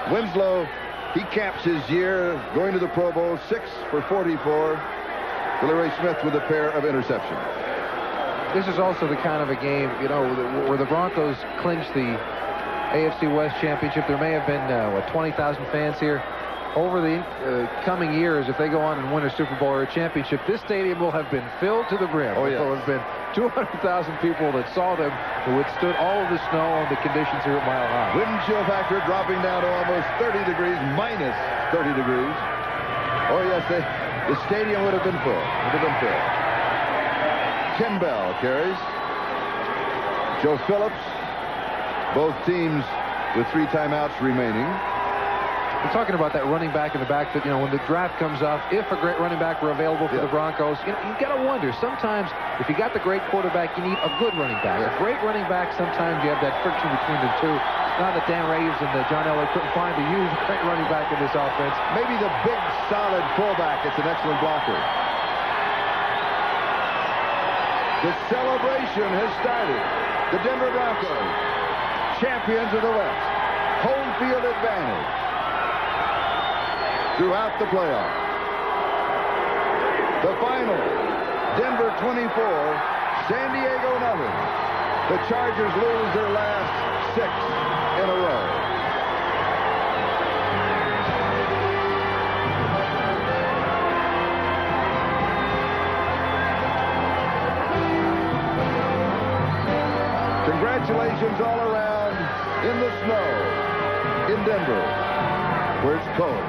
Winslow, he caps his year going to the Pro Bowl, 6 for 44. Billy Ray Smith with a pair of interceptions. This is also the kind of a game, you know, where the Broncos clinched the AFC West Championship. There may have been, 20,000 fans here. Over the coming years, if they go on and win a Super Bowl or a championship, this stadium will have been filled to the brim. Oh, yeah. There will have been 200,000 people that saw them, who withstood all of the snow and the conditions here at Mile High. Wind chill factor dropping down to almost 30 degrees, minus 30 degrees. Oh, yes, the stadium would have been full. Would have been filled. Ken Bell carries. Joe Phillips. Both teams with 3 timeouts remaining. We're talking about that running back in the backfield. You know, when the draft comes off, if a great running back were available for the Broncos, you know, you've got to wonder. Sometimes, if you got the great quarterback, you need a good running back. A great running back, sometimes you have that friction between the two. Now that Dan Reeves and John Elway couldn't find a huge great running back in this offense. Maybe the big, solid fullback. It's an excellent blocker. The celebration has started. The Denver Broncos, champions of the West, home field advantage throughout the playoffs. The final, Denver 24, San Diego nothing. The Chargers lose their last 6 in a row. Congratulations all around in the snow in Denver, where it's cold.